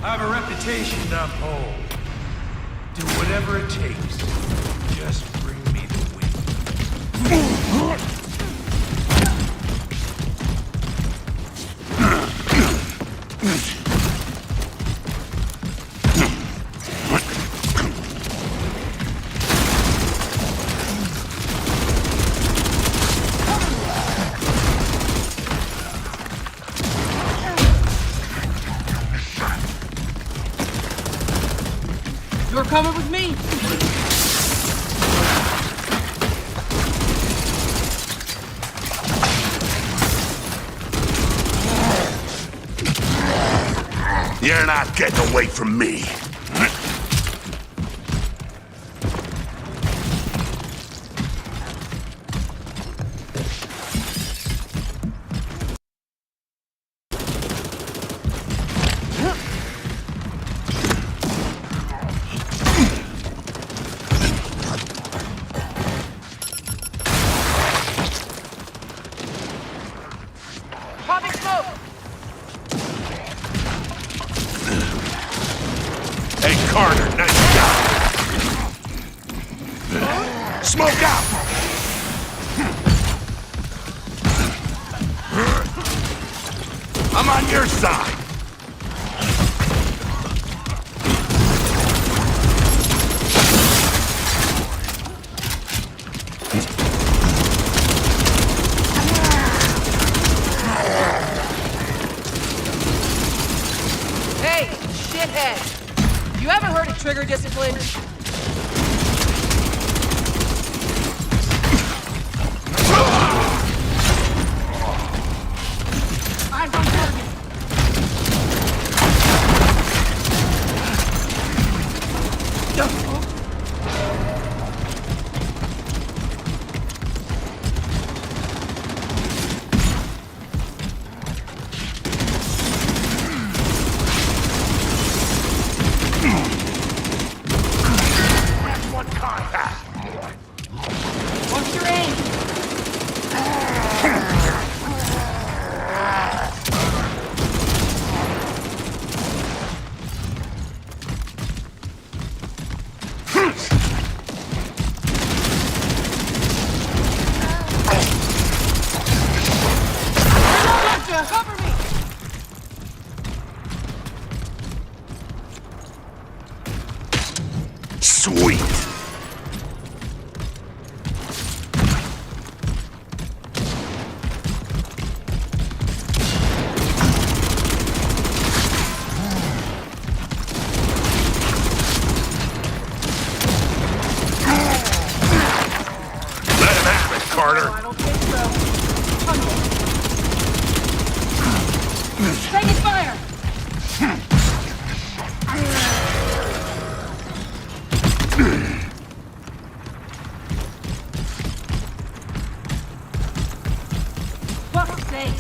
I have a reputation to uphold. Do whatever it takes. Just bring me the win. You're coming with me! You're not getting away from me. Popping smoke! Hey, Carter, nice job. Smoke out! I'm on your side. Hey, shithead! You ever heard of trigger discipline? Eyes on target! S1 contact. What's your aim? Cover me! Sweet. Let him have it, Carter. I don't think so. Taking fire! Fuck's sake!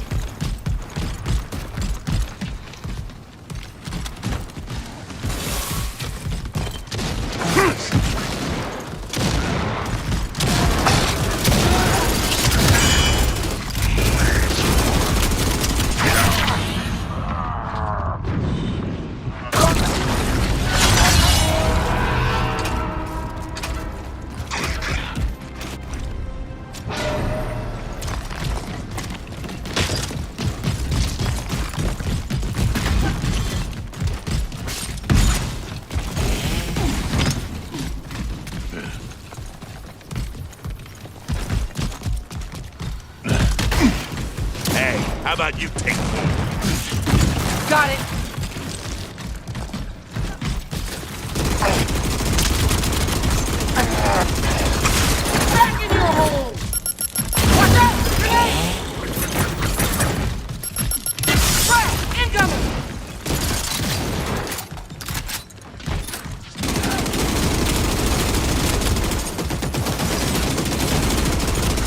Hey, how about you take Got it! Back in your hole! Watch out! Grenade! Frag! Incoming!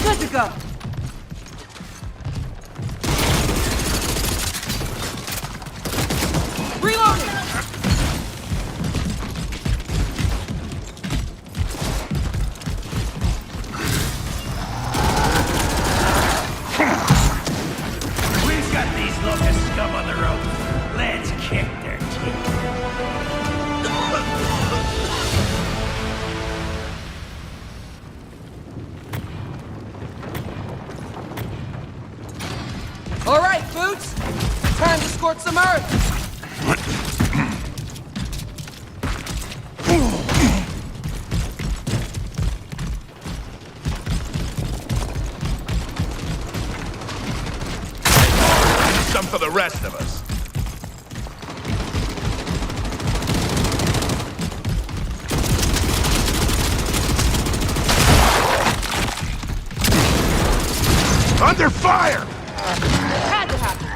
Good to go! rest of us. Under fire! Had to happen.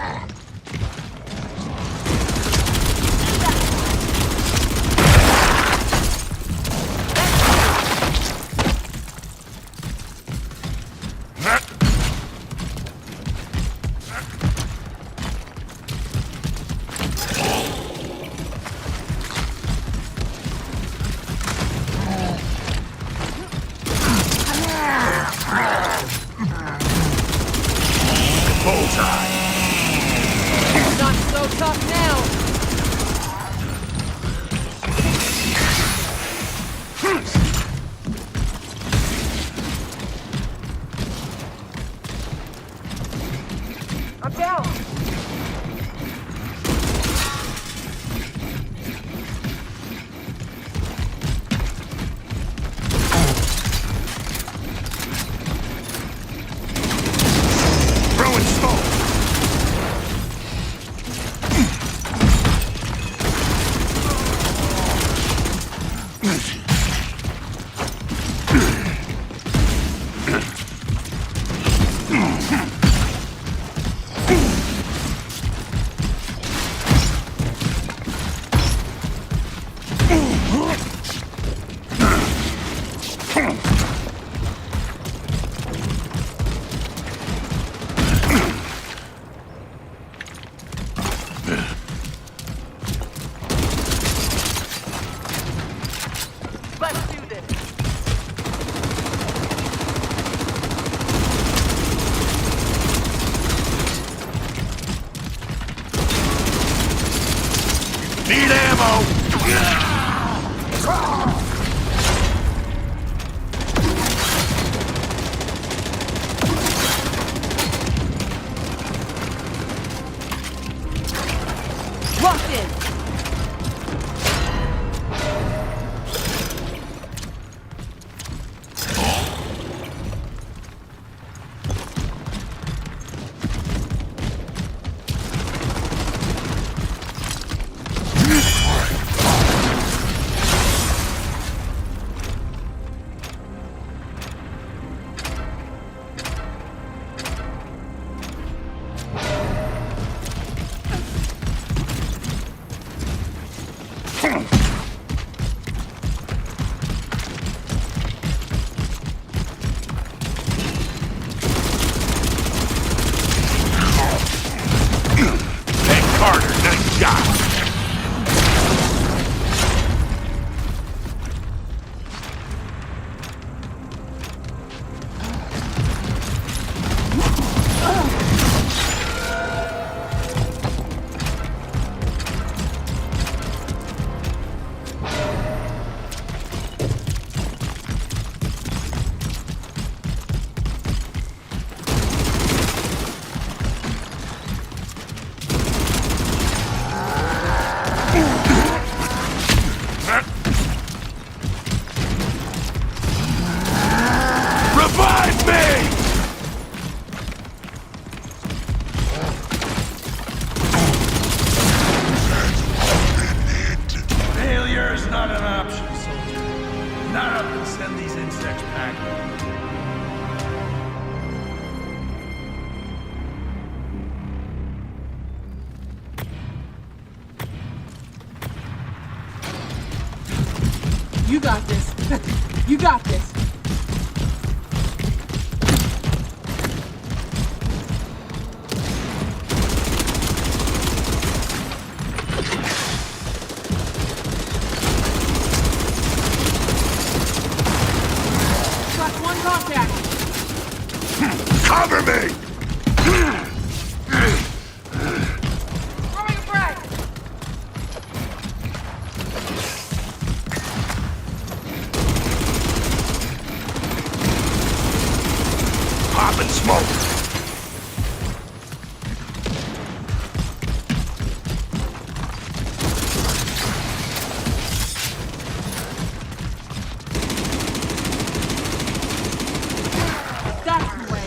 Not so tough now. I'm down. Throwing smoke. Let's do this. Need ammo. Locked in. Revive me! Failure is not an option, soldier. Not up and send these insects packing. You got this. You got this. Got one contact. Cover me! Throwing a frag. Popping smoke. That's the way.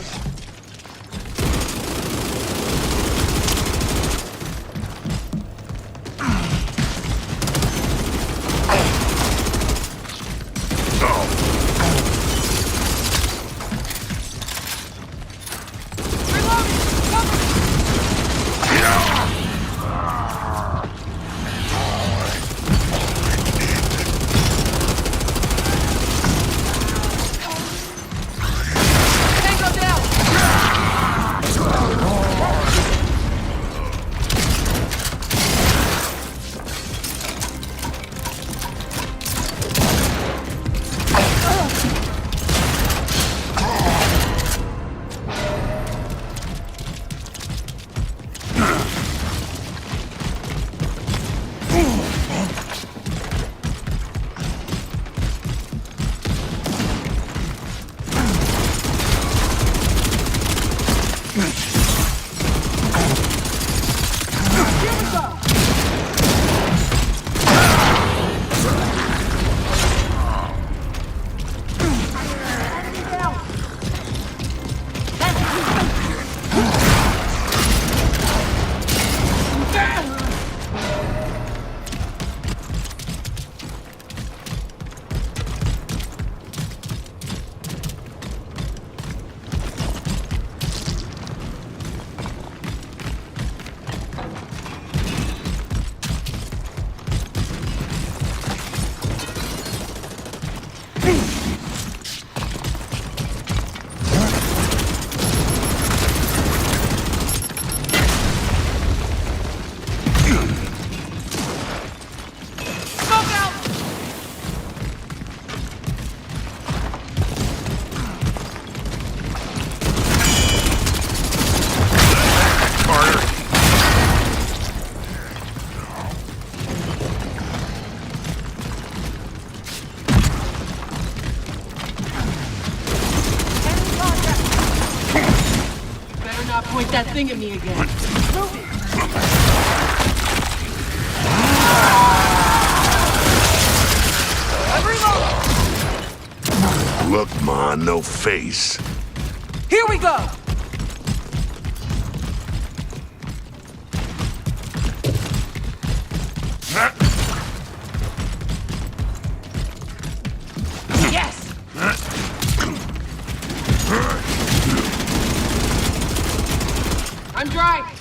Point that thing at me again. Look, ma, no face. Here we go! Yes! I'm dry!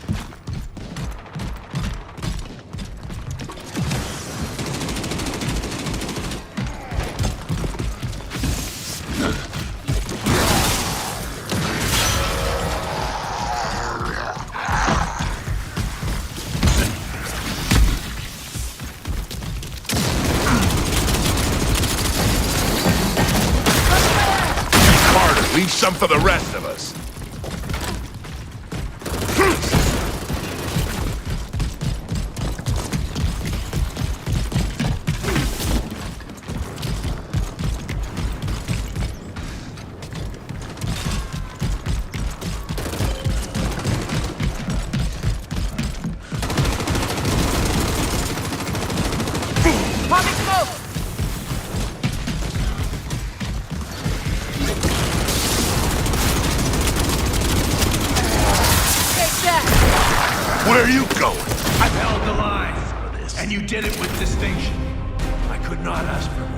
Leave some for the rest of us. Popping smoke! Where are you going? I've held the line for this, and you did it with distinction. I could not ask for more.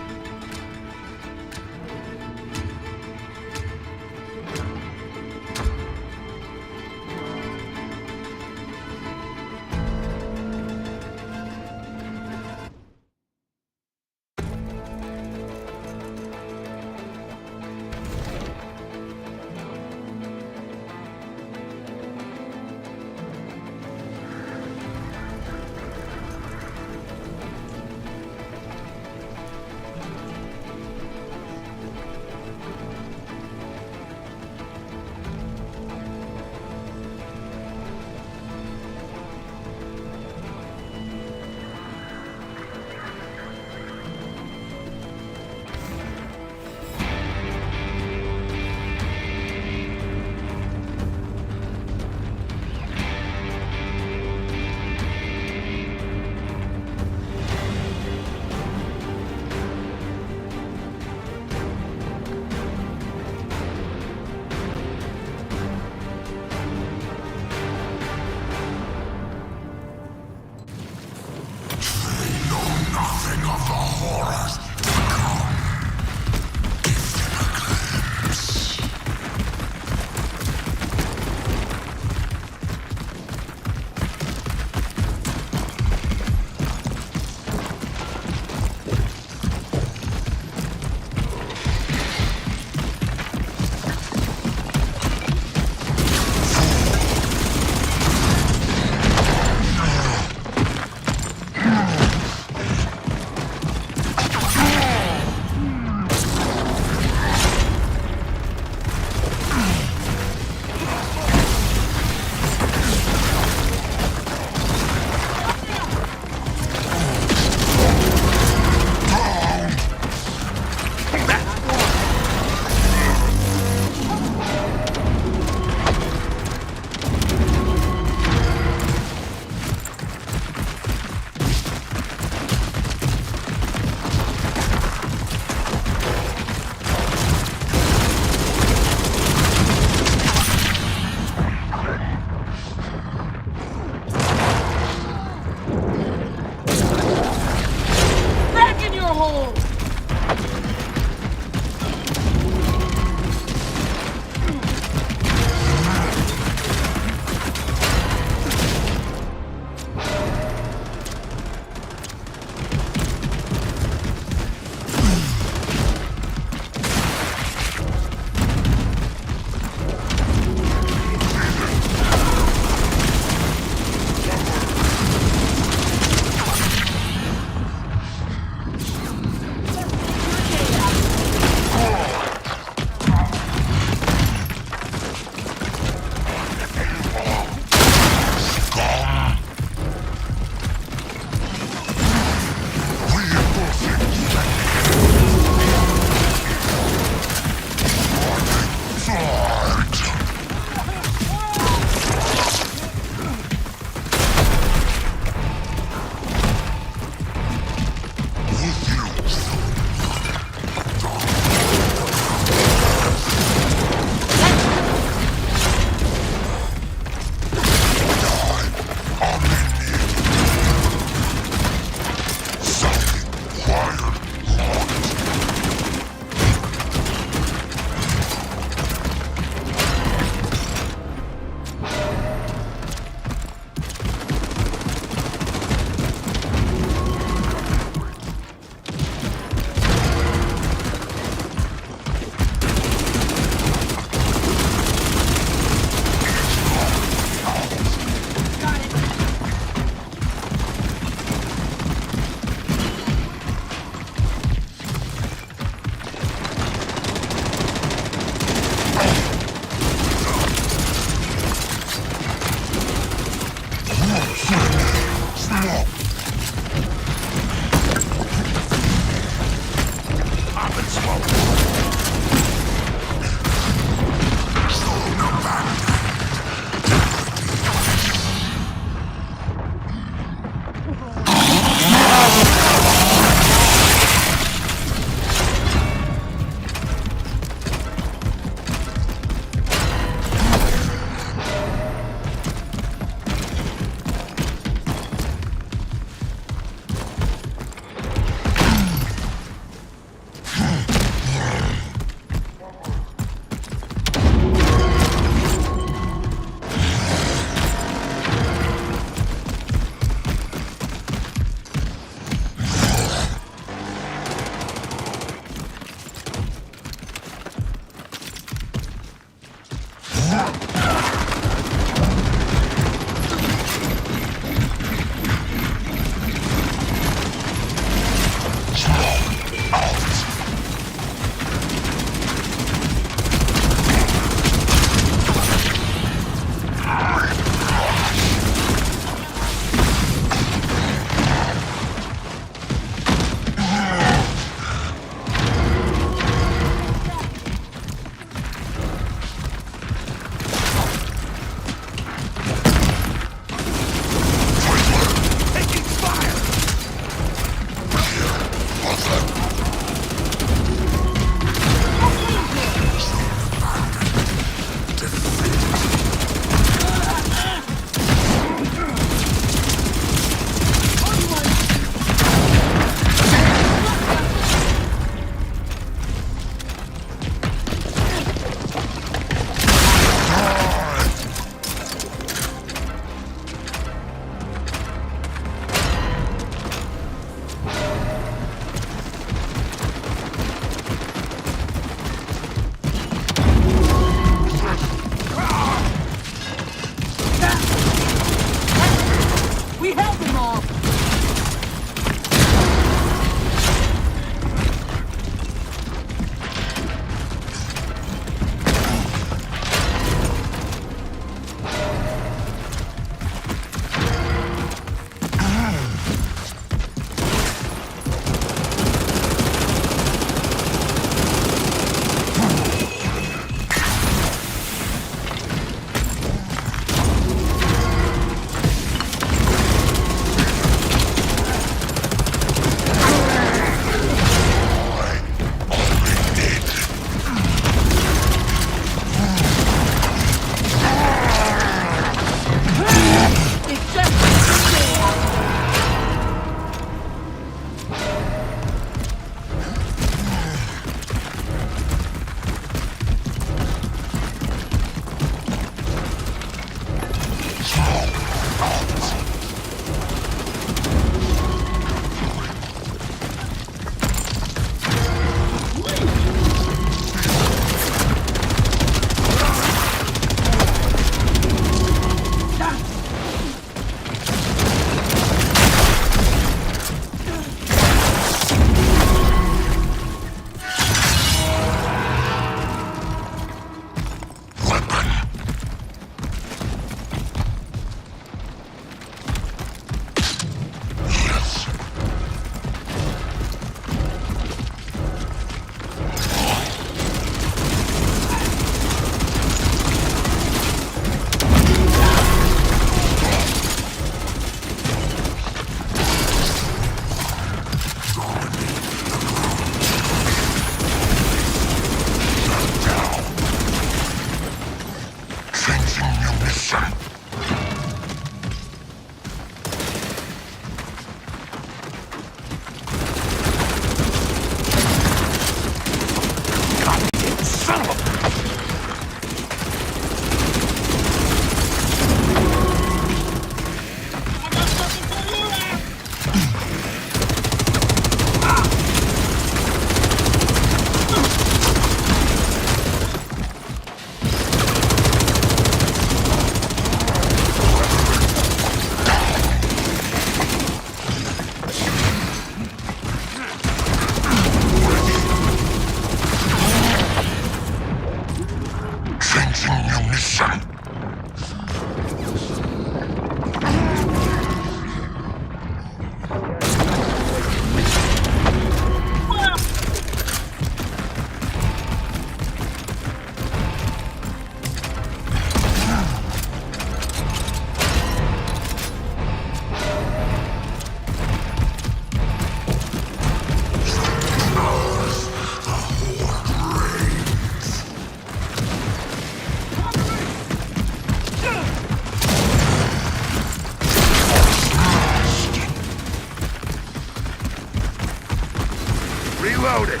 Reloading.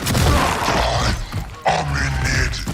I'm in it.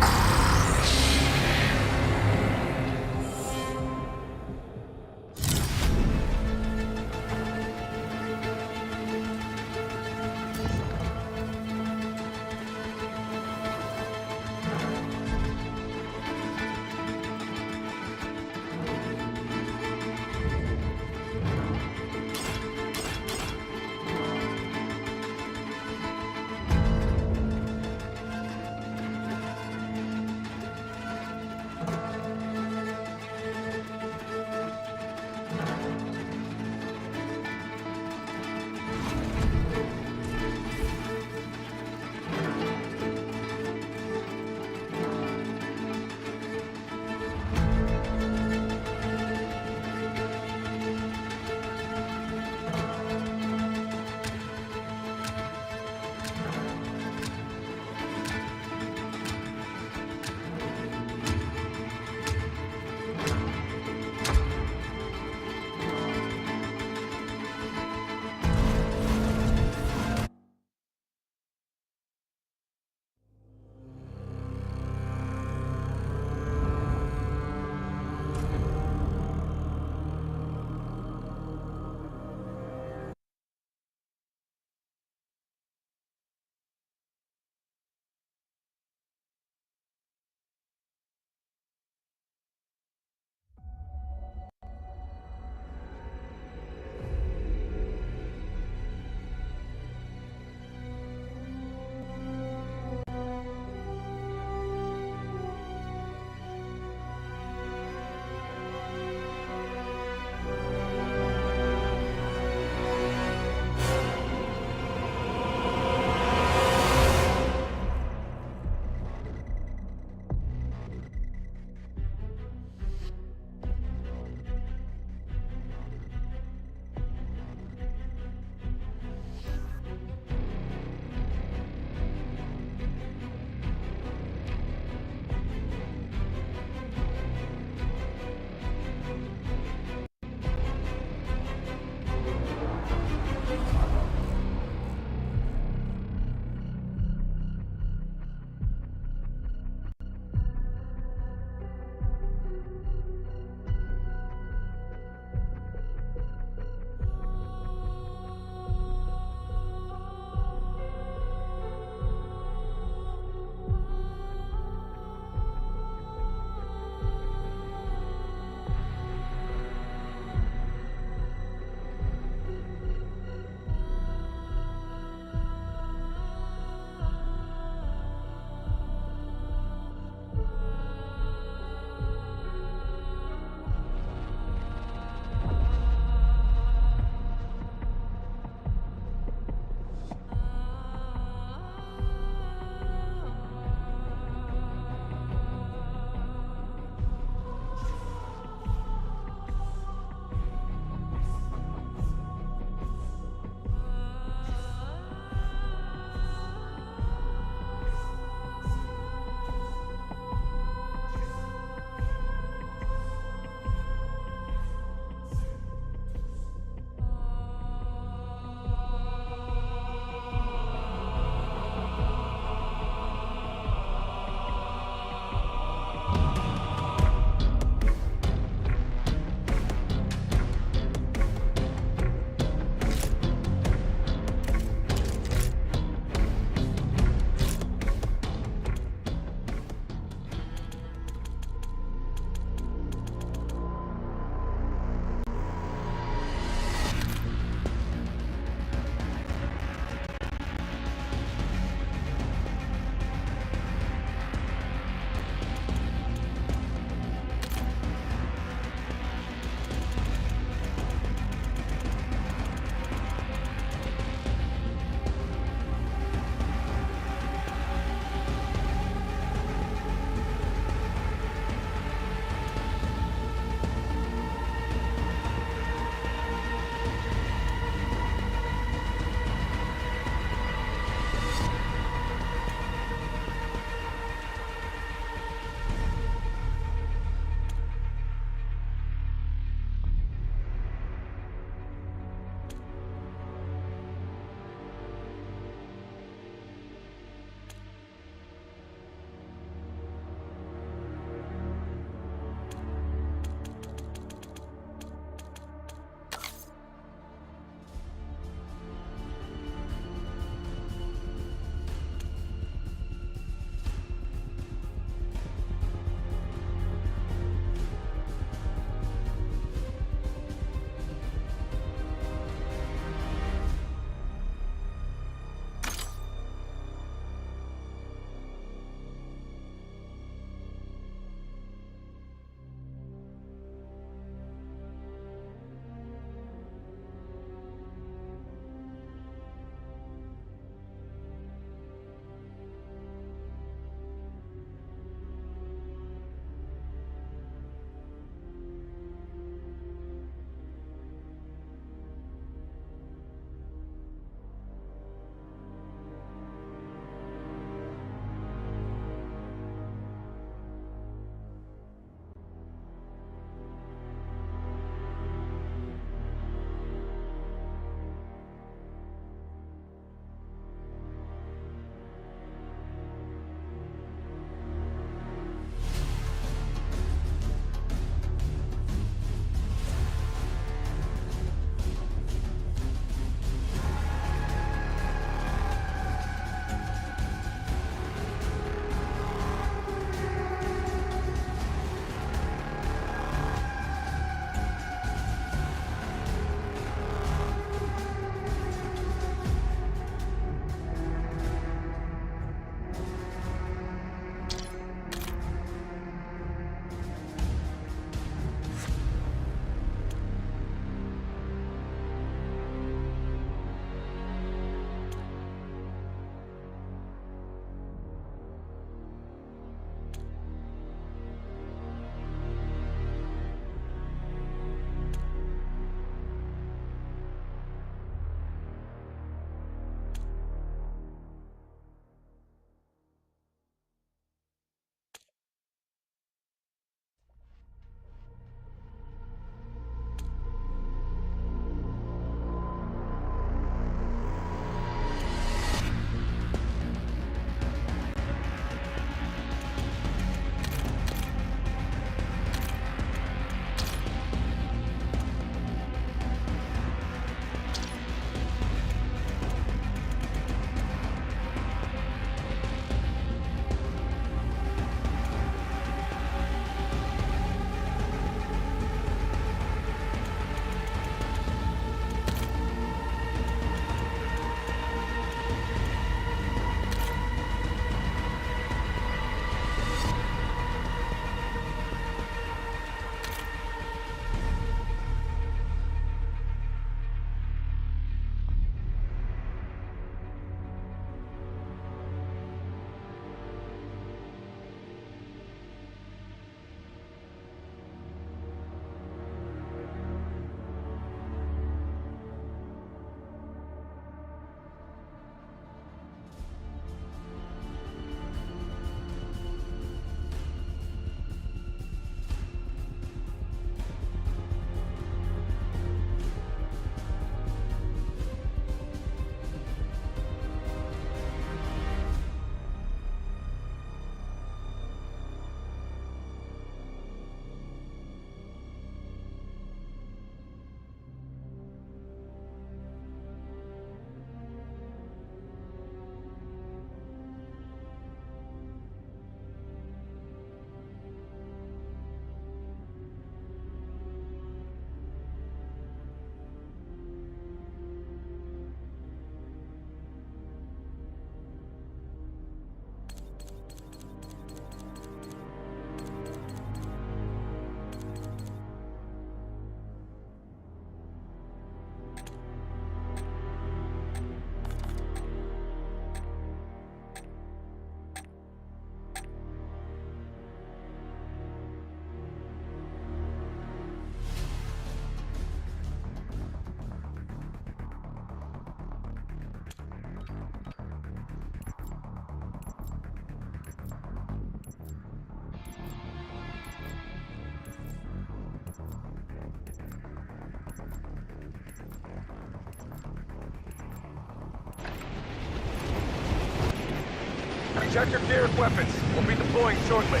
Check your gear and weapons. We'll be deploying shortly.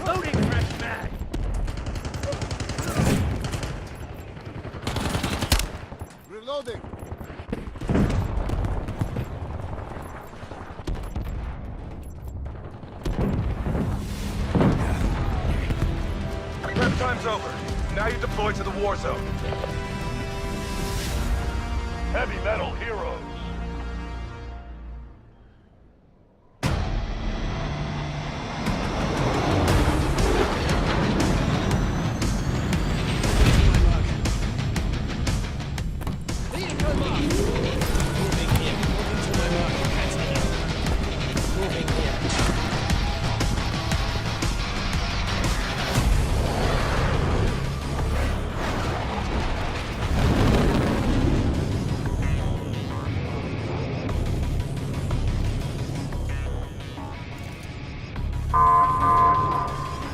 Loading fresh mag. Reloading. Prep time's over. Now you deploy to the war zone. Heavy metal heroes.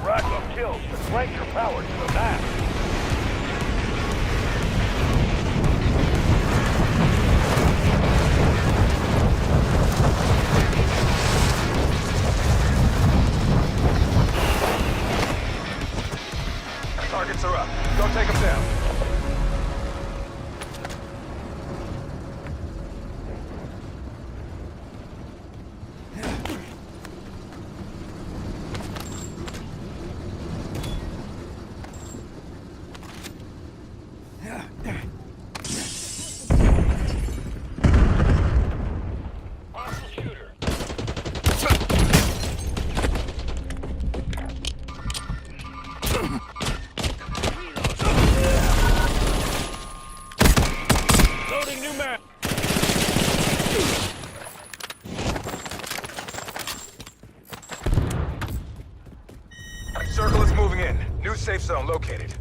Rack up kills to crank your power to the max. Targets are up. Go take them down. Loading new map. Circle is moving in. New safe zone located.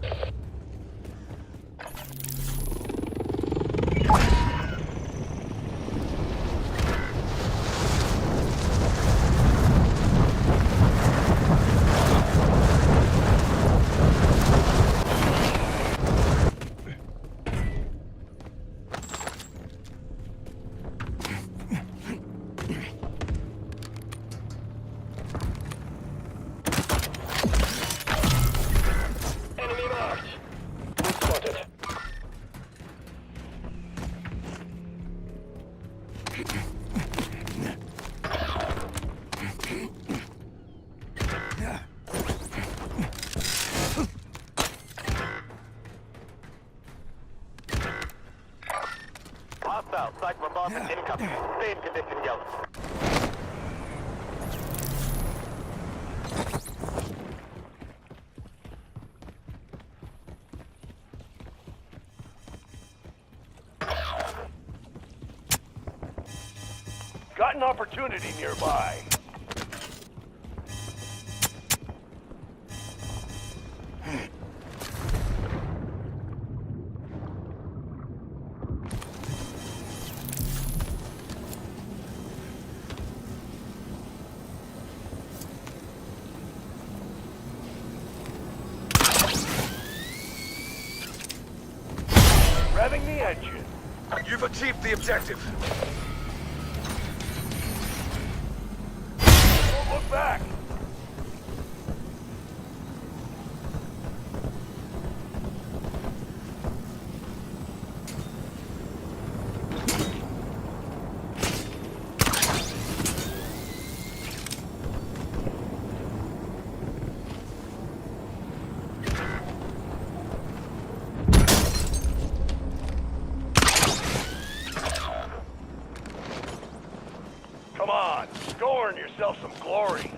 Enemy marked. Spotted. Hostile, cycle bombing incoming. Stay in condition, yellow. Got an opportunity nearby. Revving the engine. You've achieved the objective. Don't look back. Come on, scoring yourself some glory.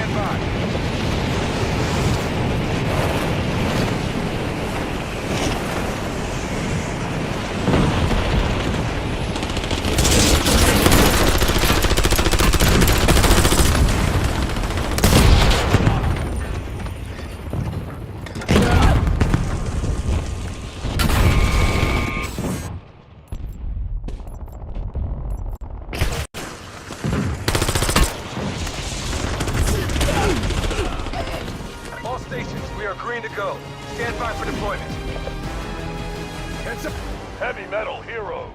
stand by. All stations, we are green to go. Stand by for deployment. It's heavy metal heroes.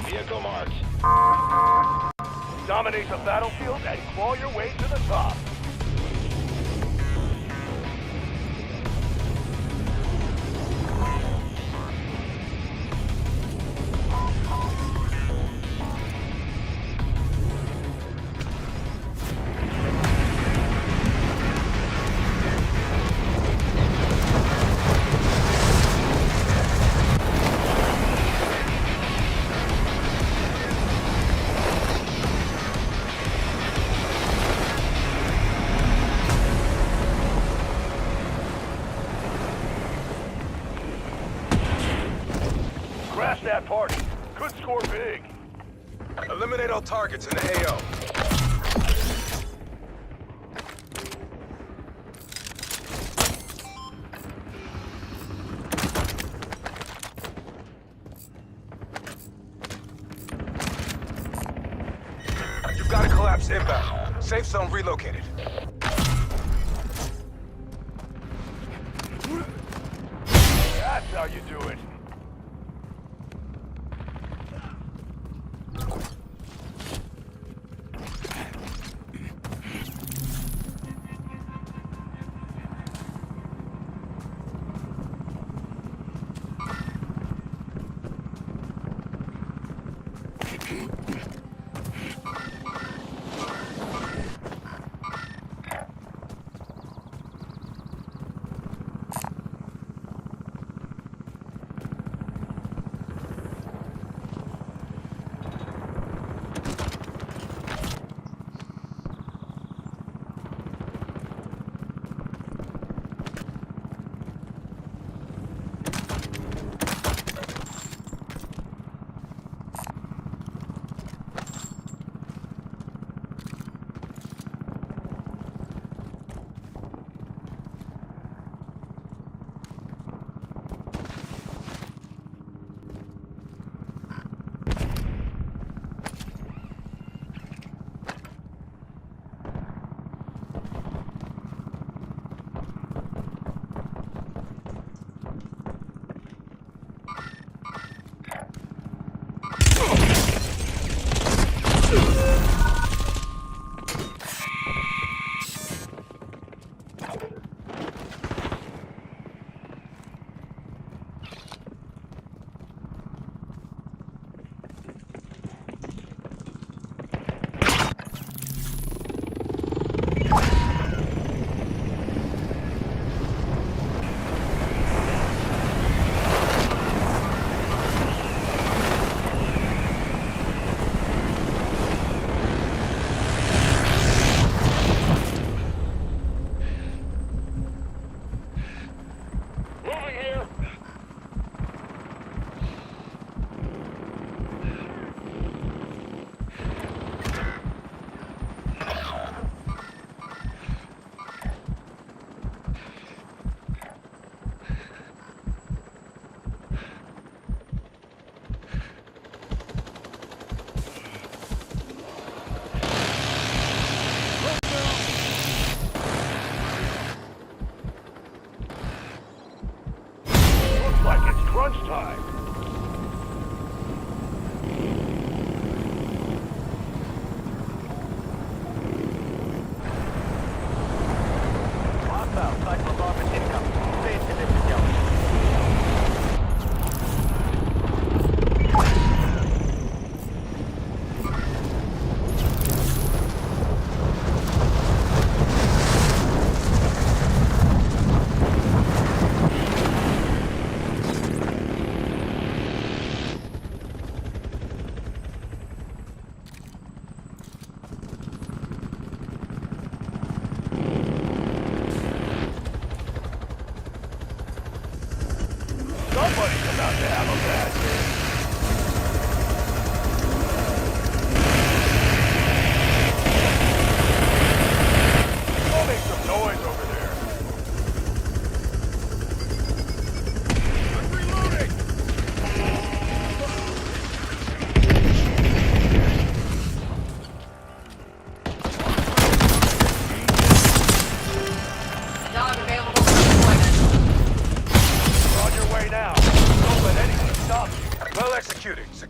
Vehicle marked. Dominate the battlefield and claw your way to the top. Crash that party. Could score big. Eliminate all targets in the AO. You've got a collapse inbound. Safe zone relocated. That's how you do it.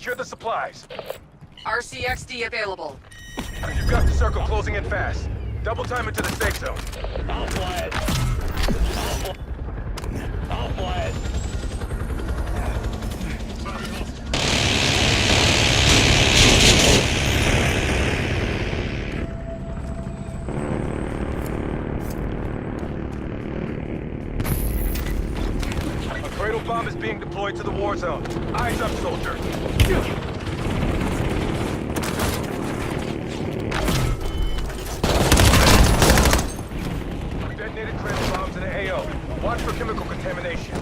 Secure the supplies. RCXD available. You've got the circle closing in fast. Double time into the safe zone. I'll fly it. I'll fly it. A cradle bomb is being deployed to the war zone. Eyes up, soldier. Detonated cradle bombs in the AO. Watch for chemical contamination.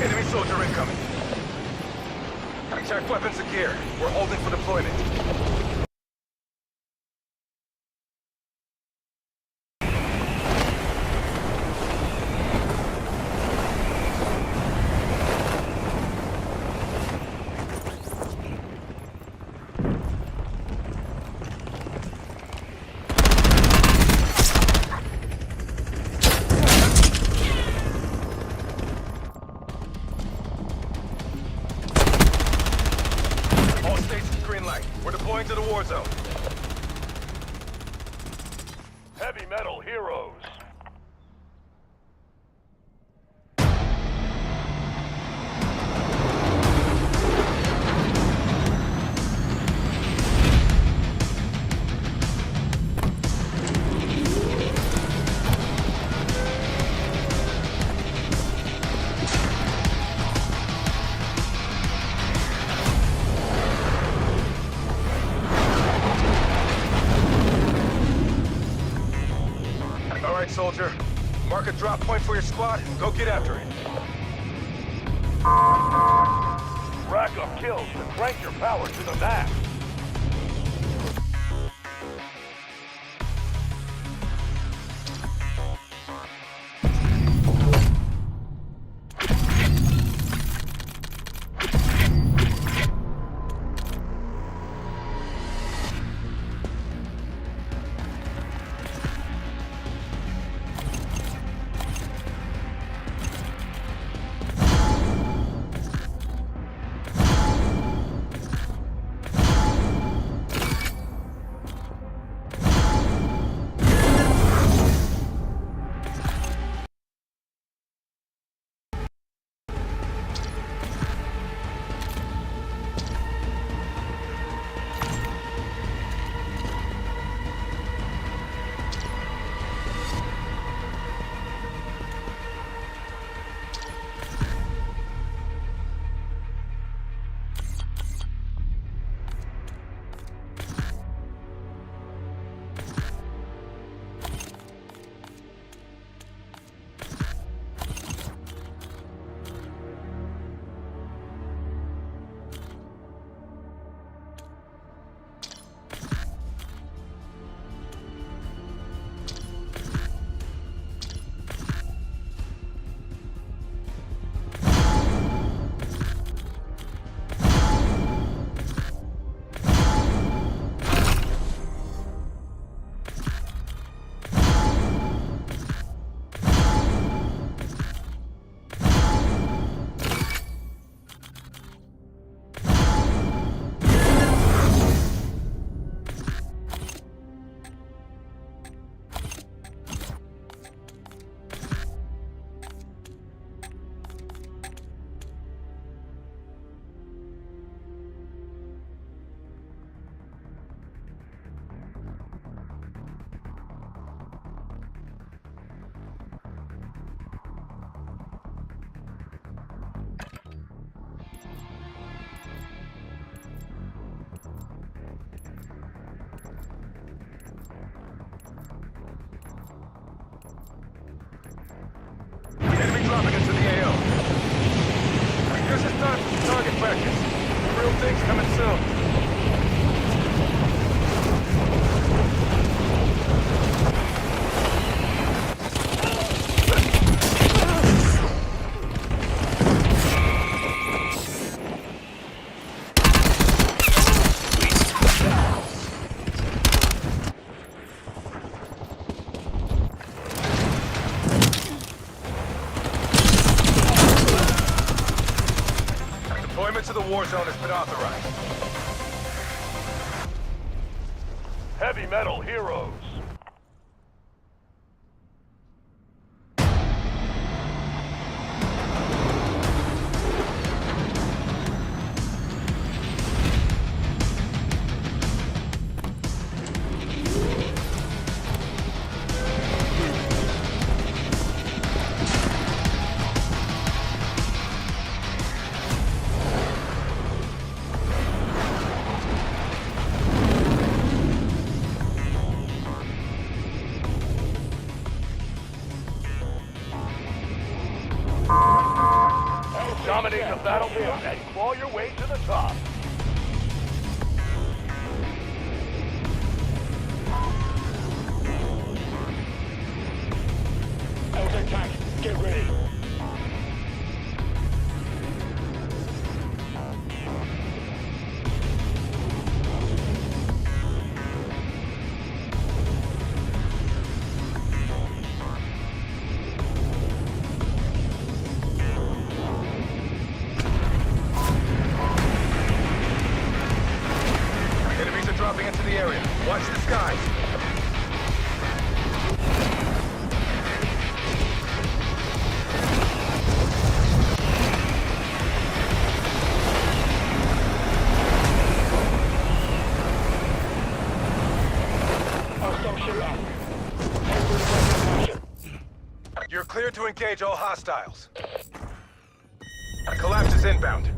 Enemy soldier incoming. Check weapons and gear. We're holding for deployment. We're deploying to the war zone. Heavy metal heroes. All right, soldier. Mark a drop point for your squad and go get after it. Rack up kills and crank your power to the max. Movement to the war zone has been authorized. Heavy metal heroes. Dominate the battlefield and claw your way to the top. Elder tank, get ready. Dropping into the area. Watch the skies. You're clear to engage all hostiles. Collapse is inbound.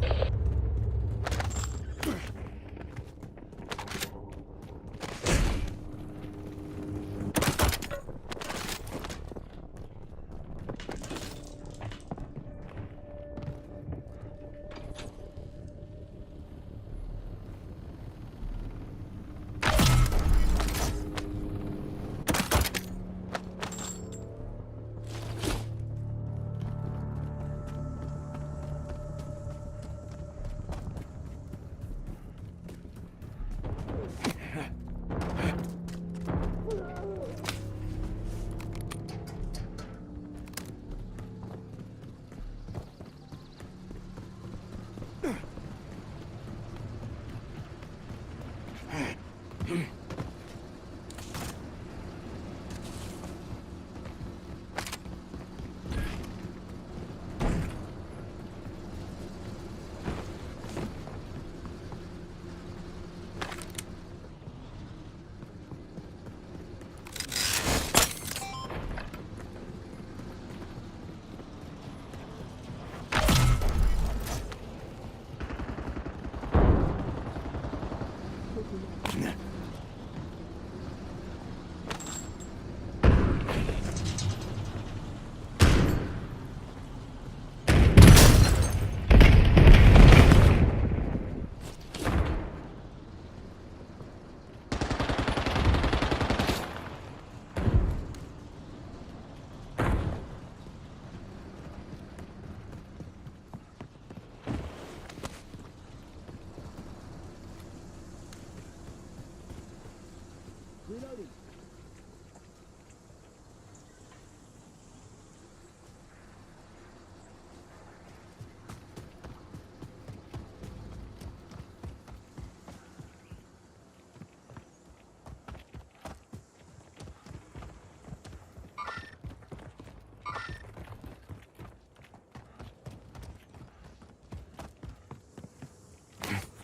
Reloading.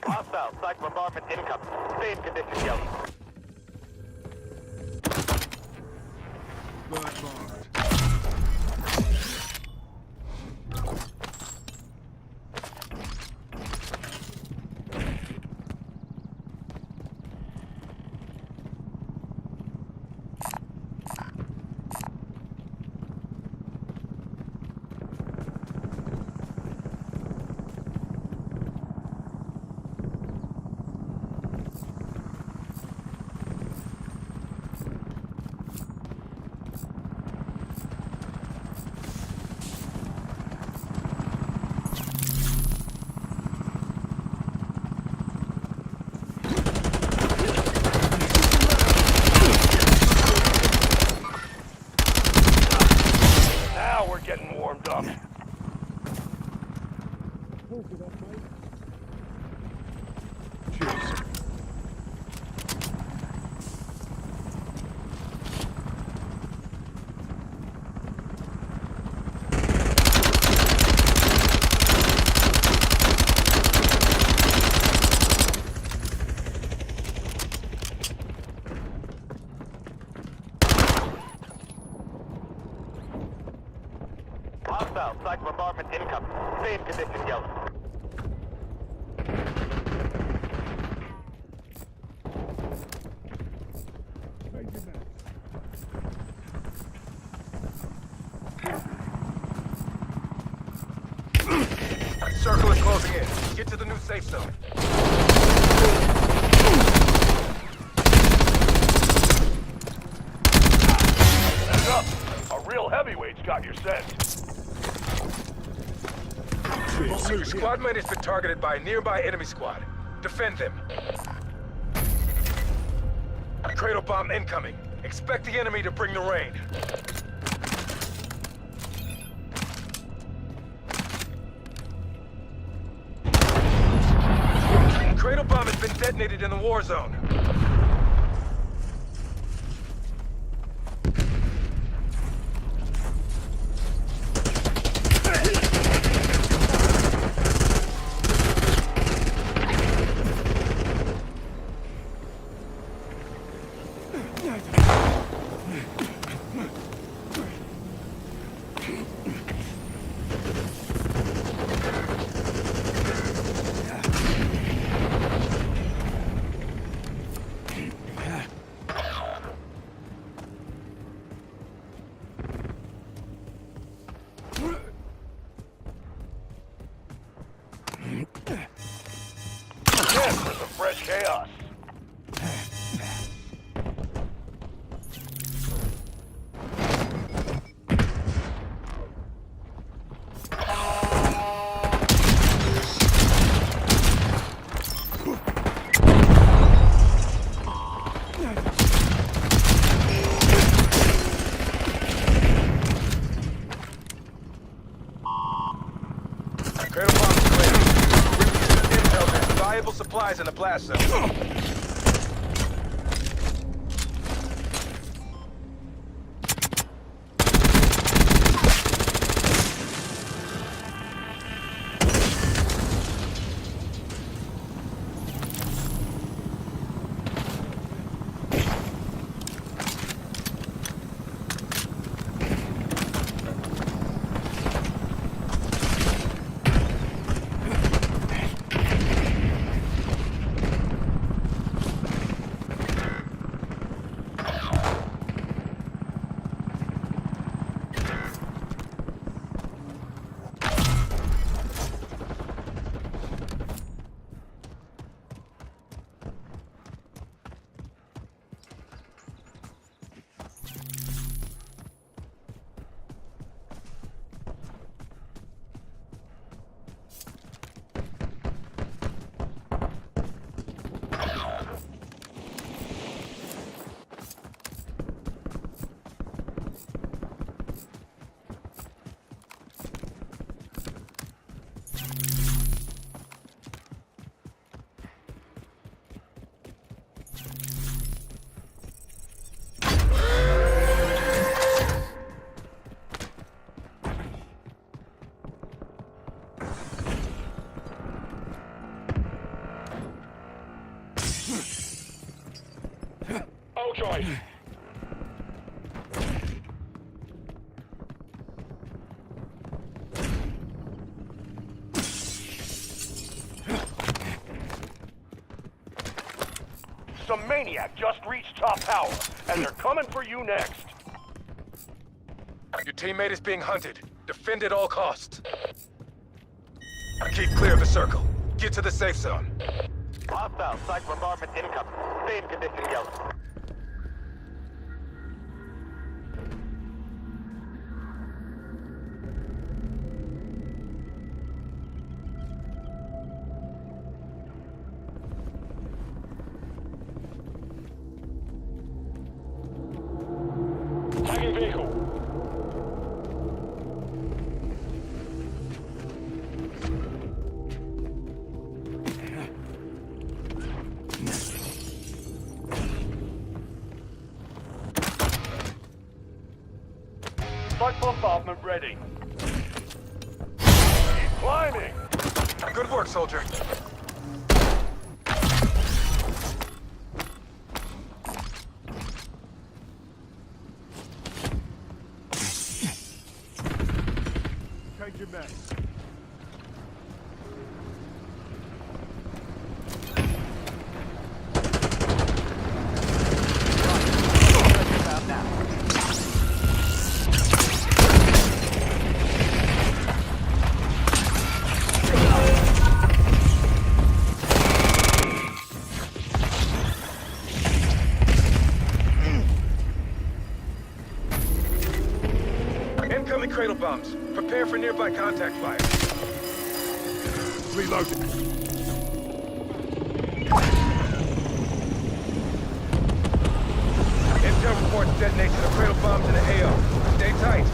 Hostile, site bombardment incoming. Stay in condition, Yellow. Getting warmed up. Psych bombardment incoming. Stay in condition, Yellow. Circle is closing in. Get to the new safe zone. Heads up. A real heavyweight's got your scent. Your squad mate has been targeted by a nearby enemy squad. Defend them. Cradle bomb incoming. Expect the enemy to bring the rain. Cradle bomb has been detonated in the war zone. Fresh chaos. Cradle bomb clear. Intel, there's valuable supplies in the blast zone. Choice. Some maniac just reached top tower, and they're coming for you next. Your teammate is being hunted. Defend at all costs. Keep clear of the circle. Get to the safe zone. Hostile psych bombardment incoming. Stay in condition, Yellow. Tagging vehicle. Strike bombardment ready. Keep climbing. Good work, soldier. Change your men. Incoming cradle bombs. Prepare for nearby contact fire. Reloading. Intel reports detonation of cradle bombs in the AO. Stay tight.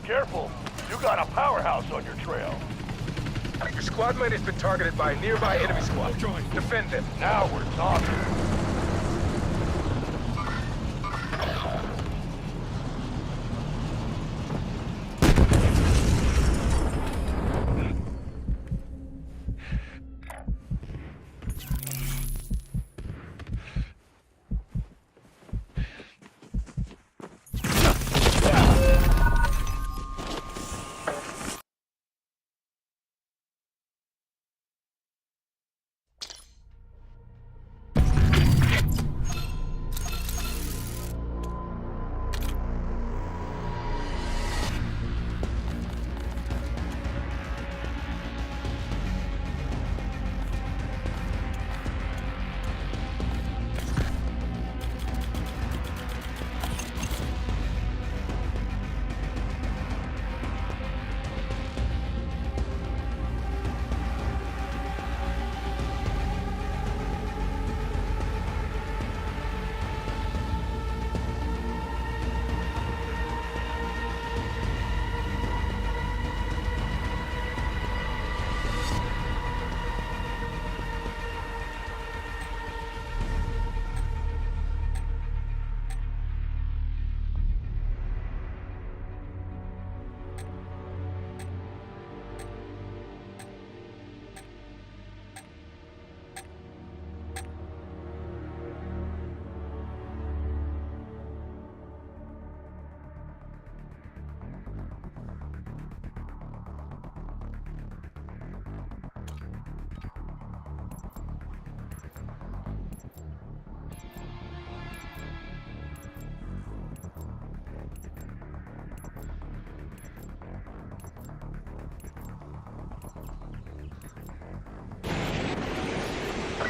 Careful. You got a powerhouse on your trail. Your squad mate has been targeted by a nearby enemy squad. Defend them. Now we're talking.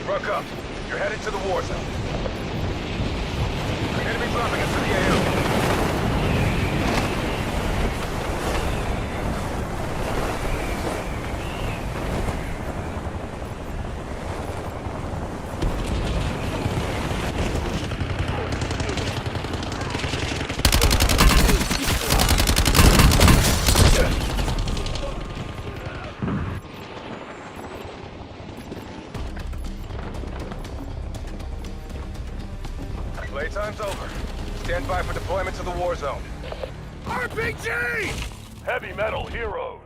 Ruck up. You're headed to the war zone. Enemy dropping into the AO. Playtime's over. Stand by for deployment to the war zone. RPG! Heavy metal heroes.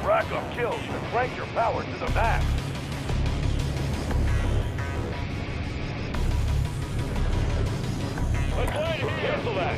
Rack up kills and crank your power to the max. Cancel that.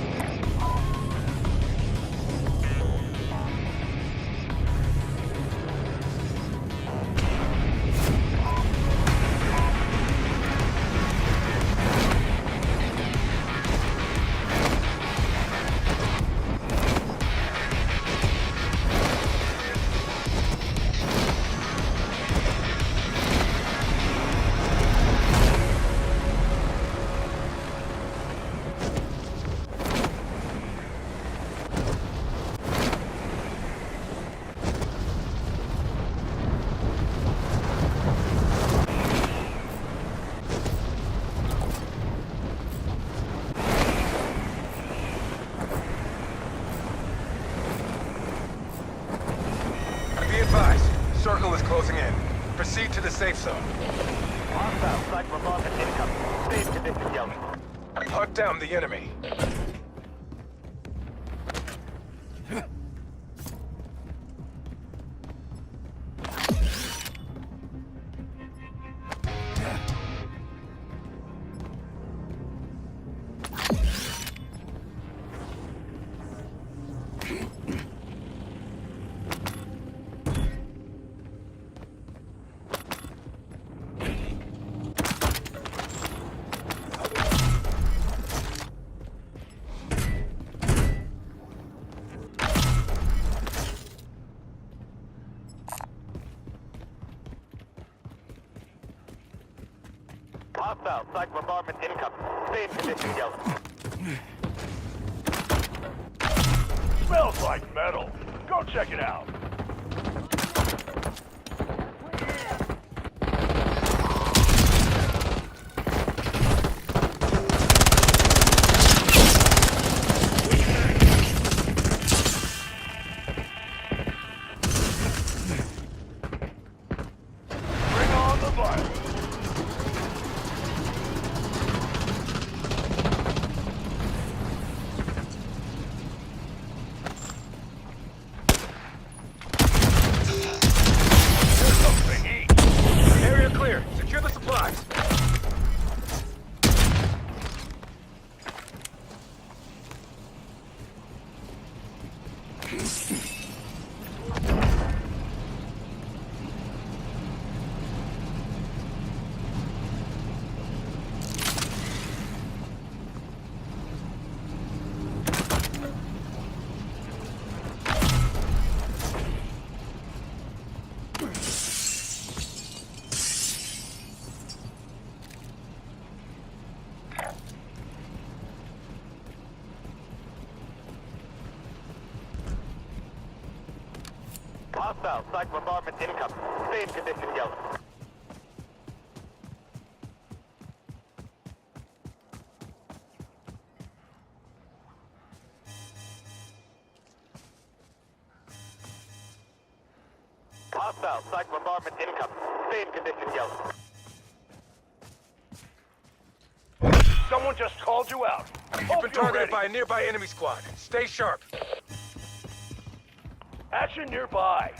Proceed to the safe zone. Hostile site bombardment incoming. Safe condition yelling. Hunt down the enemy. Hostile site bombardment incoming. Safe condition yelling. Smells like metal. Go check it out. Bring on the violence. Area clear. Secure the supplies. Hostile site bombardment incoming. Safe condition yelling. Hostile site bombardment incoming. Safe condition yelling. Someone just called you out. You've been targeted by a nearby enemy squad. Stay sharp. Action nearby.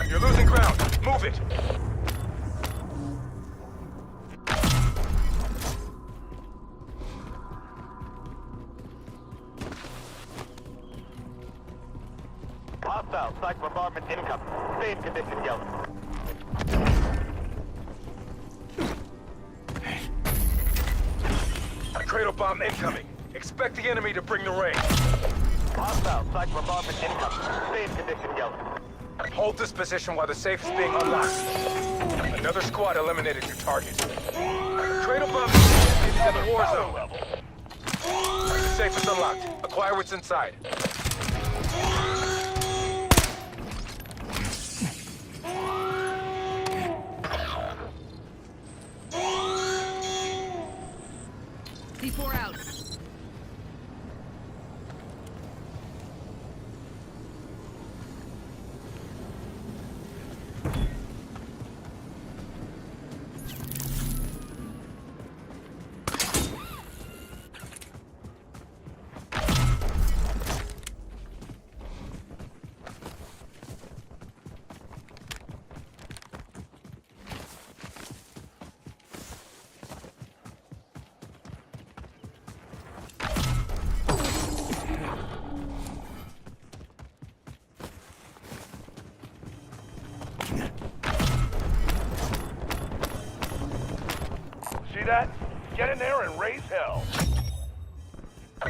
You're losing ground. Move it. Hostile site bombardment incoming. Safe condition yelling. Cradle bomb incoming. Expect the enemy to bring the rain. Hostile site bombardment incoming. Safe condition yelling. Hold this position while the safe is being unlocked. Another squad eliminated your target. Cradle bomb into the war zone. The safe is unlocked. Acquire what's inside. C4 out. that? Get in there and raise hell.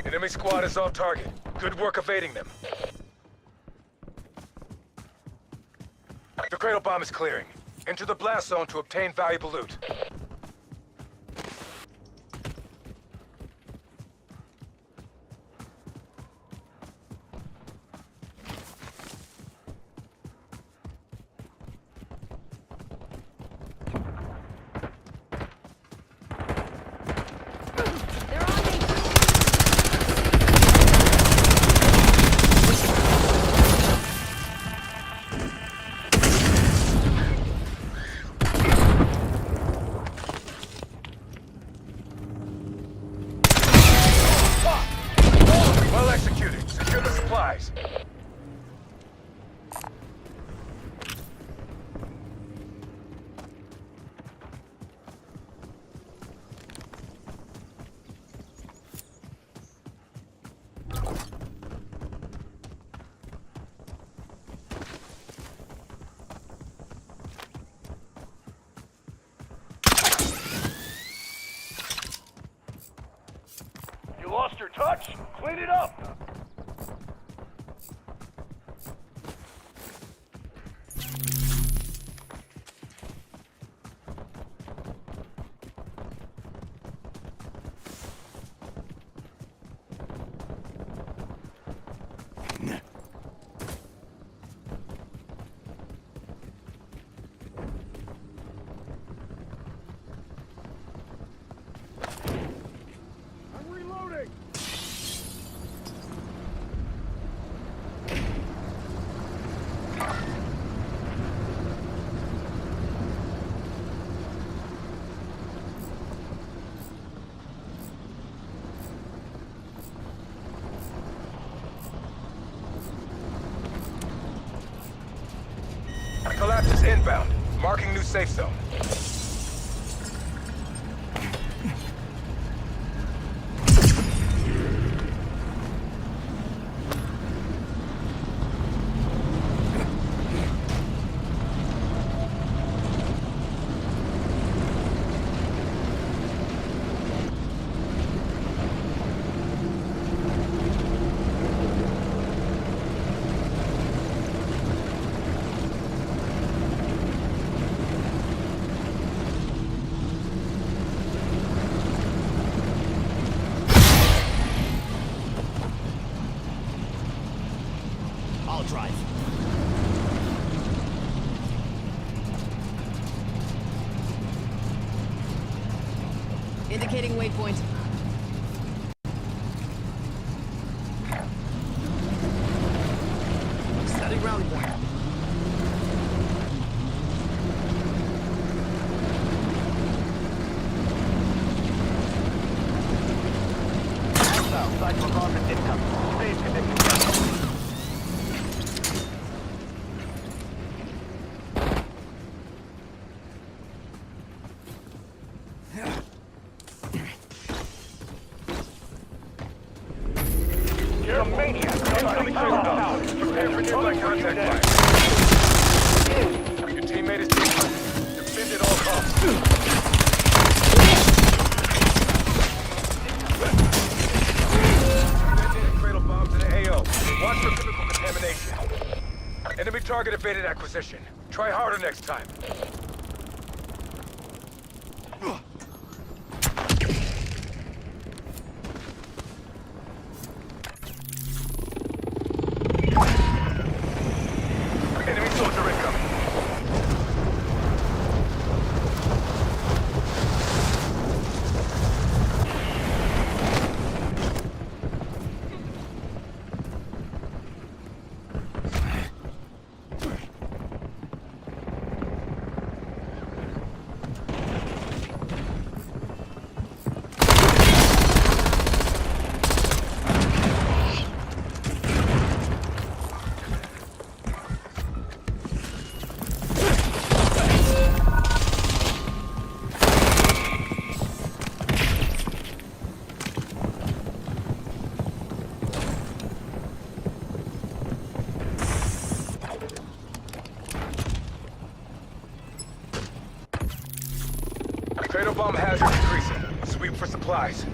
Enemy squad is off target. Good work evading them. The cradle bomb is clearing. Enter the blast zone to obtain valuable loot. Well executed. Secure the supplies. You lost your touch? Clean it up. I'm reloading. Collapse is inbound. Marking new safe zone. I'll drive. Indicating waypoint. Setting ground point. Hostile cycle bombardment incoming. Safe conditions. You're a maniac. Incoming power. Prepare for nearby contact fire. Your teammate is down. Defend at all costs. Detonated cradle bomb to the AO. Watch for chemical contamination. Enemy target evaded acquisition. Try harder next time. Enemy soldier incoming. Cradle bomb hazard increasing. Sweep for supplies.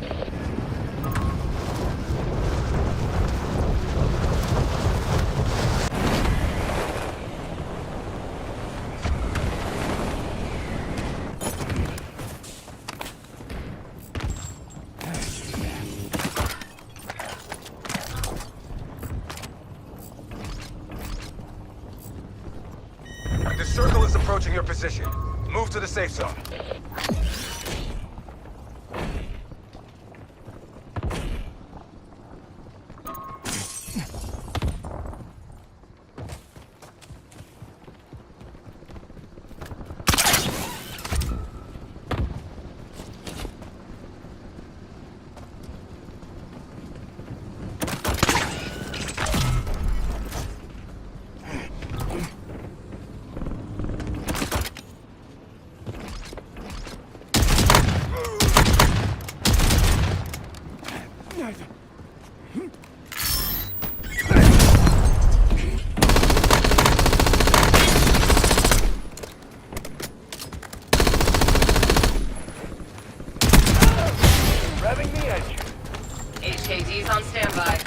The circle is approaching your position. Move to the safe zone. Revving the engine. HKD's on standby.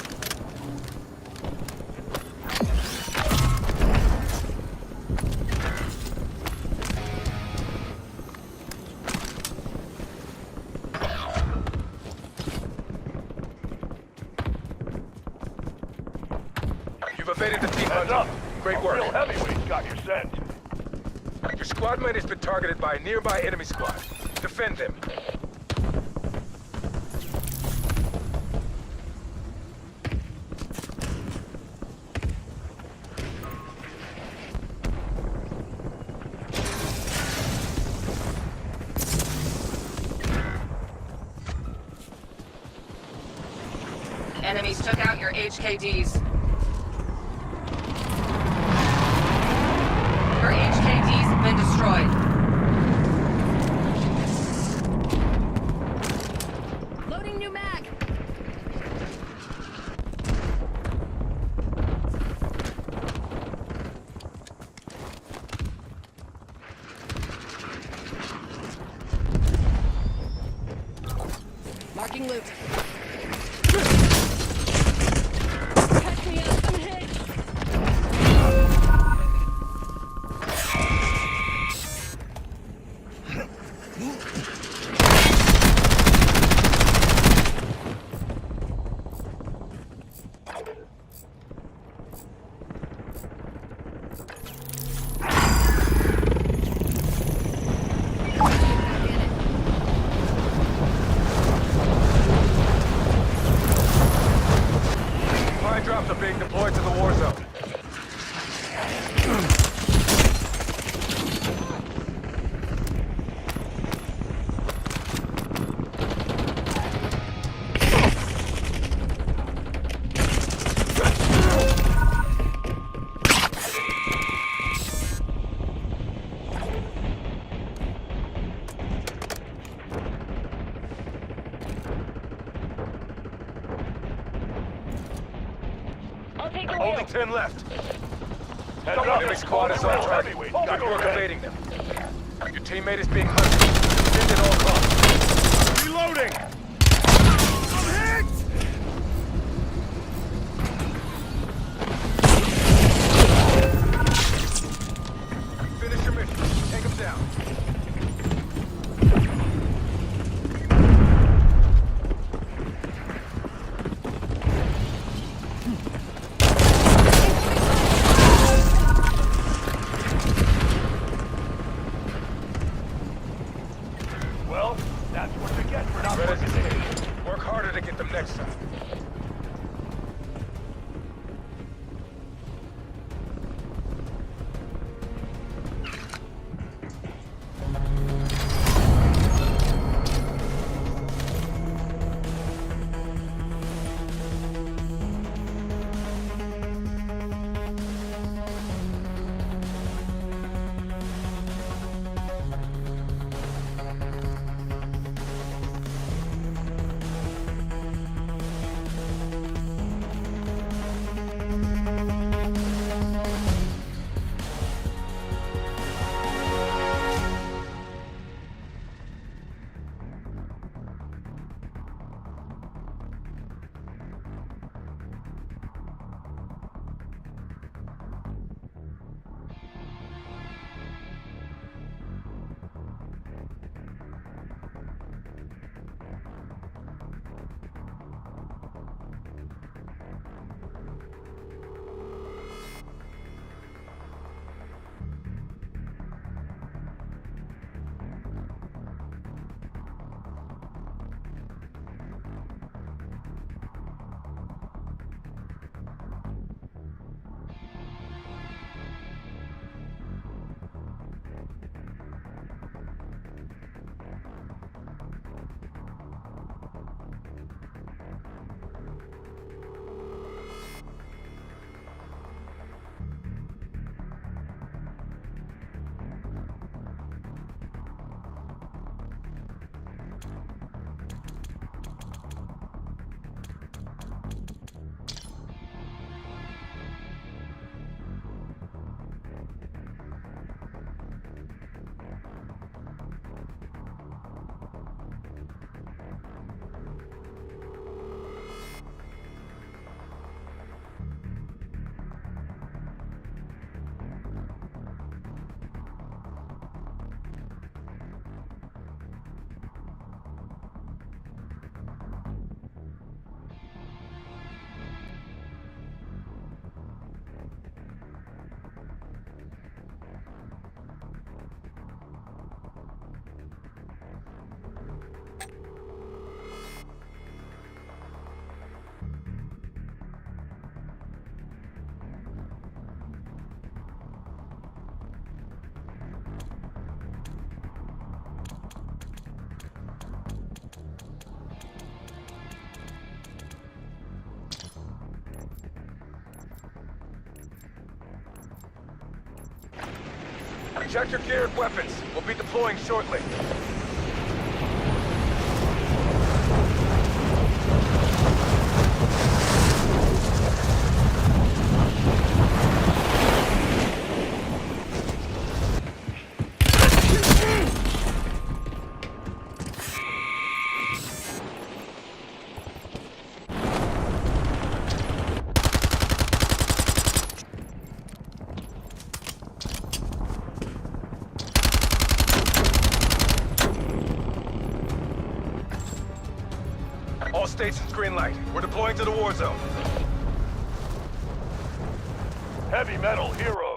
You've evaded the team Heads hunter. up. Great A work. real heavyweight's got your scent. Your squad mate has been targeted by a nearby enemy squad. Defend them. Enemies took out your HKDs. Your HKDs have been destroyed. Loading new mag. Marking loop. Catch me up, I'm hit. Mine drops are being deployed to the war zone. I'll take the Only wheel. 10 left. Heads up. Enemy squad is on target. Heavyweight. Good work evading them. Your teammate is being hunted. Defend at all costs. Reloading. Finish your mission. Take him down. Well, that's what you get for not Ready working to together. take. Work harder to get them next time. Check your gear and weapons. We'll be deploying shortly. All stations green light. We're deploying to the war zone. Heavy metal heroes.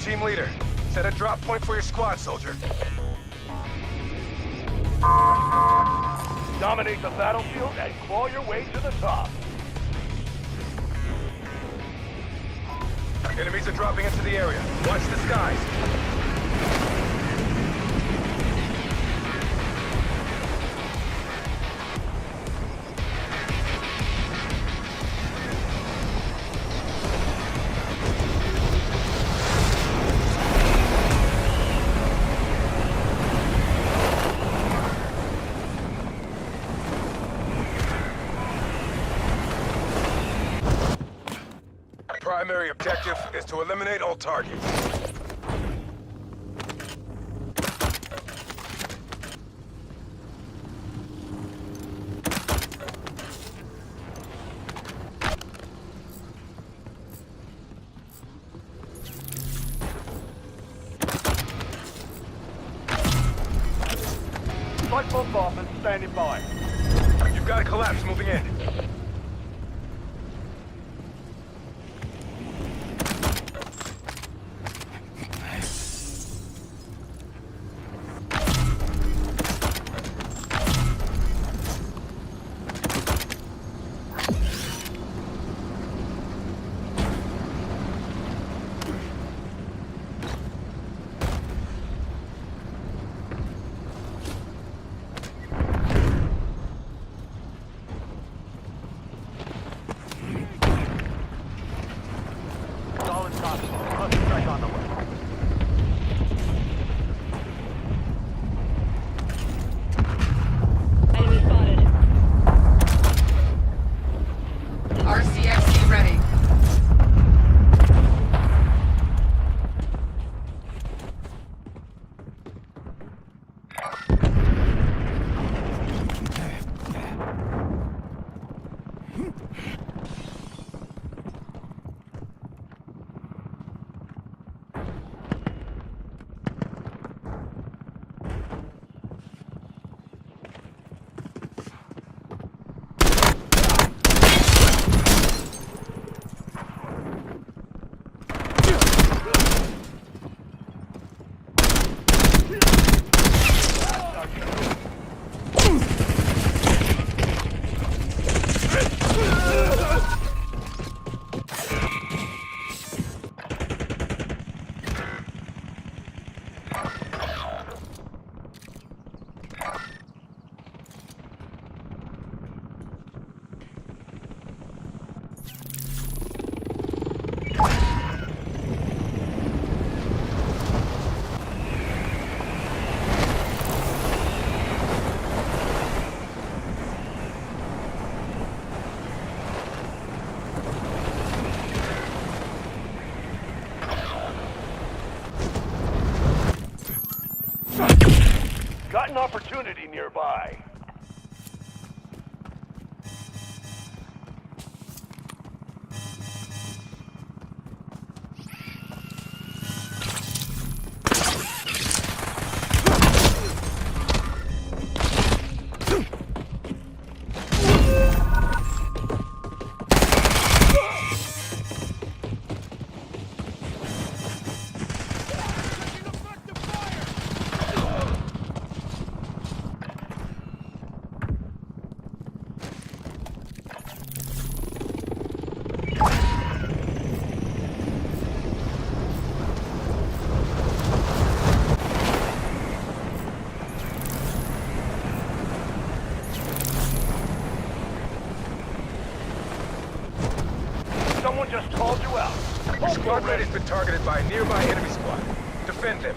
Team leader, set a drop point for your squad, soldier. Dominate the battlefield and claw your way to the top. Enemies are dropping into the area. Watch the skies. Primary objective is to eliminate all targets. Strike bombardment standing by. You've got a collapse moving in. RCXD ready. Got an opportunity nearby. Squad mate has been targeted by a nearby enemy squad. Defend them.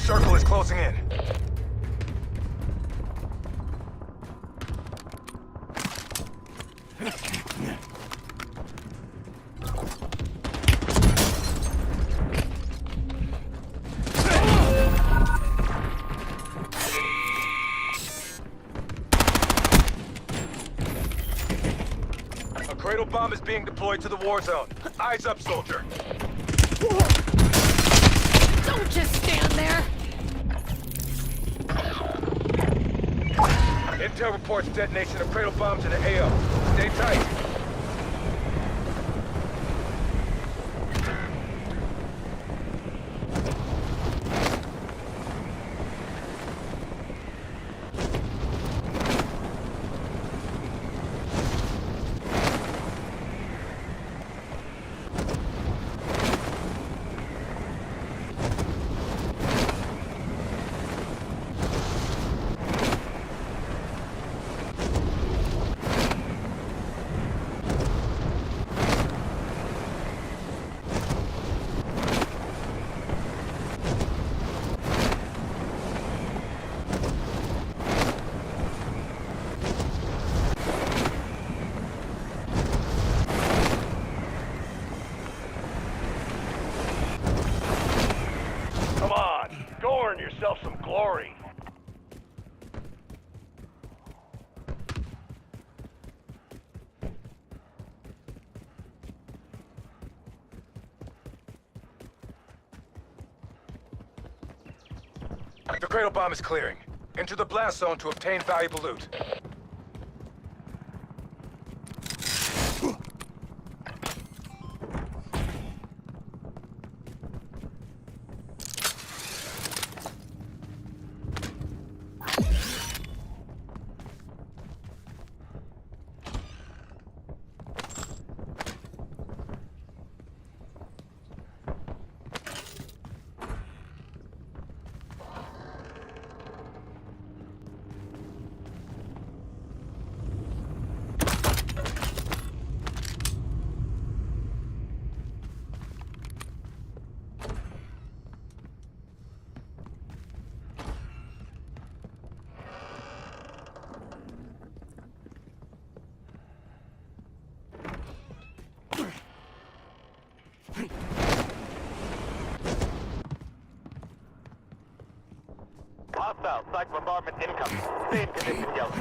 Circle is closing in. A cradle bomb is being deployed to the war zone. Eyes up, soldier. Don't just stand there! Intel reports detonation of cradle bombs in the AO. Stay tight. Come on, go earn yourself some glory. The cradle bomb is clearing. Enter the blast zone to obtain valuable loot. Hostile, psych bombardment incoming. Stay in position, yellow.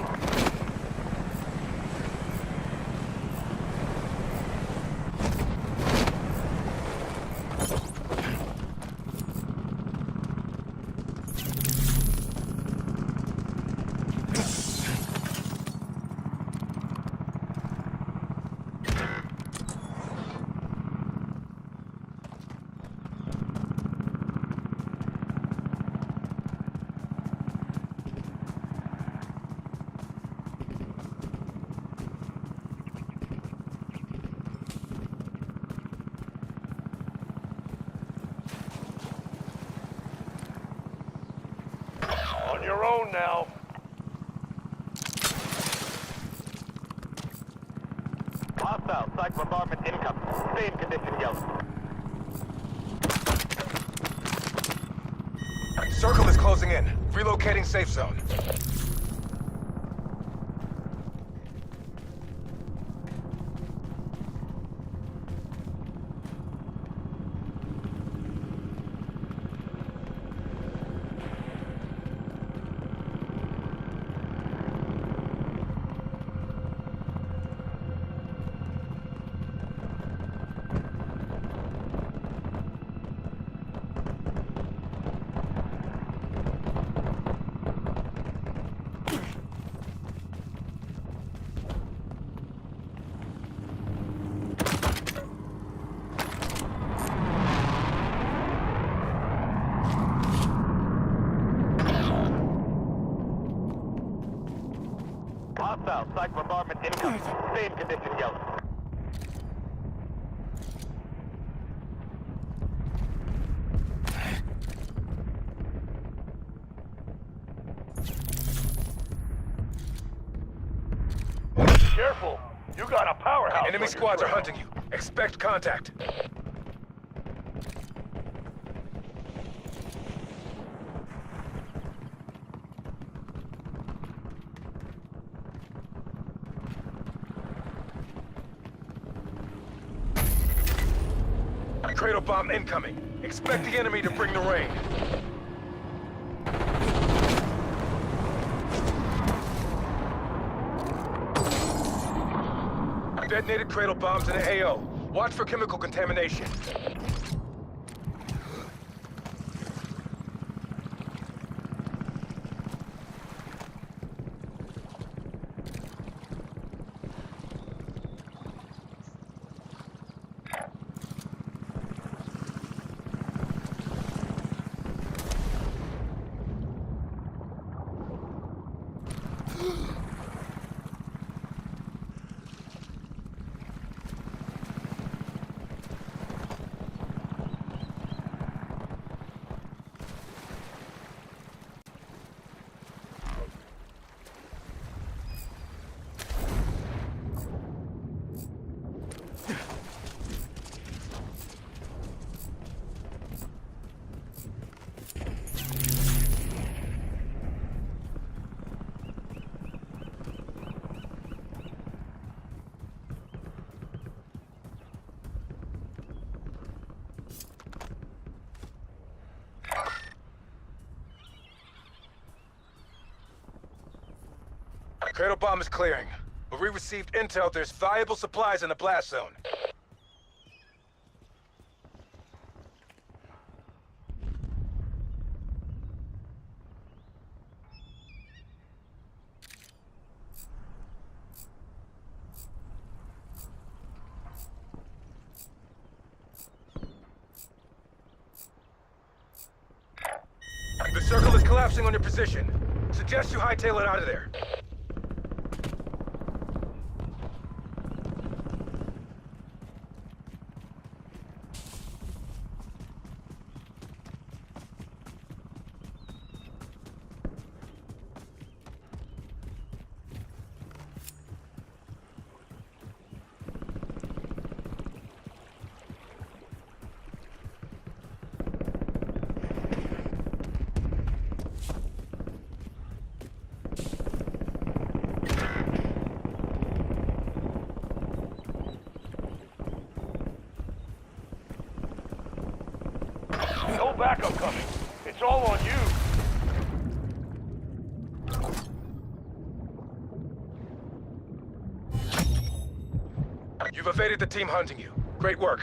On your own now. Hostile, psych bombardment incoming. Stay in condition, yellow. Circle is closing in. Relocating safe zone. Hostile. Site bombardment incoming. Stay in condition, Yellow. Careful. You got a powerhouse. Enemy squads are hunting you. Expect contact. Cradle bomb incoming. Expect the enemy to bring the rain. Detonated cradle bombs in the AO. Watch for chemical contamination. Cradle bomb is clearing, but we received intel there's valuable supplies in the blast zone. The circle is collapsing on your position. Suggest you hightail it out of there. No backup coming. It's all on you. You've evaded the team hunting you. Great work.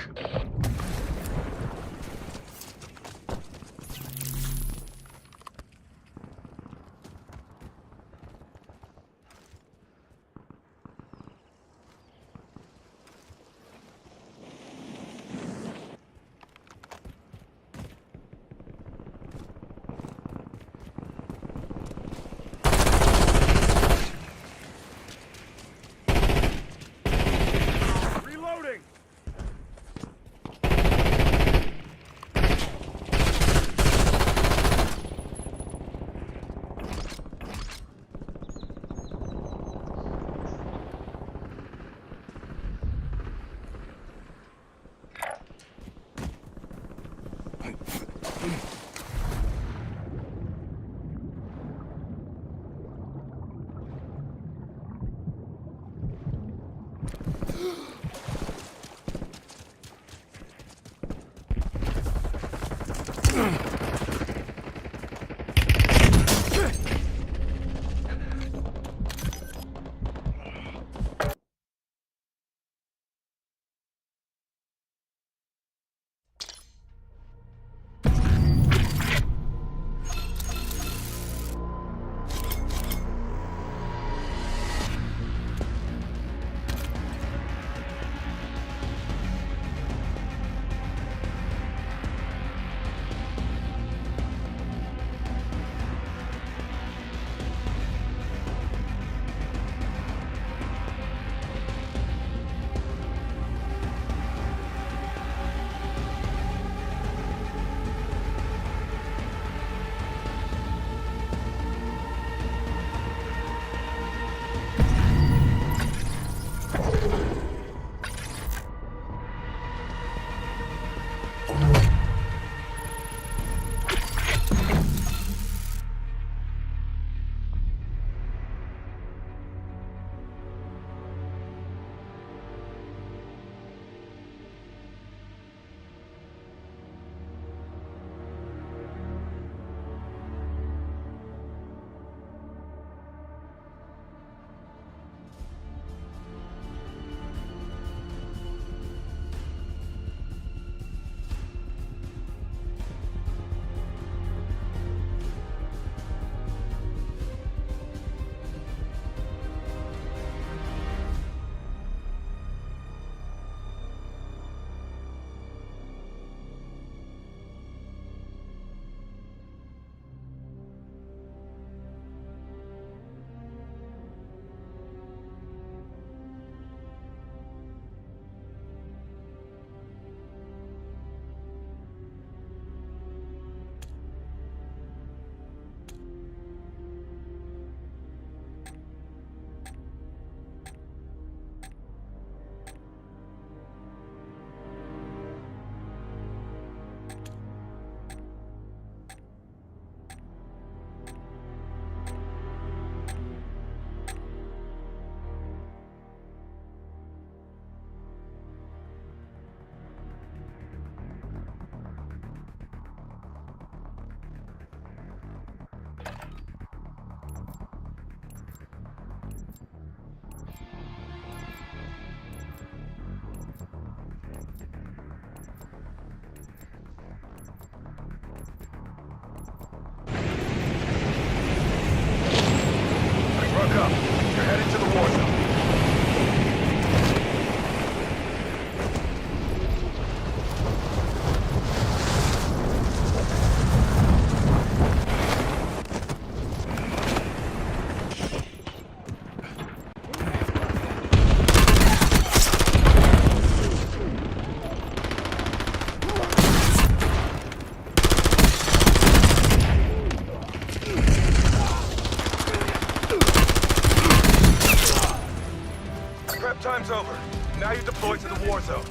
deployed to the war zone.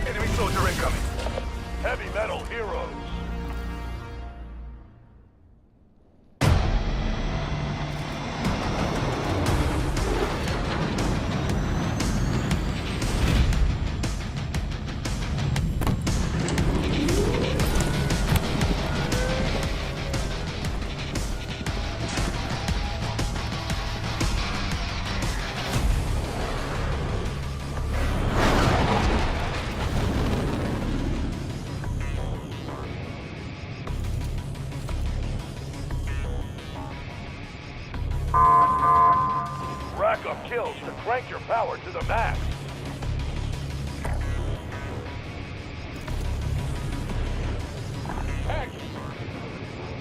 Enemy soldier incoming. Heavy metal heroes. Rack up kills to crank your power to the max.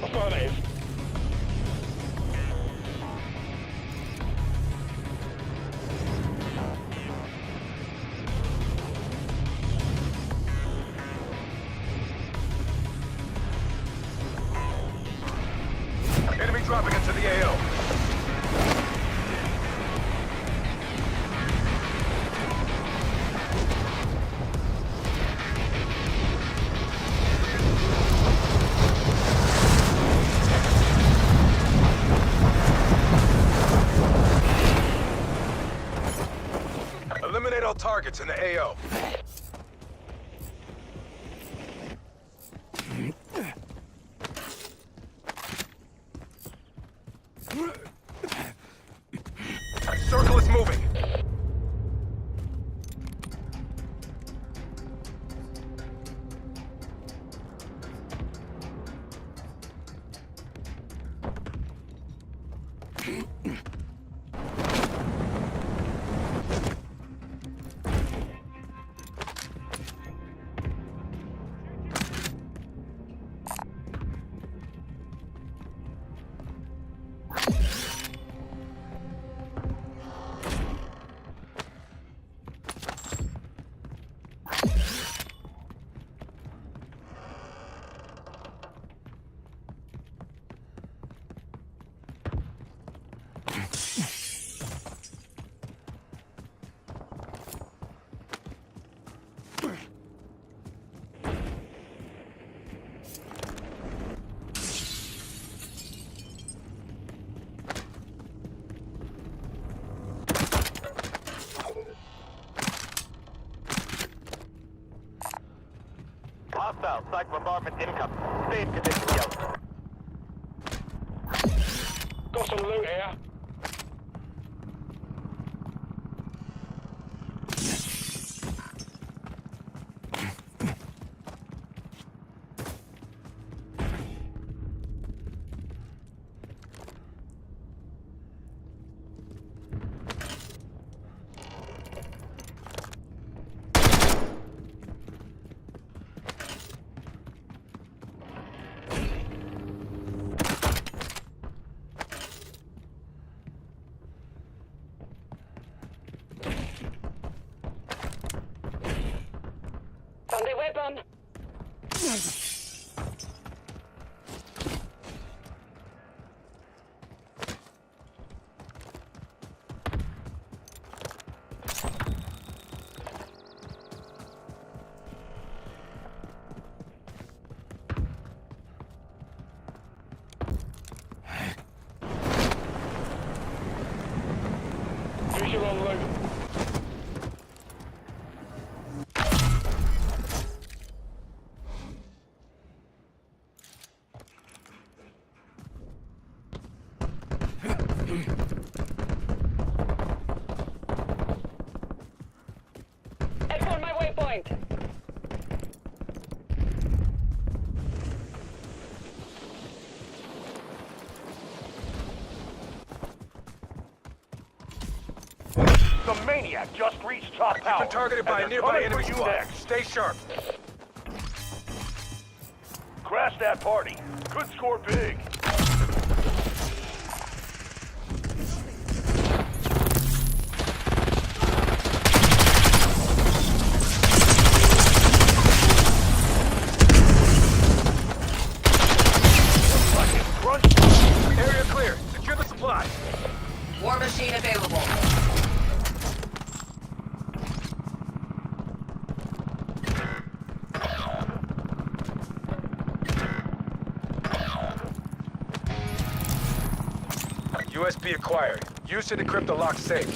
Affirmative. Enemy dropping into the AO. Eliminate all targets in the AO. Circle is moving. Hostile, psych bombardment incoming. Stay in condition, Yellow. Got some loot here. Sunday weapon! Visual on loot. S1 my waypoint! The maniac just reached top power. You've been targeted by a nearby enemy squad. Stay sharp. Crash that party. Could score big. Area clear. Secure the supply. War machine available. USB acquired. Use to decrypt the locked safe.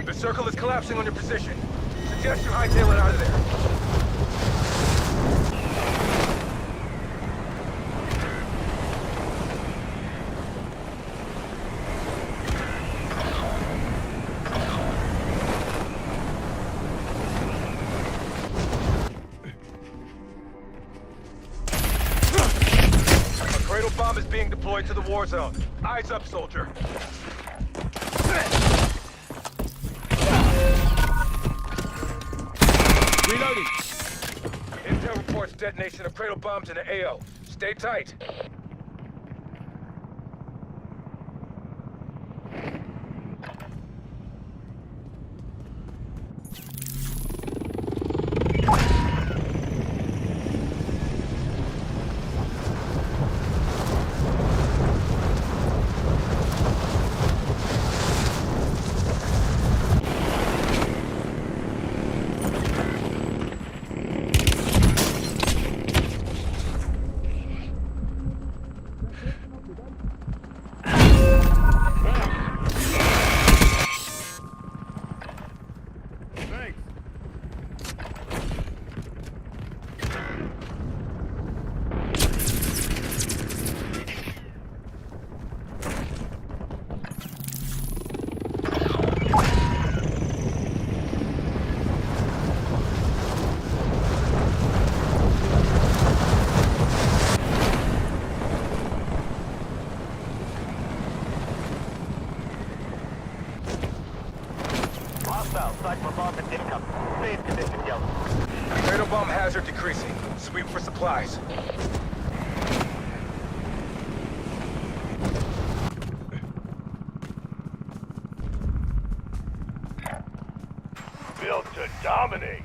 The circle is collapsing on your position. Suggest you hightail it out of there. A cradle bomb is being deployed to the war zone. Eyes up, soldier. Reloading. Intel reports detonation of cradle bombs in the AO. Stay tight. Site bombardment incoming. Safe condition yellow. Cradle bomb hazard decreasing. Sweep for supplies. Built to dominate.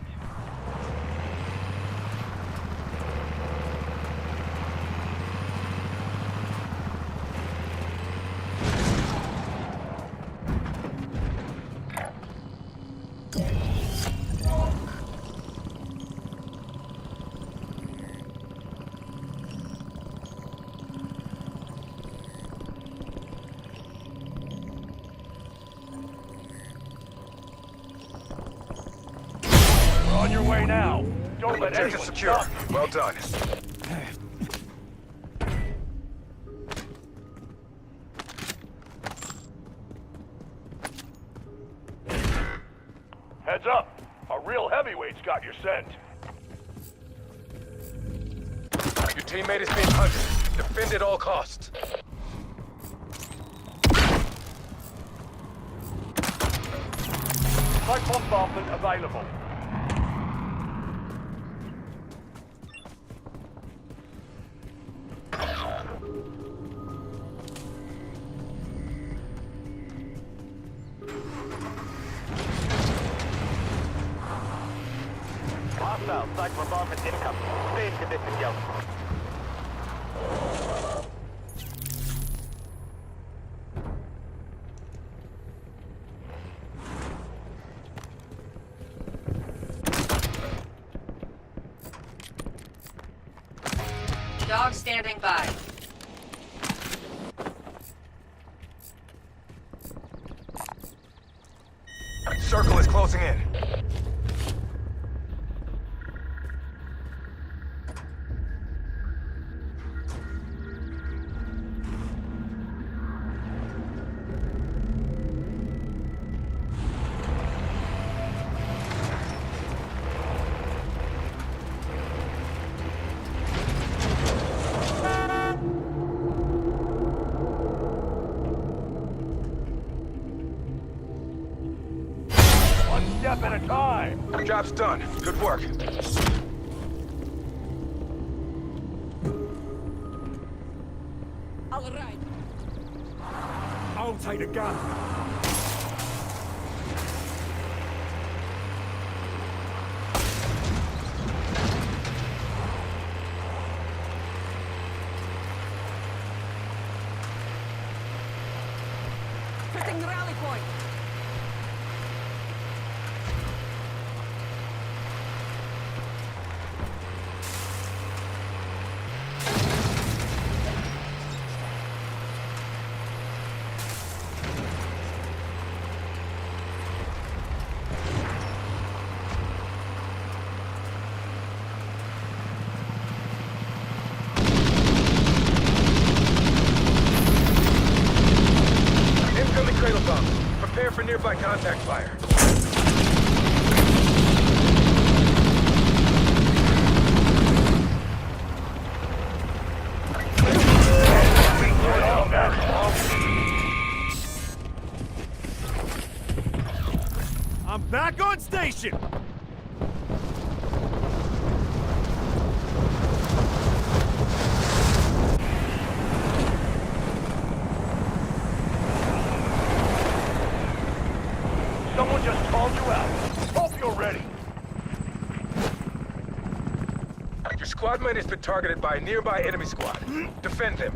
On your way now. Don't let Objective anyone secure. stop you. Well done. Heads up. A real heavyweight's got your scent. Your teammate is being hunted. Defend at all costs. Site bombardment available. Hostile site bombardment incoming. Safe condition yellow. Dog standing by. Circle is closing in. Step at a time. Job's done. Good work. All right. rotate a gun. Testing the rally point. Incoming cradle bomb. Prepare for nearby contact fire. I'm back on station! Someone just called you out. Hope you're ready. Your squad mate has been targeted by a nearby enemy squad. Defend them.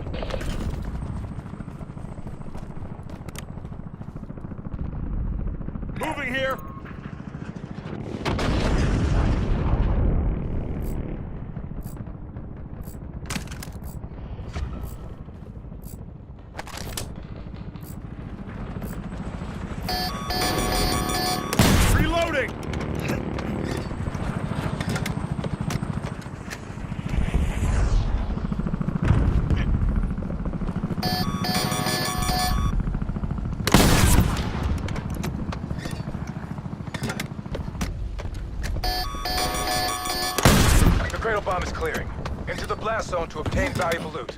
Moving here! Reloading! The cradle bomb is clearing. Into the blast zone to obtain valuable loot.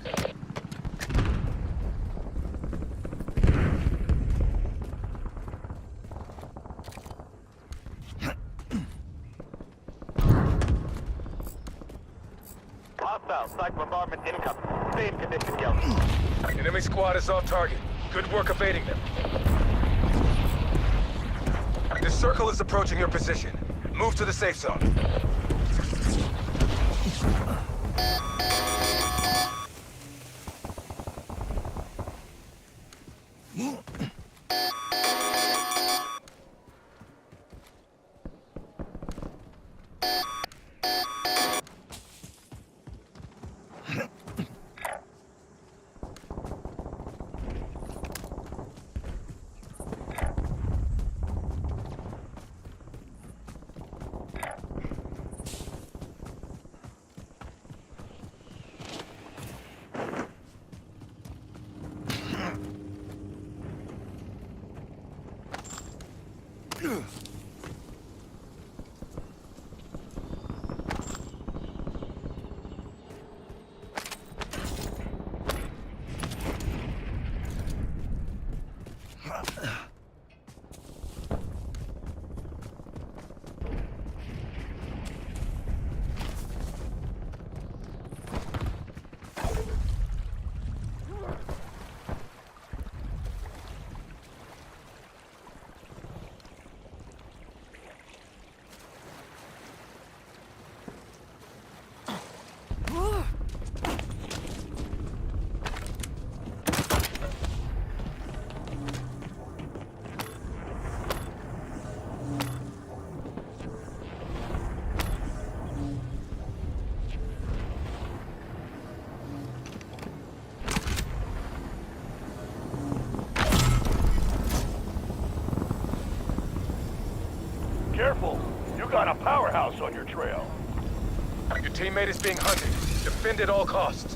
Hostile psych bombardment incoming. Same condition, Kelly. Enemy squad is off target. Good work evading them. The circle is approaching your position. Move to the safe zone. Careful! You got a powerhouse on your trail. Your teammate is being hunted. Defend at all costs.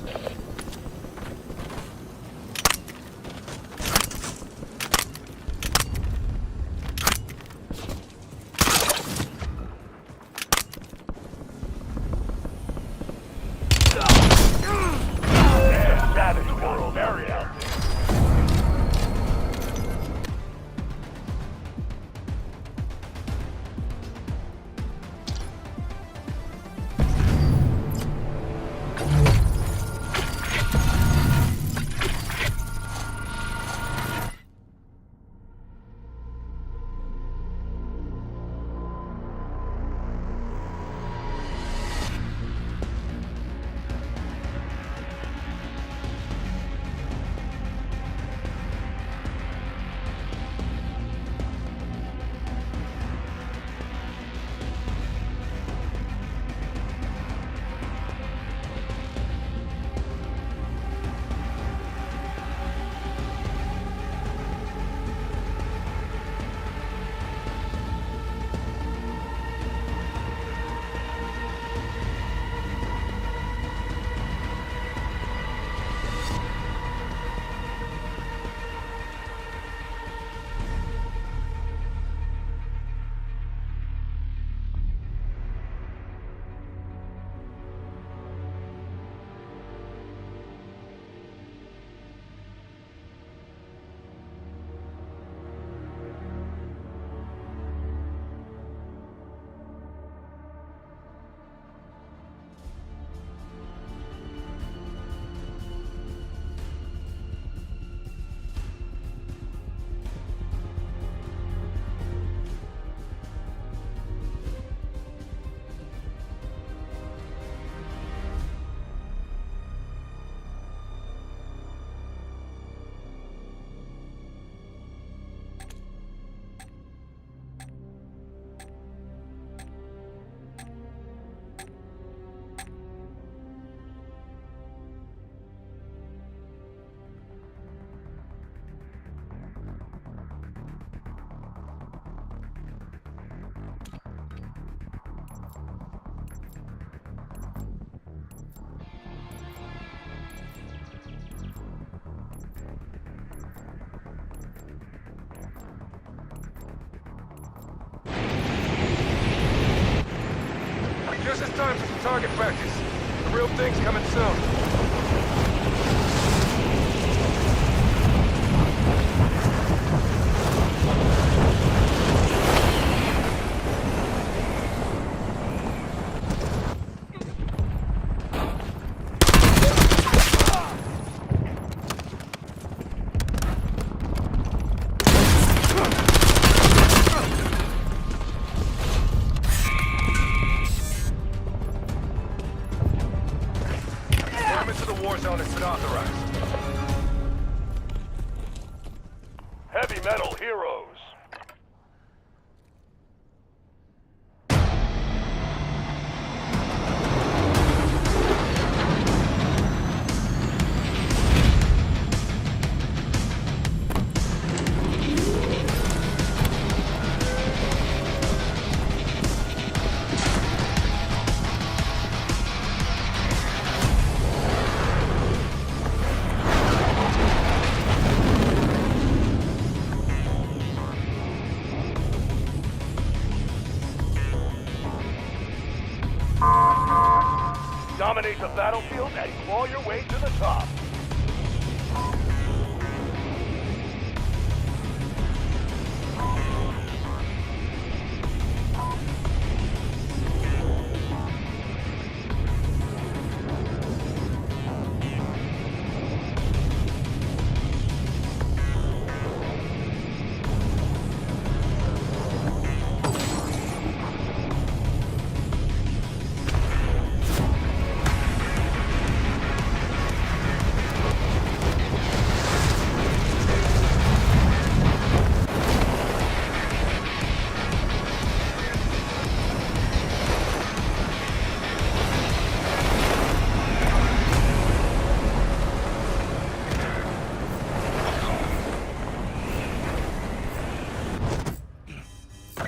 Savage world area out there. Guess it's time for some target practice. The real thing's coming soon. War zone has been authorized. Heavy metal heroes. Dominate the battlefield and claw your way to the top.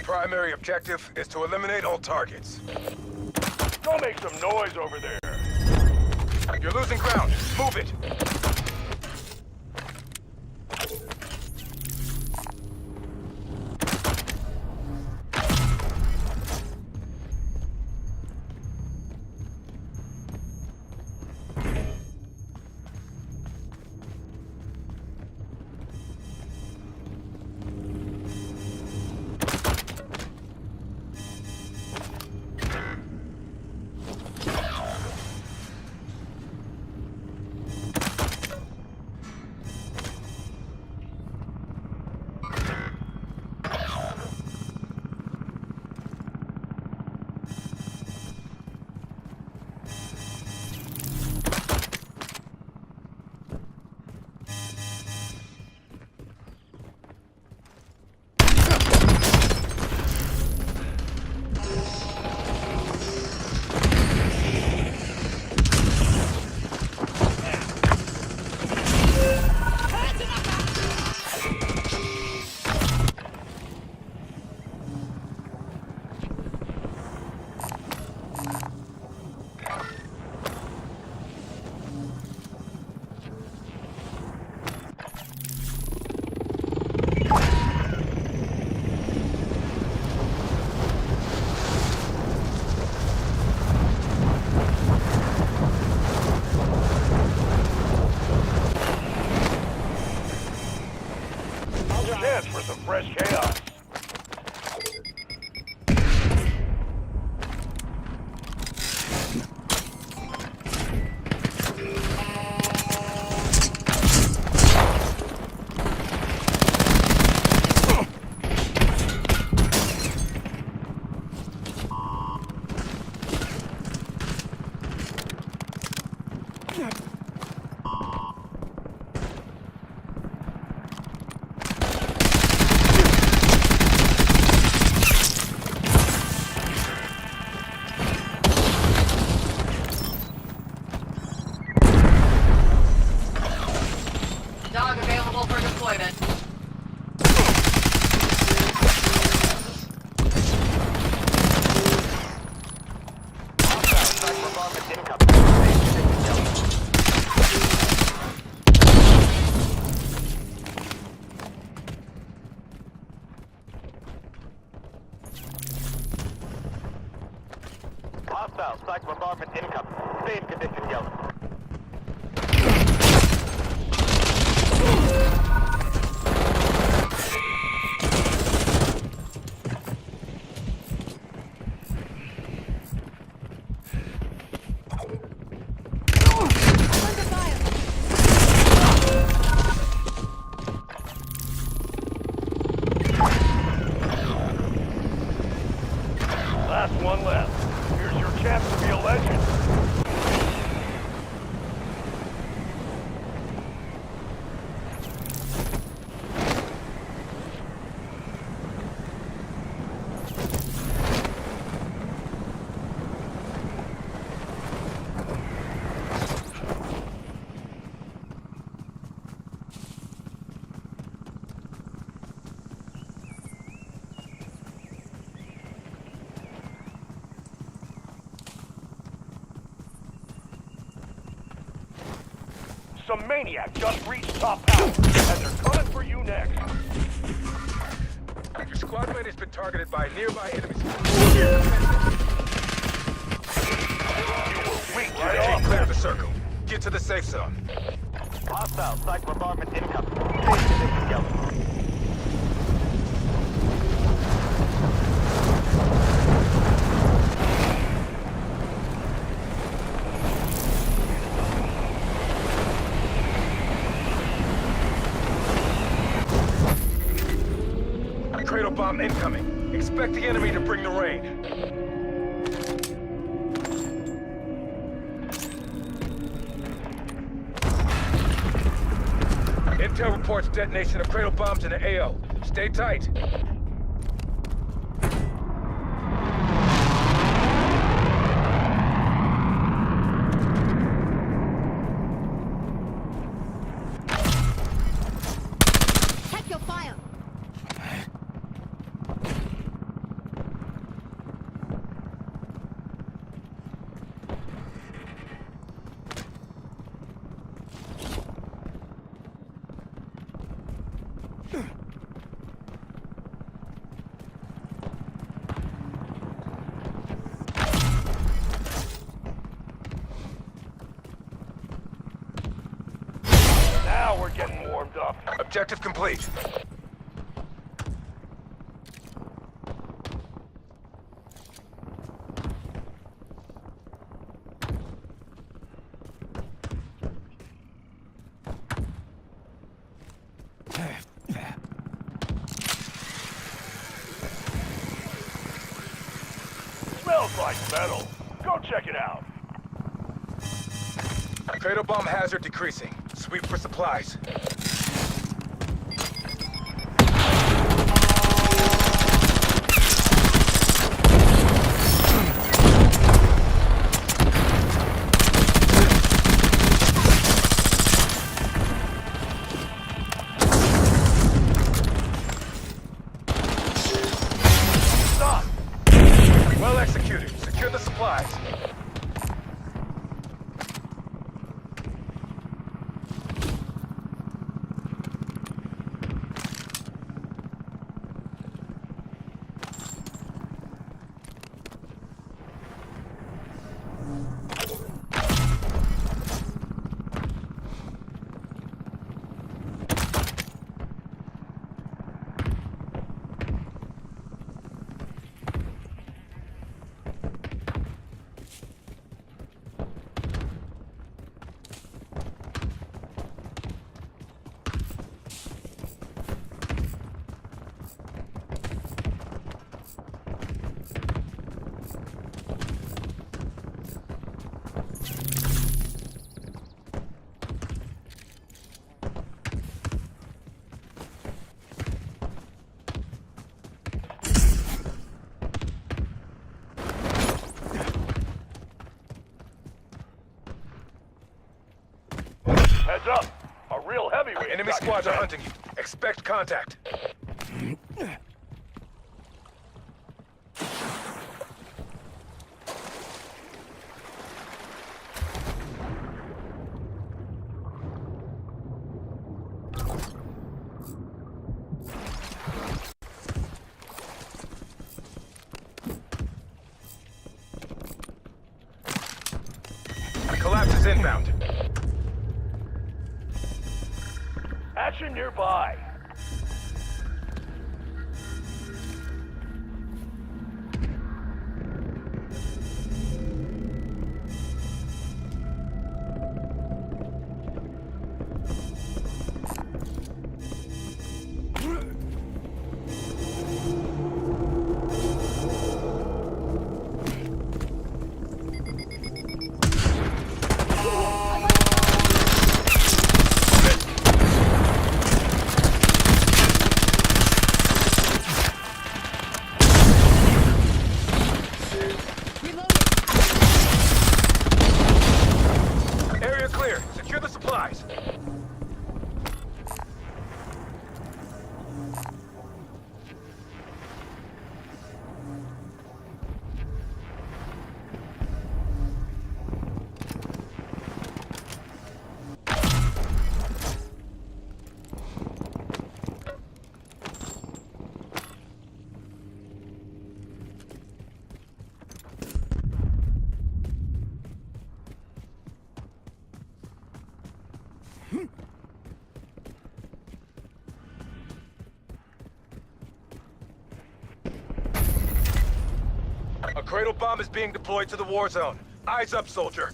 Primary objective is to eliminate all targets. Go make some noise over there. You're losing ground. Move it. Chance for some fresh chaos. Dog available for deployment. Hostile Some maniac just reached top tower, and they're coming for you next. Your squad mate has been targeted by a nearby enemy. Clear the circle. Get to the safe zone. Hostile psych bombardment incoming. Safe condition yellow. Cradle bomb incoming. Expect the enemy to bring the rain. Intel reports detonation of cradle bombs in the AO. Stay tight. Check your fire. Now we're getting warmed up. Objective complete. Smells like metal. Go check it out. Cradle bomb hazard decreasing. Sweep for supplies. Stop! Well executed. Secure the supplies. Heads up. A real heavyweight. Enemy squads are hunting you. Expect contact. Collapse is inbound. Action nearby. Area clear. Secure the supplies. A cradle bomb is being deployed to the war zone. Eyes up, soldier.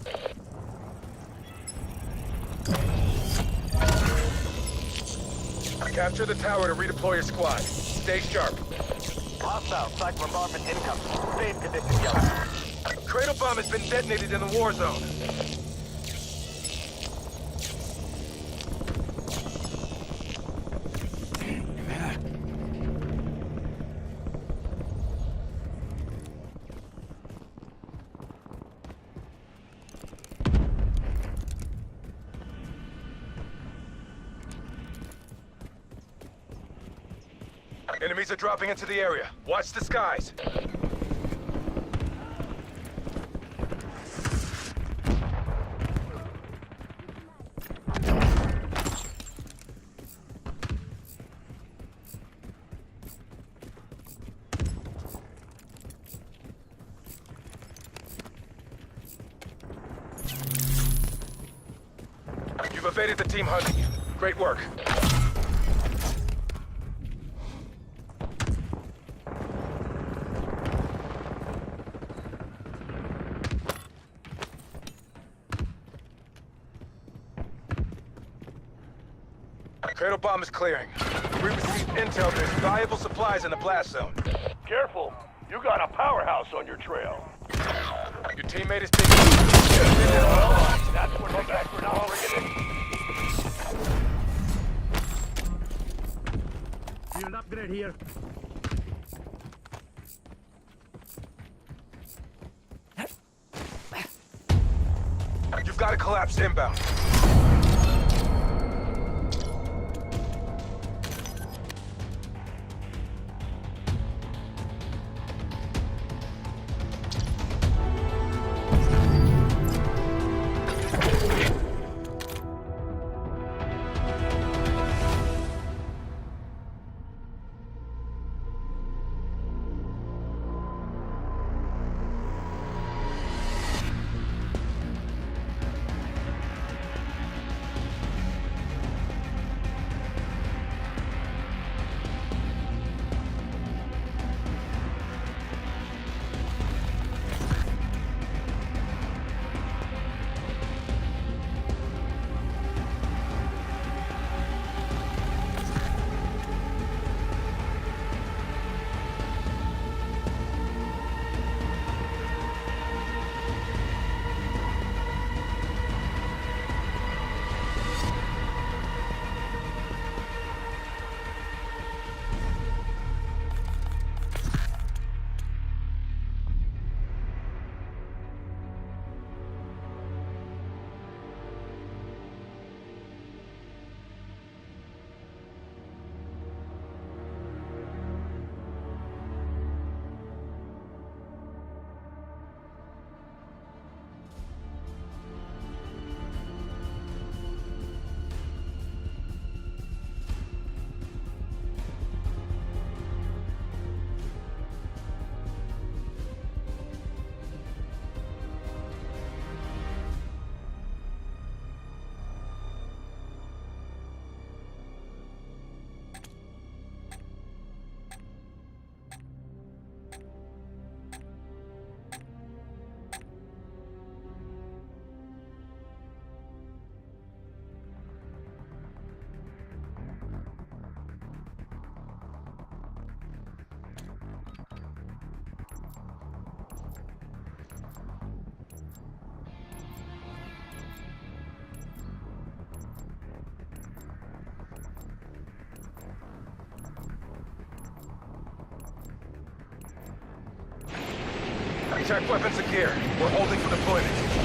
Capture the tower to redeploy your squad. Stay sharp. Hostile psych bombardment incoming. Save condition yellow. A cradle bomb has been detonated in the war zone. Enemies are dropping into the area. Watch the skies. You've evaded the team hunting you. Great work. Cradle bomb is clearing. We received intel there's valuable supplies in the blast zone. Careful. You got a powerhouse on your trail. Your teammate is taking... That's what the guys were now bringing in. Field upgrade here. You've got a collapse inbound. Attack weapons secure. We're holding for deployment.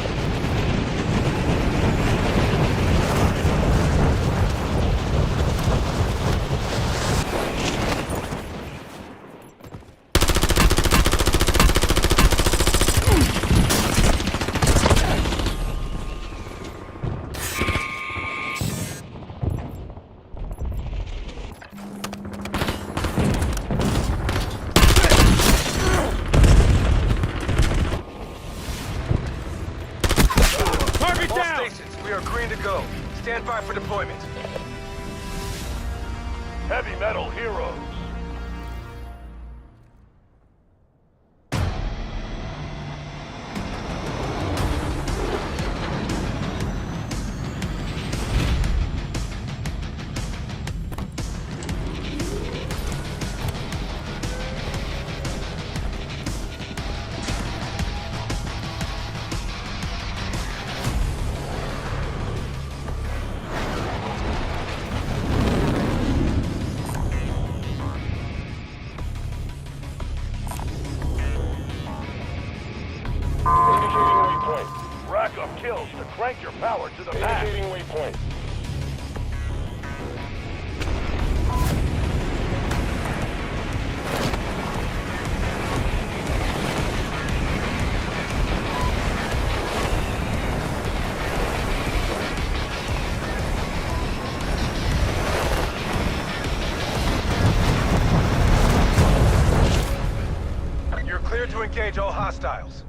stand by for deployment. Heavy metal heroes. Indicating waypoint. Rack up kills to crank your power to the max. Indicating waypoint. You're clear to engage all hostiles.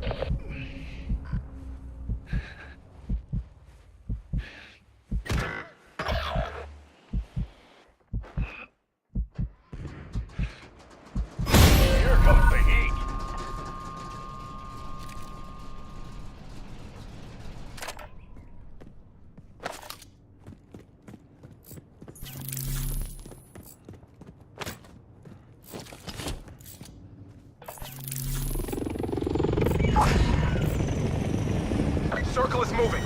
Here comes the heat. Circle is moving.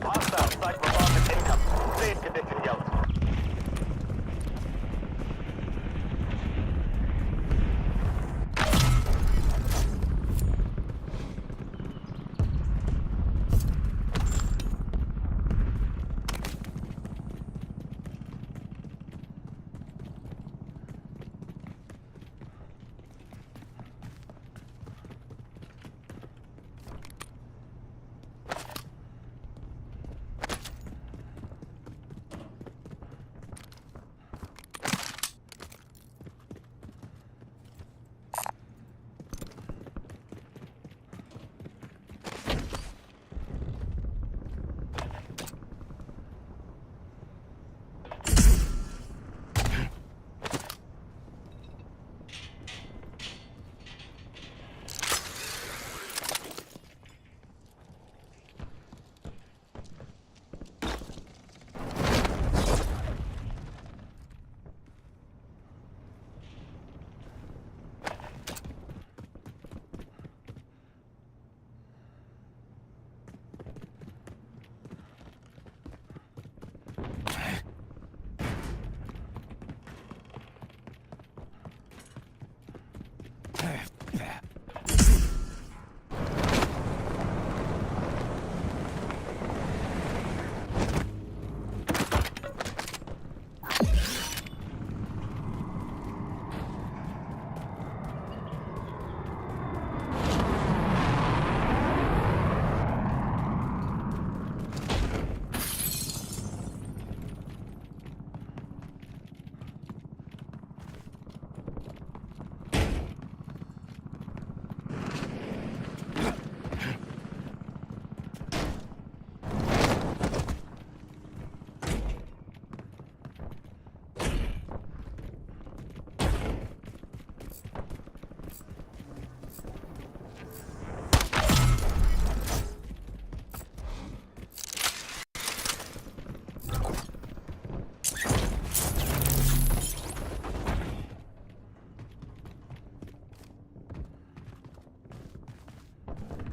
Hostile site bombardment incoming. Safe condition yellow.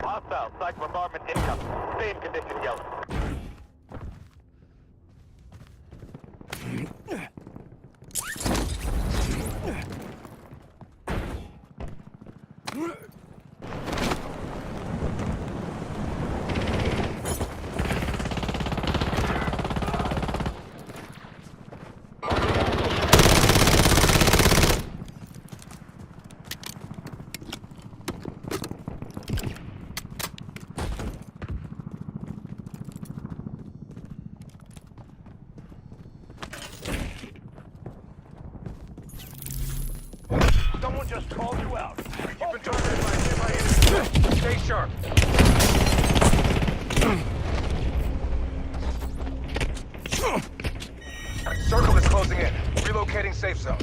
Hostile site bombardment incoming. Same condition yellow. Someone just called you out. You've been targeted by nearby enemies. Stay sharp. Circle is closing in. Relocating safe zone.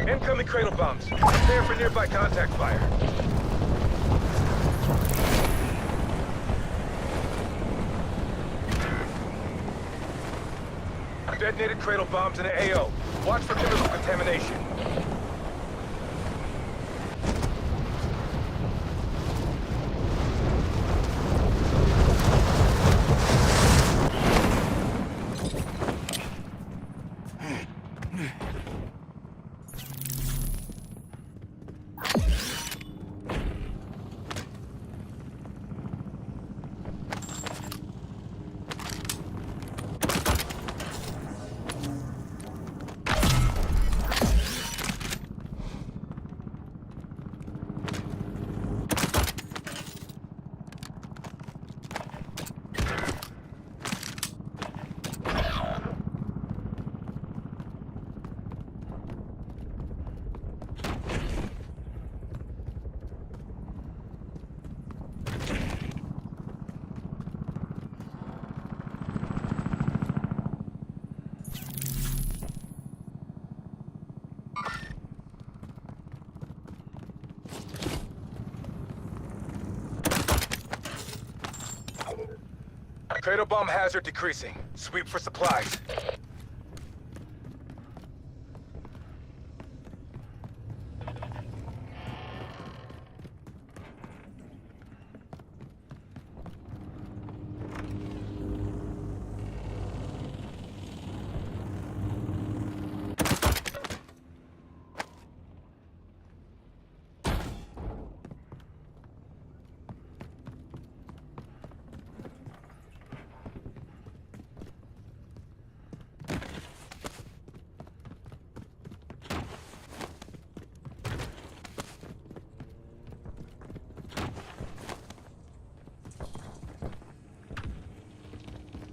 Incoming cradle bombs. Prepare for nearby contact fire. Detonated cradle bombs in the AO. Watch for chemical contamination. Cradle bomb hazard decreasing. Sweep for supplies.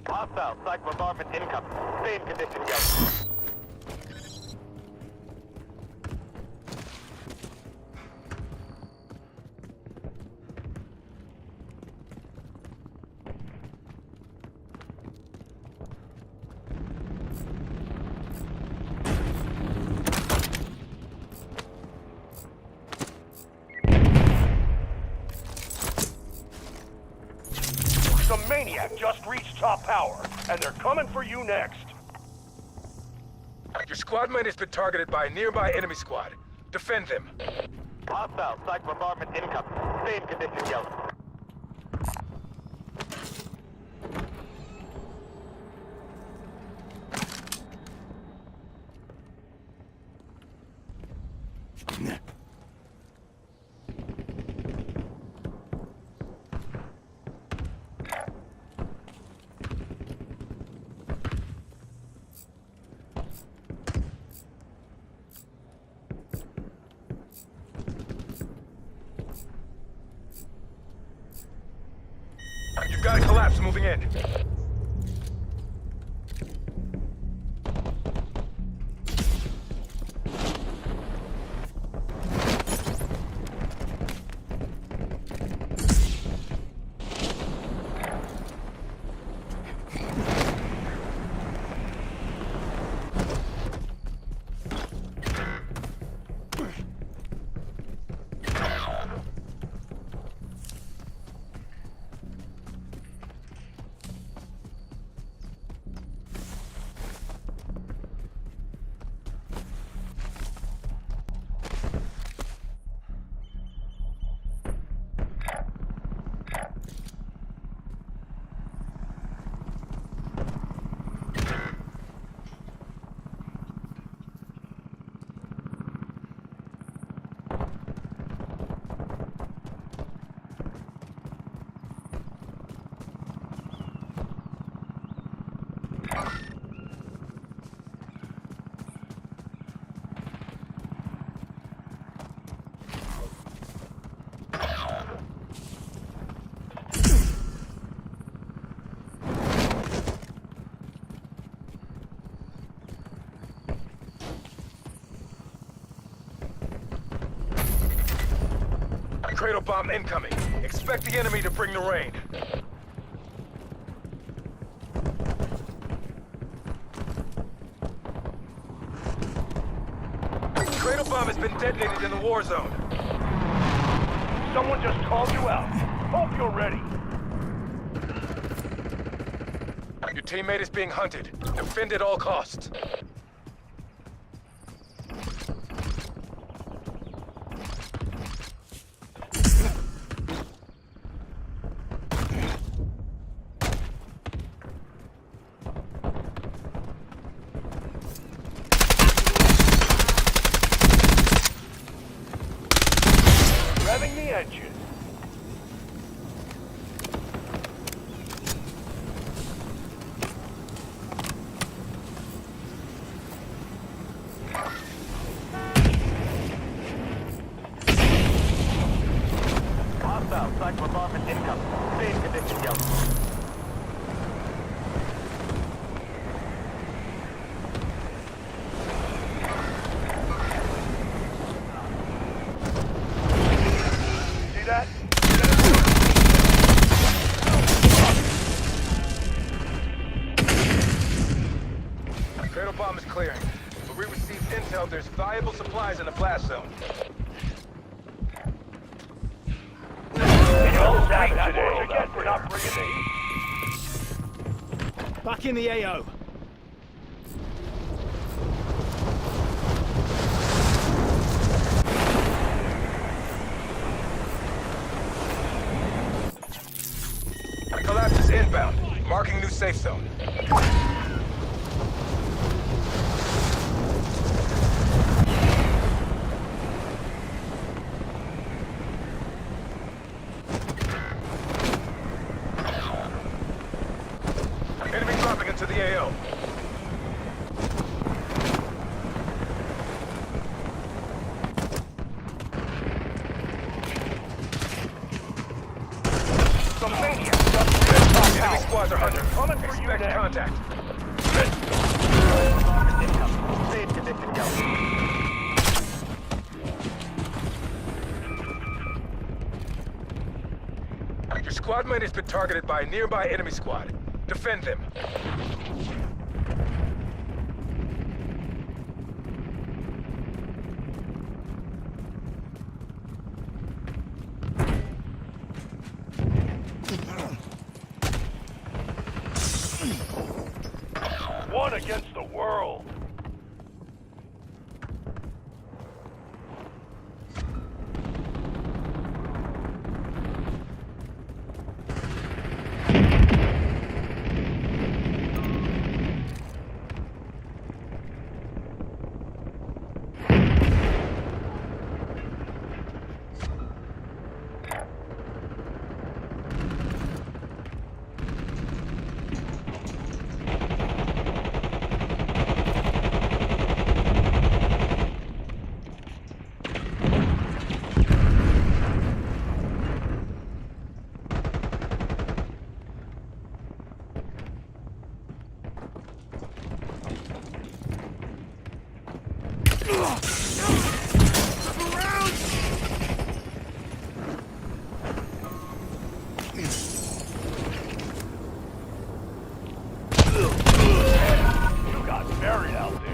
Hostile psych bombardment incoming. Stay in condition, go. Some maniac just reached top power, and they're coming for you next. Your squad mate has been targeted by a nearby enemy squad. Defend them. Hostile psych bombardment incoming. Stay in condition, go. You've got a collapse moving in. Cradle bomb incoming. Expect the enemy to bring the rain. Cradle bomb has been detonated in the war zone. Someone just called you out. Hope you're ready. Your teammate is being hunted. Defend at all costs. Revving the engine. Hostile, cycle bombardment incoming. Same condition, Delta. See that? Cradle bomb is clearing, but we received intel there's valuable supplies in the blast zone. Again for not bringing the heat. Back in the AO. Collapse is inbound, marking new safe zone. Enemy dropping into the AO. Some maniac just reached top Enemy power. squads are hunting. Coming for you Expect next. contact. Bombardment incoming. Same condition, Delta. Your squad mate has been targeted by a nearby enemy squad. Defend them. One against the world. You got buried out there.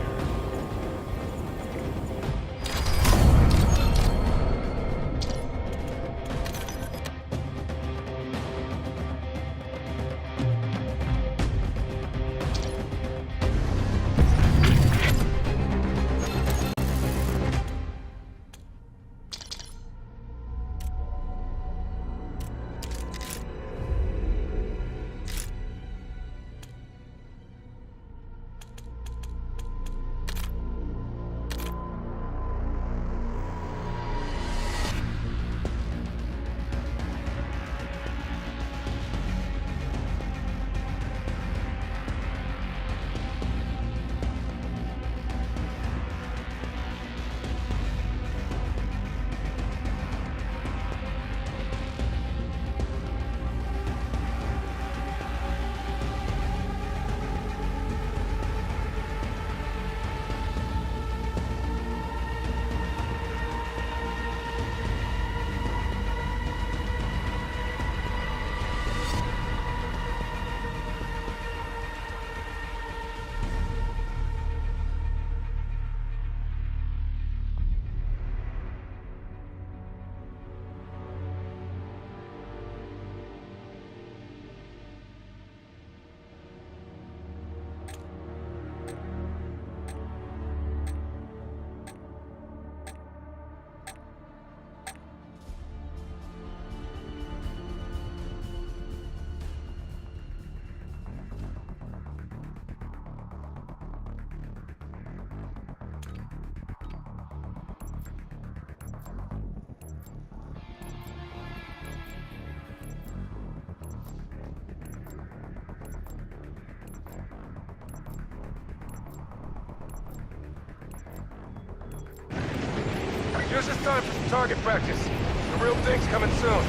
Guess it's time for some target practice. The real thing's coming soon.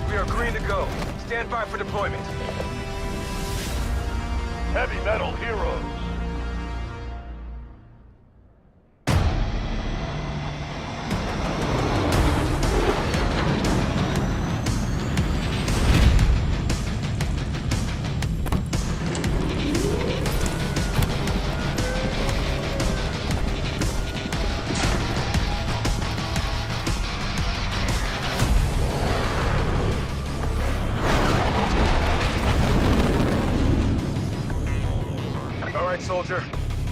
We are green to go. Stand by for deployment. Heavy metal heroes. Soldier,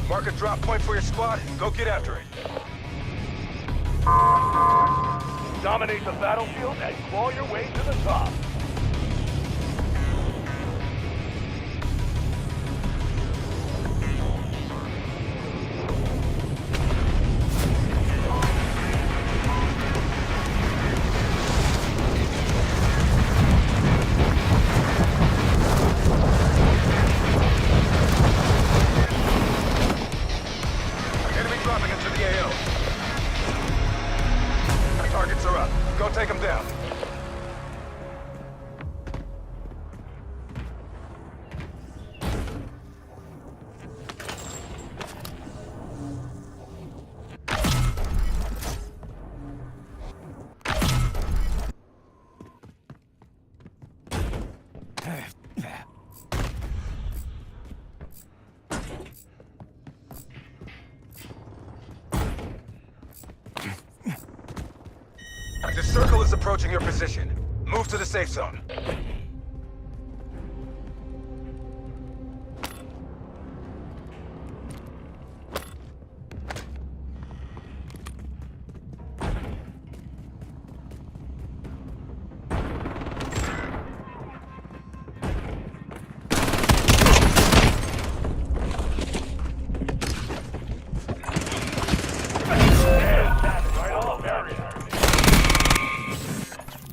mark a drop point for your squad. Go get after it. Dominate the battlefield and claw your way to the top. Targets are up. Go take them down. The circle is approaching your position. Move to the safe zone.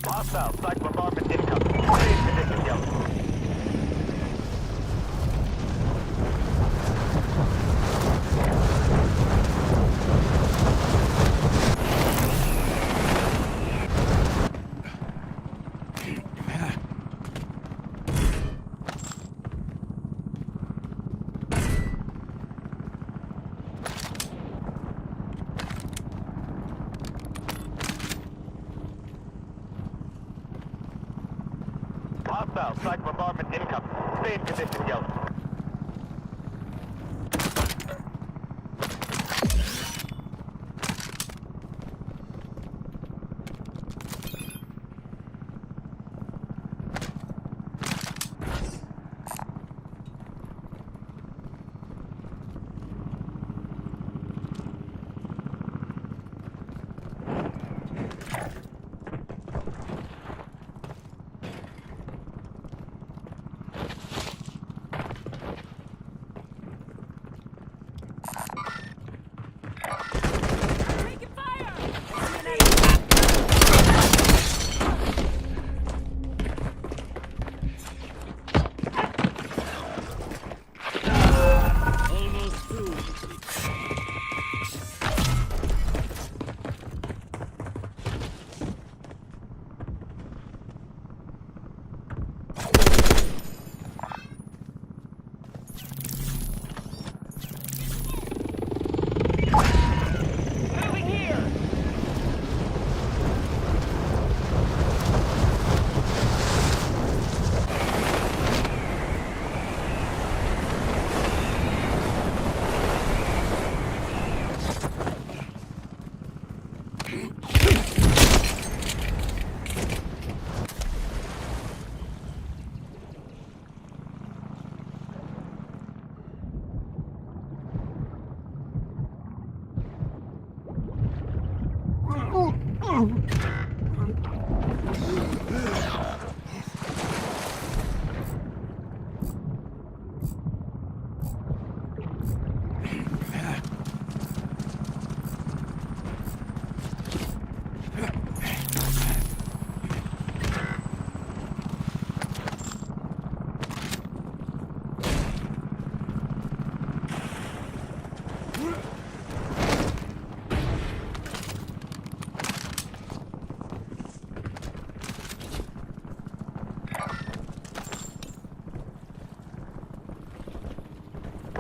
Hostile psych bombardment incoming. Safe condition yellow. Hostile psych bombardment incoming. Safe condition yellow.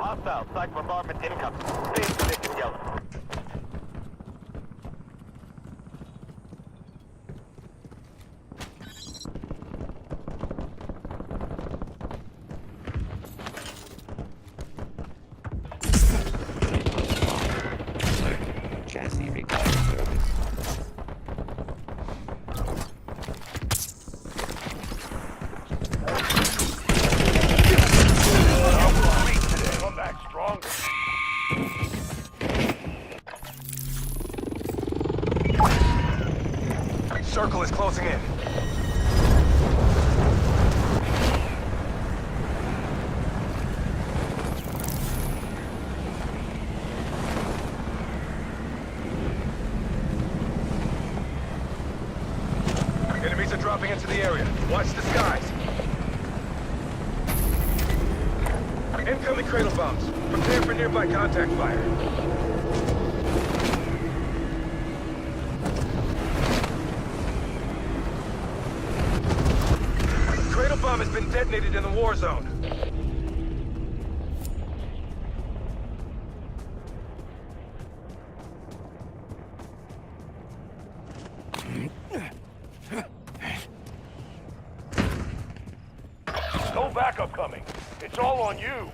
Hostile, psych bombardment incoming. Stay in position, yellow. Chassis required service. Come back stronger. Circle is closing in. Enemies are dropping into the area. Watch the skies. Incoming cradle bombs. Prepare for nearby contact fire. Cradle bomb has been detonated in the war zone. No backup coming. It's all on you.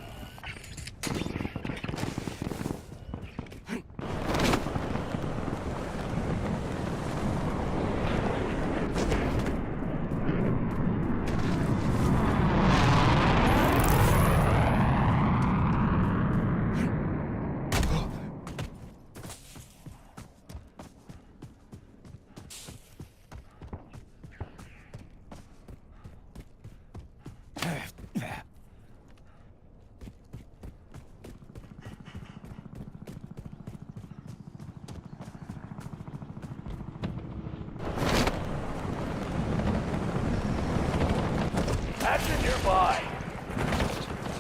Action nearby.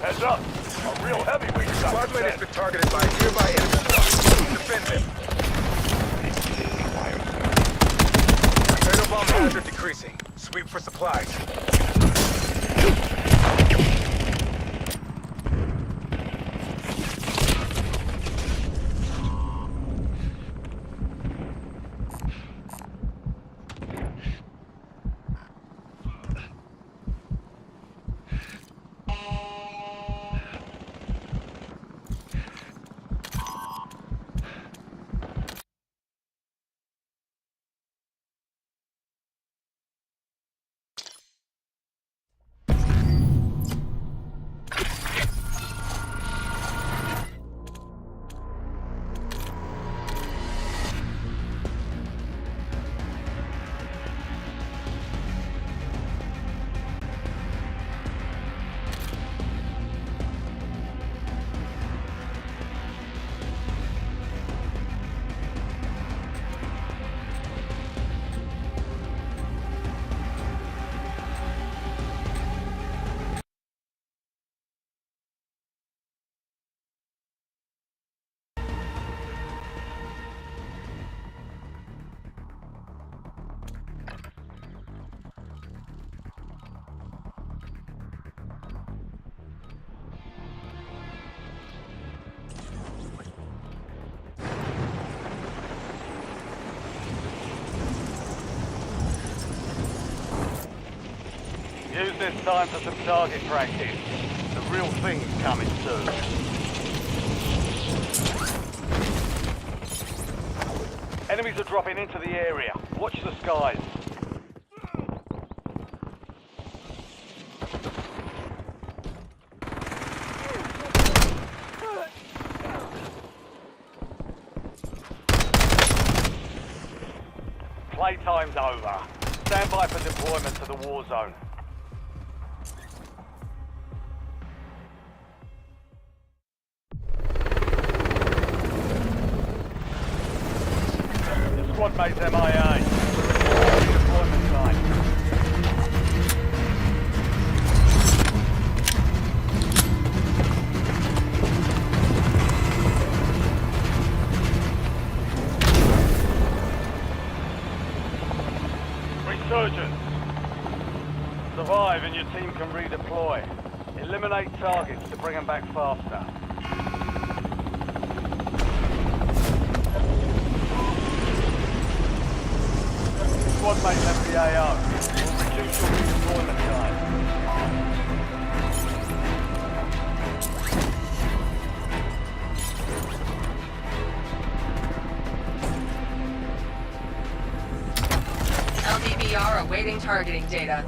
Heads up. A real heavyweight got Squadmate has been targeted by a nearby enemy squad. Defend them. Cradle bomb hazard decreasing. Sweep for supplies. Use this time for some target practice. The real thing's coming soon. Enemies are dropping into the area. Watch the skies. Playtime's over. Stand by for deployment to the war zone. Your squad mate's MIA. Redeployment site. Resurgence. Survive and your team can redeploy. Eliminate targets to bring them back faster. Squad mates have the AO. Will reduce your redeployment time. LDBR awaiting targeting data.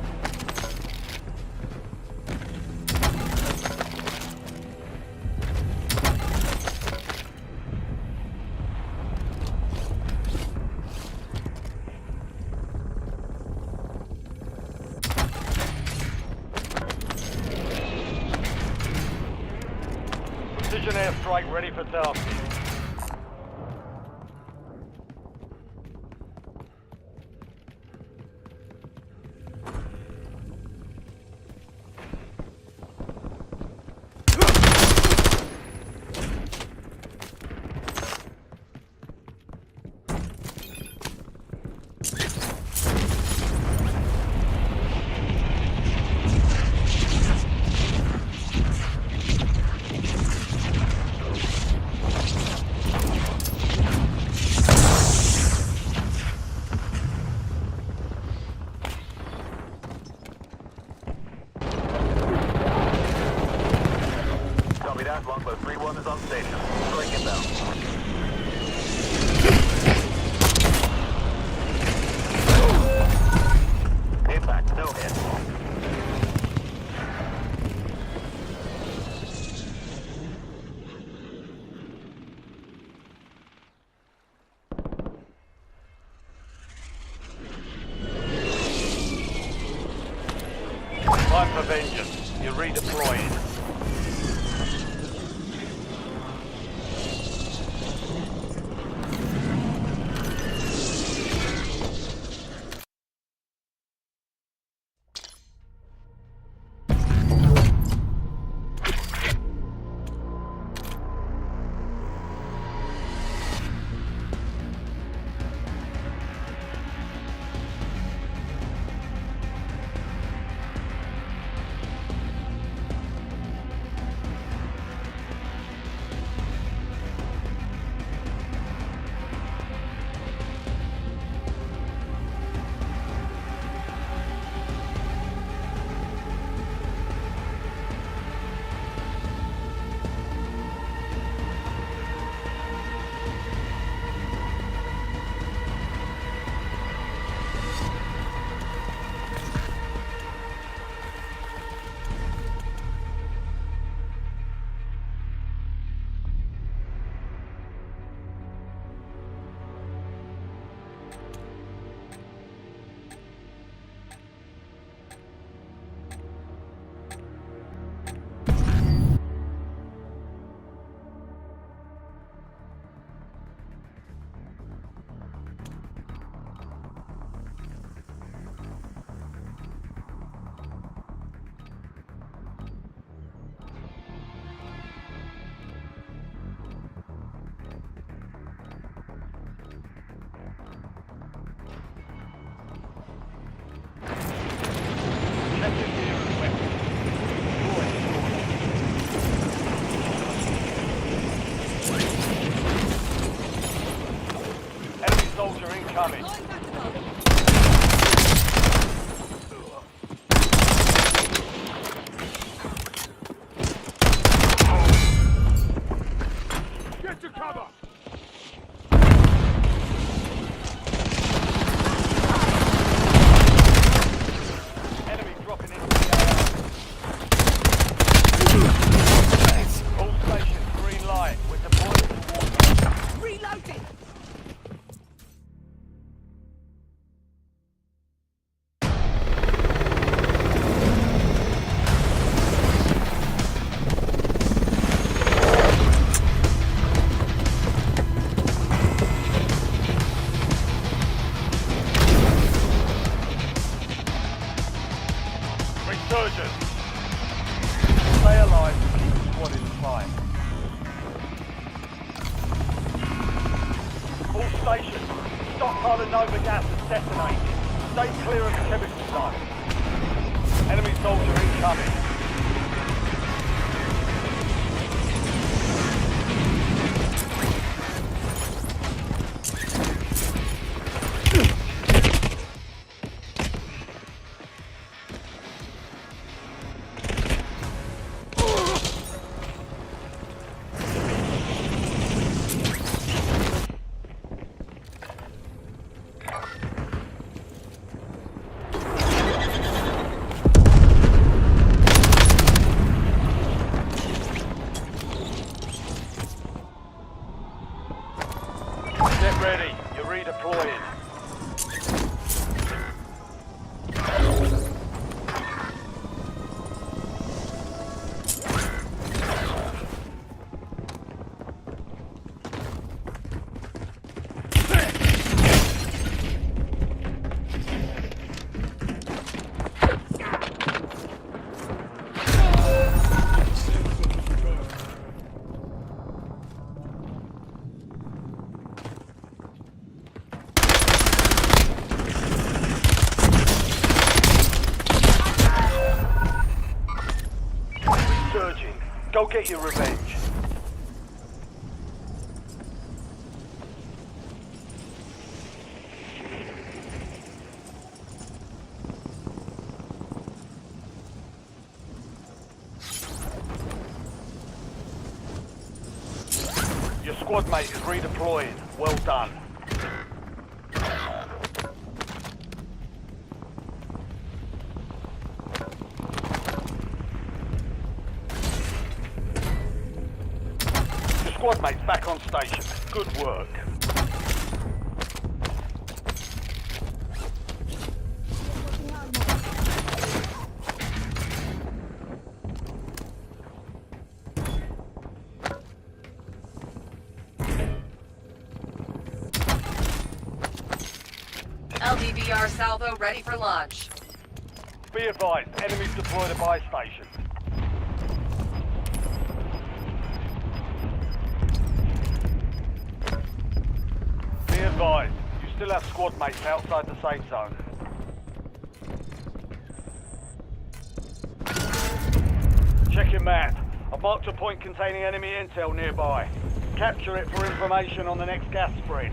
Precision airstrike ready for target. Longbow 3-1 is on station. Strike inbound. Impact, no hit. Time for vengeance. You're redeploying. Enemy soldier incoming. Get to cover! Enemy dropping into the AO. All stations, green light. We're deploying to war. Reloading! station. Stockpile of Nova gas is detonated. Stay clear of the chemical zone. Enemy soldier incoming. Get ready. You're redeploying. Surging. Go get your revenge. Your squad mate is redeploying. Well done. Squad mates back on station. Good work. LDVR salvo ready for launch. Be advised, enemies deploy the buy station. Be advised, you still have squad mates outside the safe zone. Check your map. I've marked a point containing enemy intel nearby. Capture it for information on the next gas spread.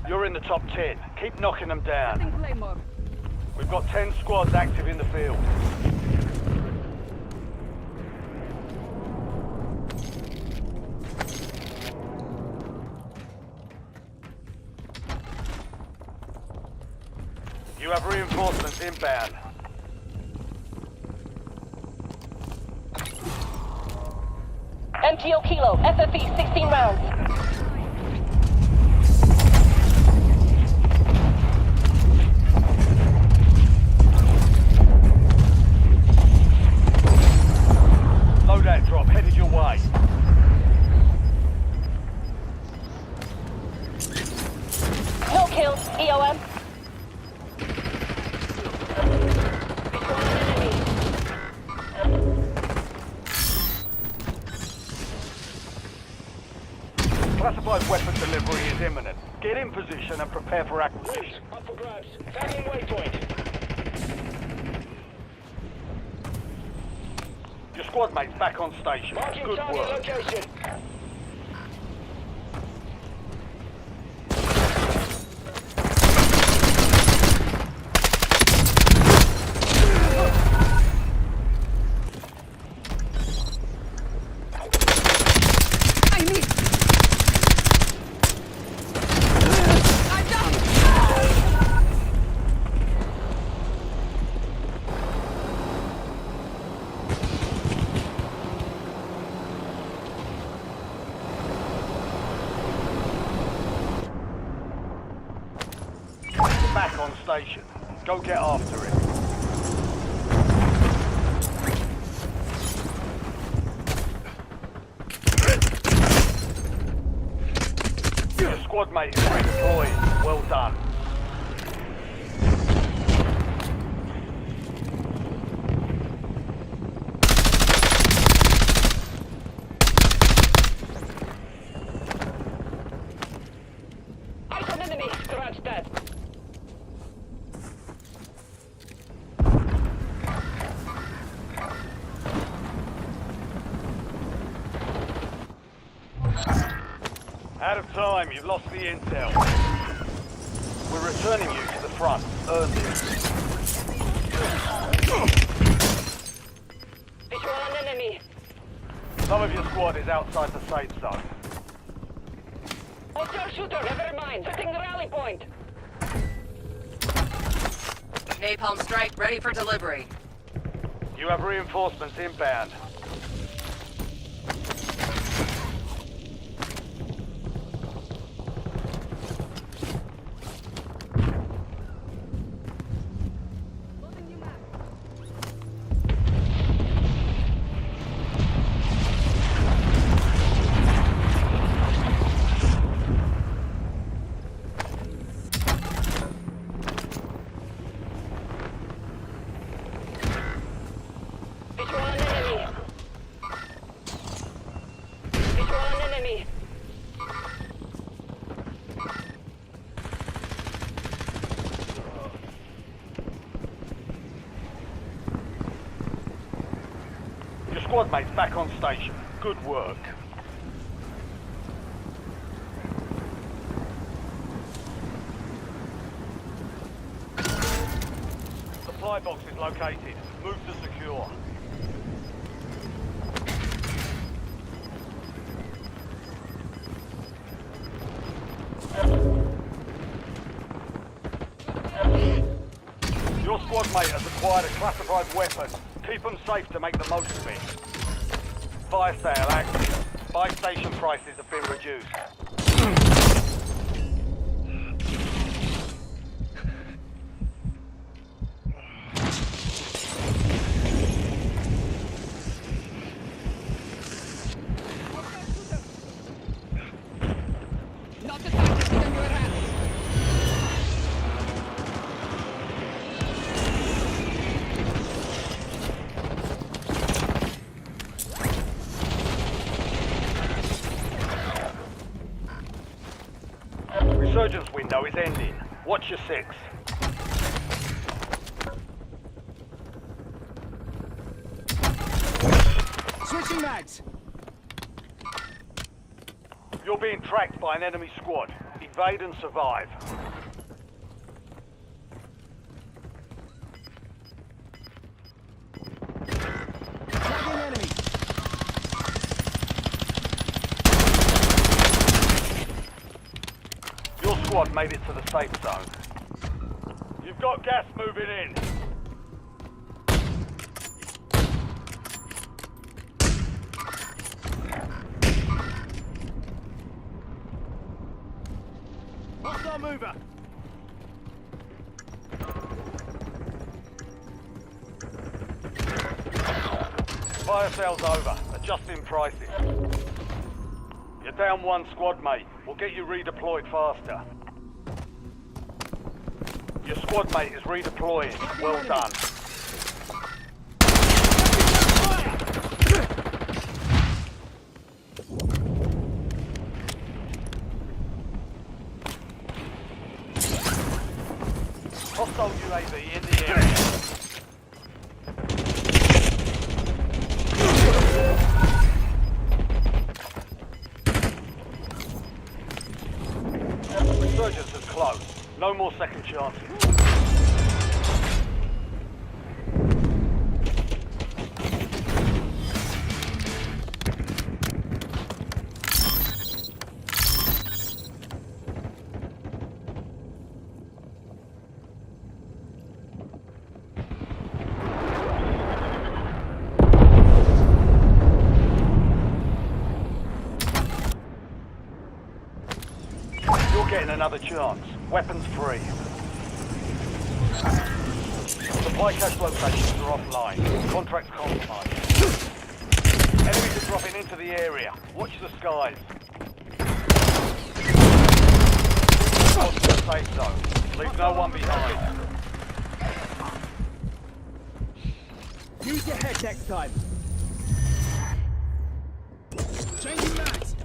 You're in the top 10. Keep knocking them down. We've got 10 squads active in the field. You have reinforcements inbound. MTO Kilo, FFE, 16 rounds. Loadout drop headed your way. No kills, EOM. Classified weapon delivery is imminent. Get in position and prepare for acquisition. Up for grabs. Tagging waypoint. Your squad mates back on station. Marking Good target work. location. Back on station. Go get after it. squad mate is redeployed. Well done. Eyes on enemy. Scratch that. Out of time, you've lost the intel. We're returning you to the front. Earn this. Visual on enemy. Some of your squad is outside the safe zone. Hostile shooter, never mind. Setting rally point. Napalm strike ready for delivery. You have reinforcements inbound. Visual on enemy. Visual on enemy. Your squad mate's back on station. Good work. Supply box is located. Move to secure. Your squad mate has acquired a classified weapon. Keep them safe to make the most of it. Fire sale active. Buy station prices have been reduced. Not the time to get on your ass. Resurgence window is ending. Watch your six. Switching mags. You're being tracked by an enemy squad. Evade and survive. Tagging enemy. Your squad made it to the safe zone. You've got gas moving in. Hostile mover. Fire sale's over. Adjusting prices. You're down one squad mate. We'll get you redeployed faster. Your squad mate is redeploying. Well done. Hostile UAV in the area. Resurgence is close. No more second chances. You're getting another chance. Weapons free. Supply cache locations are offline. Contracts compromised. Enemies are dropping into the area. Watch the skies. safe zone. Leave no one behind. Use your head next time. Changing mags.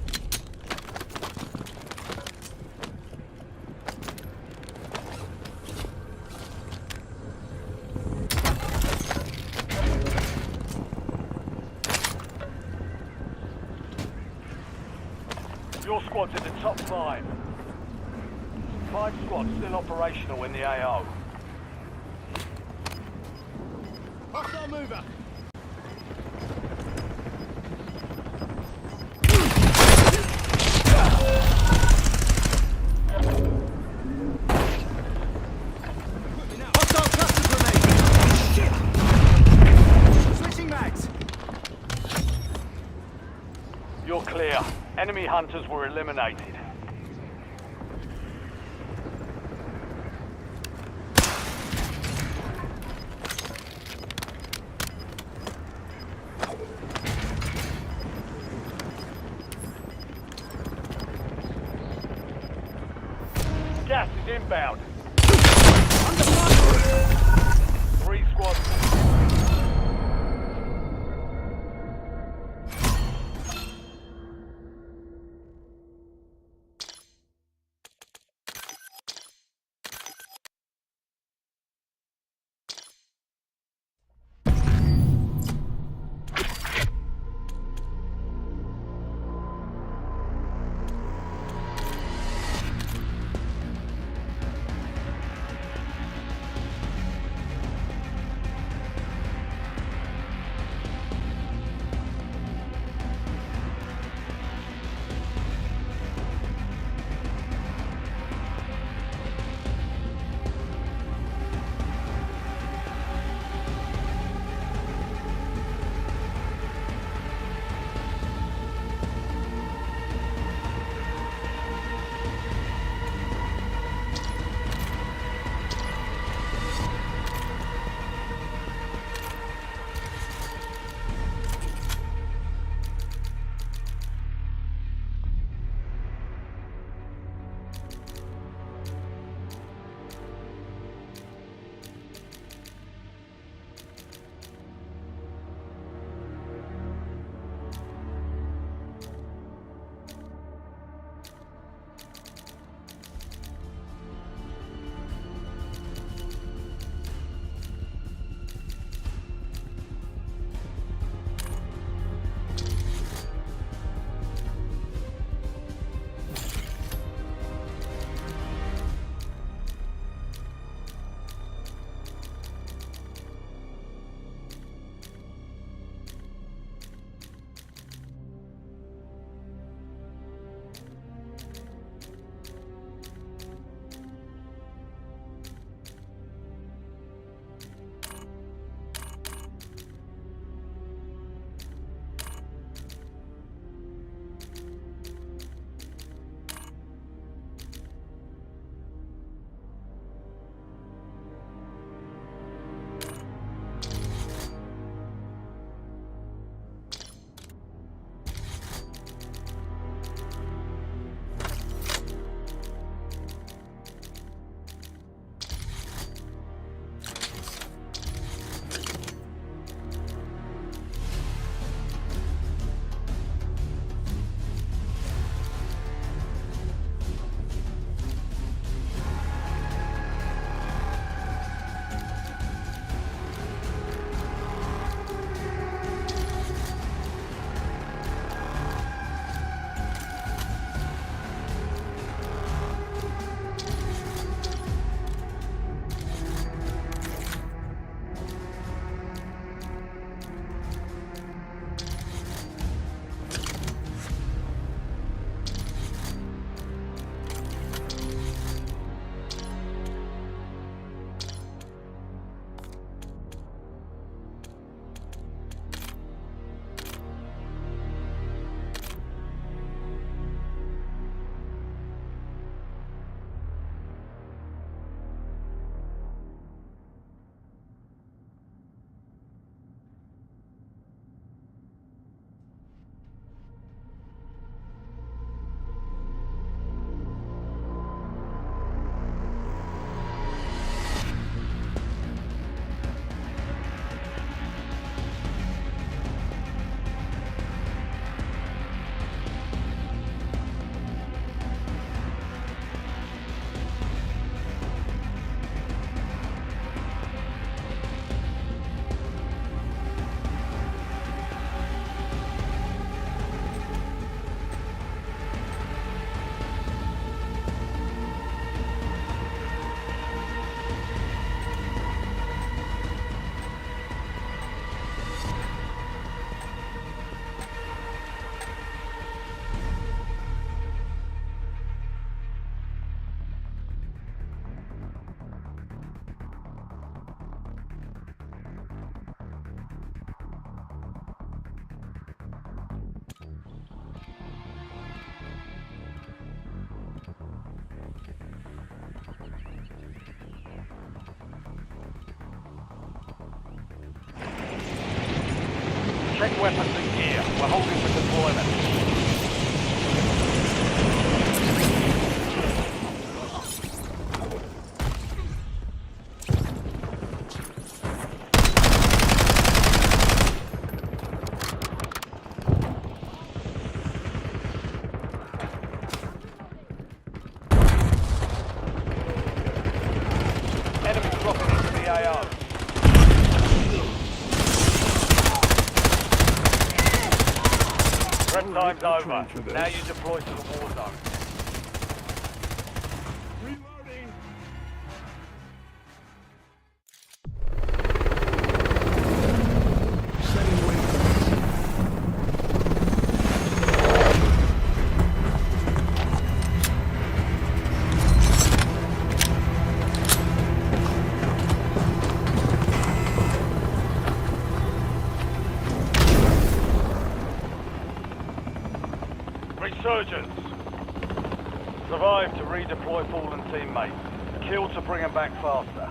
Your squad's in the top 5. 5 squads still operational in the AO. Hostile mover. Hostile clusters remain. Shit! Switching mags. You're clear. Enemy hunters were eliminated. Gas is inbound. 3 squads. Check weapons and gear. We're holding for deployment. Time's over. Now you deploy to the war zone. Reloading. Setting waypoints. Resurgence. Survive to redeploy fallen teammates. Kill to bring them back faster.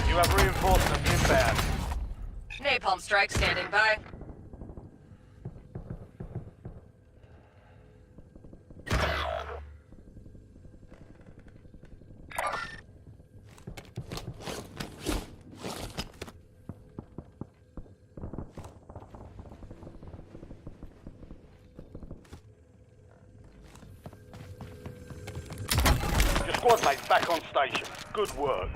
You have reinforcements inbound. Napalm strike standing by. Your squad mate's back on station. Good work.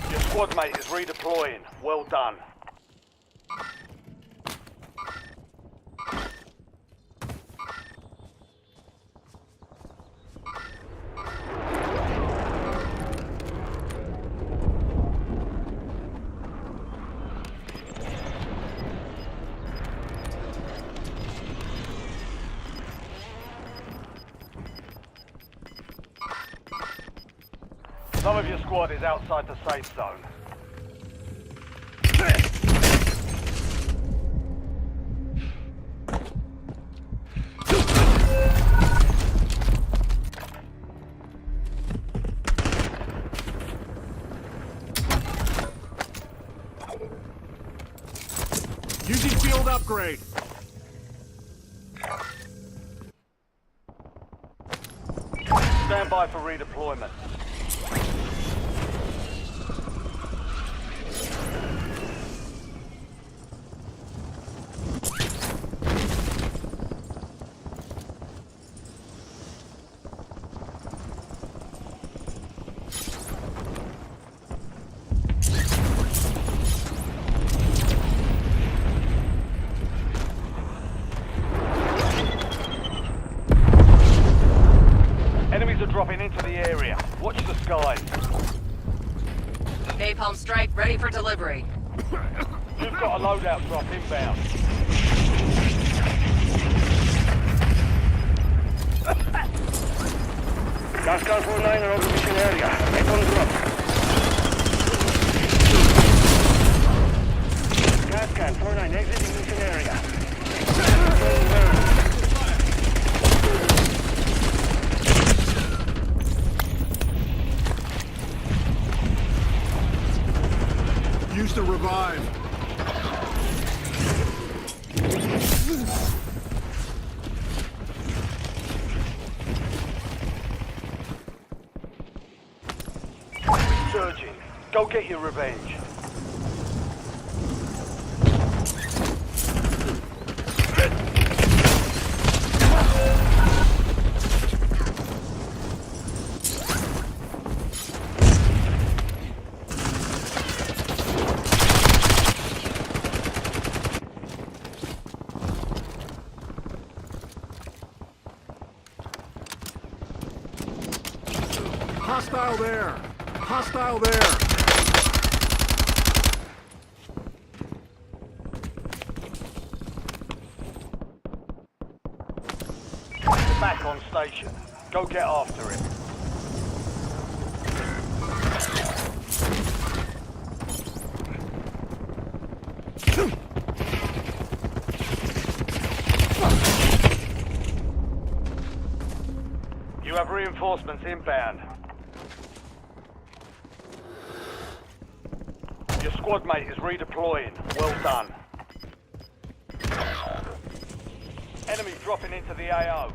Your squad mate is redeploying. Well done. Some of your squad is outside the safe zone. Using field upgrade. Stand by for redeployment. Enemies are dropping into the area. Watch the skies. Napalm strike ready for delivery. You've got a loadout drop inbound. Gas 49 are over the mission area. Right on drop. Use the revive. Surging. Go get your revenge. Hostile there. Hostile there. Back on station. Go get after him. You have reinforcements inbound. Your squad mate is redeploying. Well done. Enemy dropping into the AO.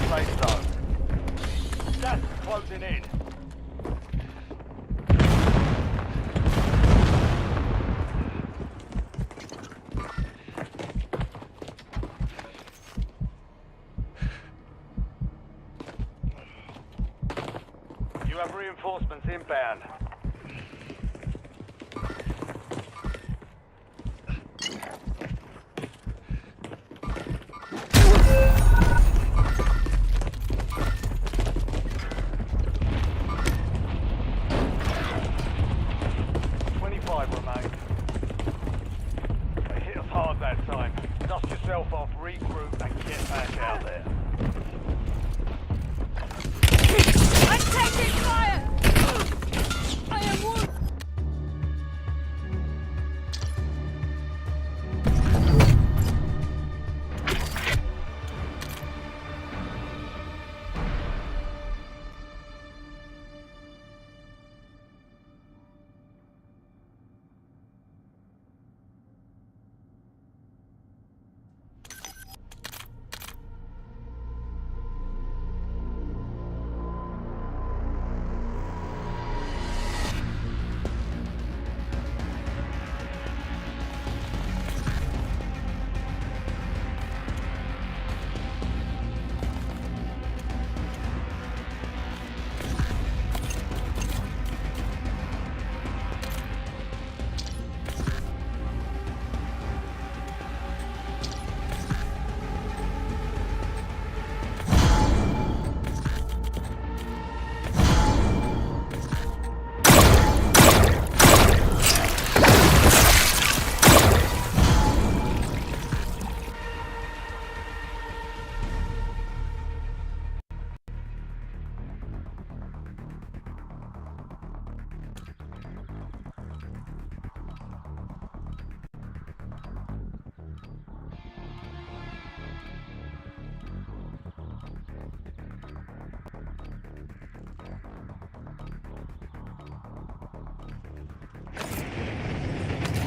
Safe zone. Gas is closing in. You have reinforcements inbound. Remain. They hit us hard that time. Dust yourself off, regroup, and get back out there. I'm taking fire! I am wounded!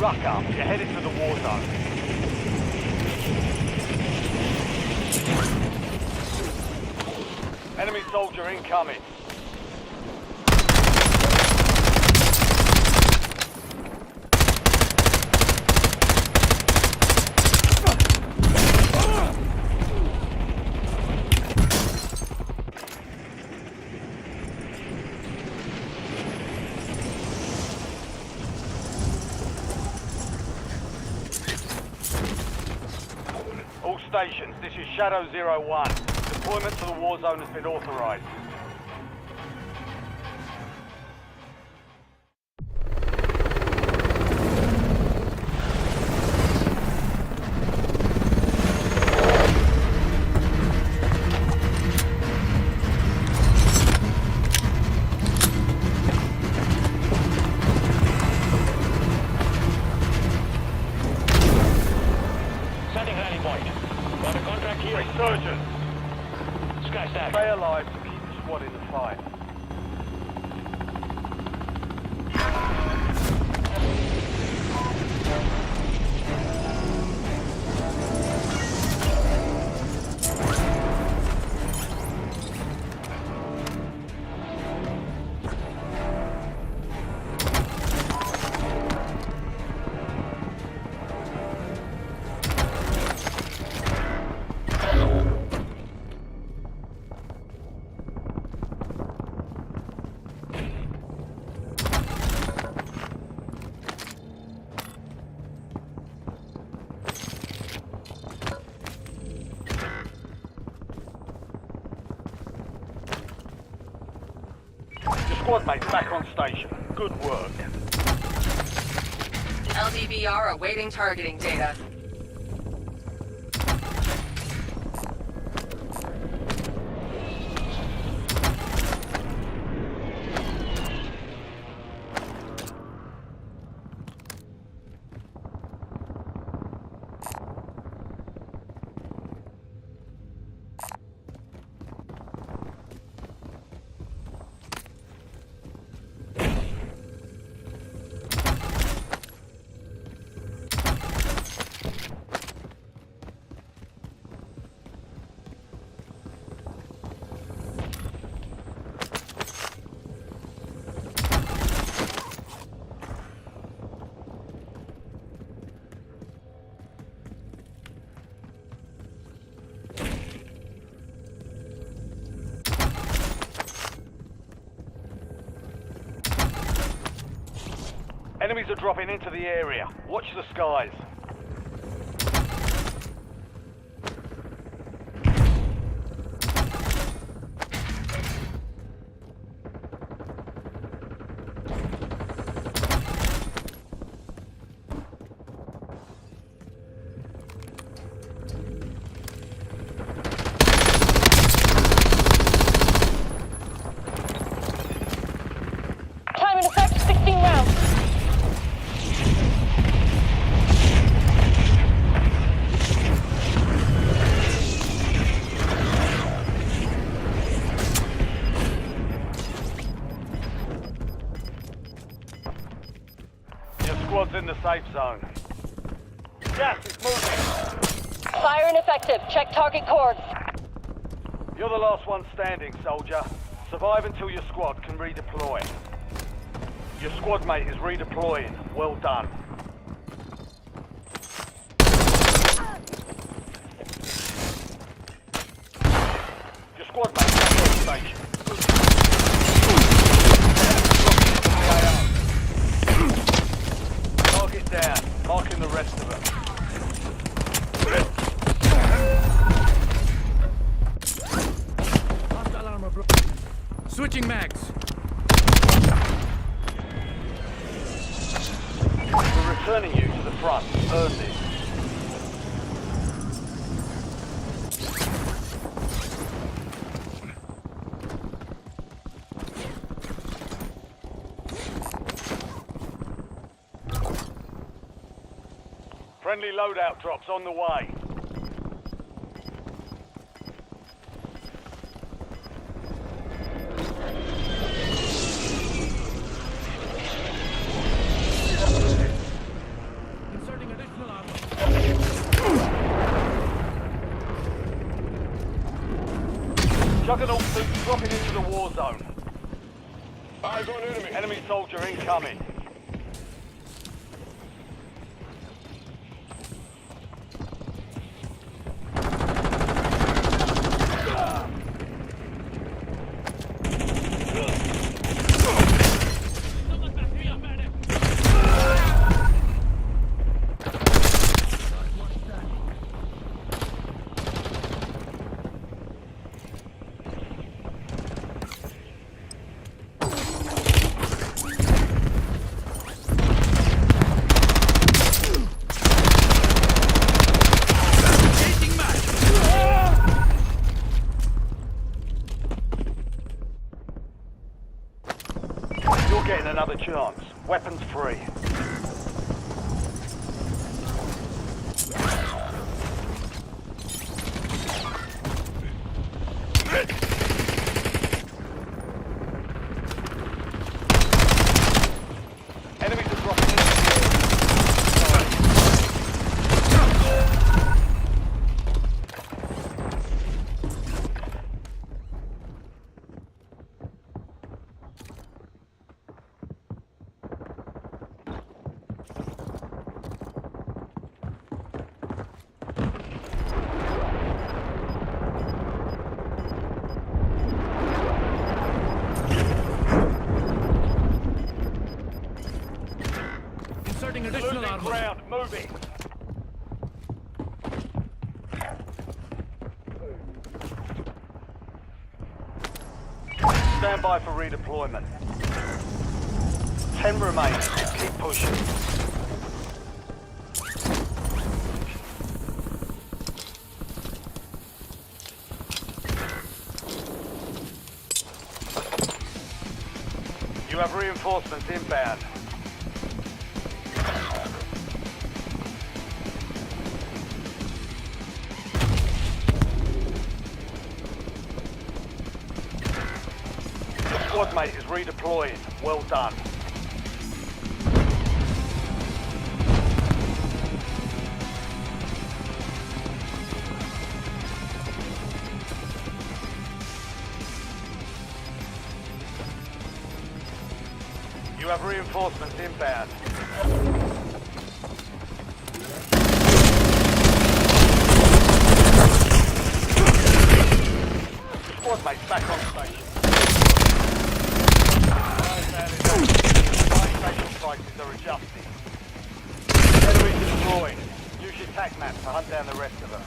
Ruck up, you're headed to the war zone. Enemy soldier incoming. All stations, this is Shadow 01. Deployment to the war zone has been authorized. Resurgence. Stay alive to keep the squad in the fight. Squad mates back on station. Good work. LDBR awaiting targeting data. Enemies are dropping into the area. Watch the skies. Time in effect, 16 rounds. Squad's in the safe zone. Gas is moving. Fire ineffective. Check target coords. You're the last one standing, soldier. Survive until your squad can redeploy. Your squad mate is redeploying. Well done. Your squad mate is back on station. Target down. Marking the rest of them. Switching mags. We're returning you to the front. Earn this. Friendly loadout drops on the way. Inserting additional armor. Juggernaut suits dropping into the war zone. Eyes on enemy. Enemy soldier incoming. You're getting another chance. Weapons free. moving. Stand by for redeployment. 10 remain. Keep pushing. You have reinforcements inbound. Squad mate is redeploying. Well done. You have reinforcements inbound. Squad mate back on station. Spatial prices are adjusting. Enemies deploying. Use your TAC map to hunt down the rest of them.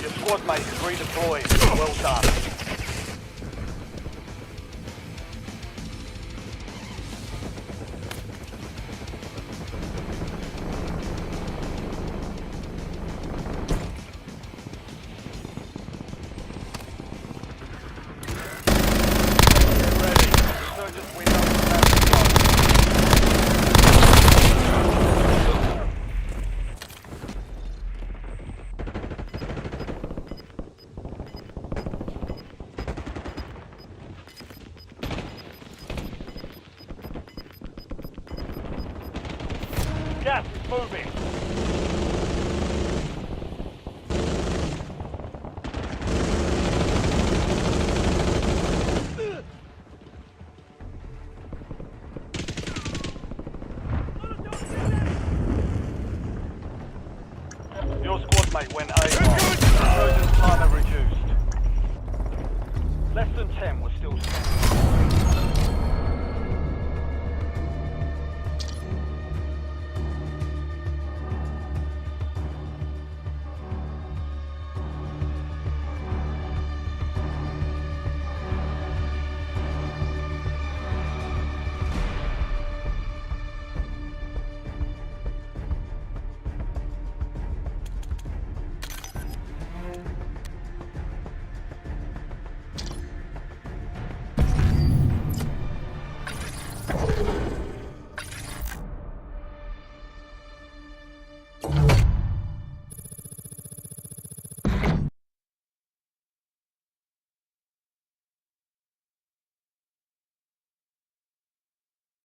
Your squad mate is redeployed. Well done. Gas is moving. Your squad mate went AWOL. Surgeon's timer reduced. Less than 10 were still standing.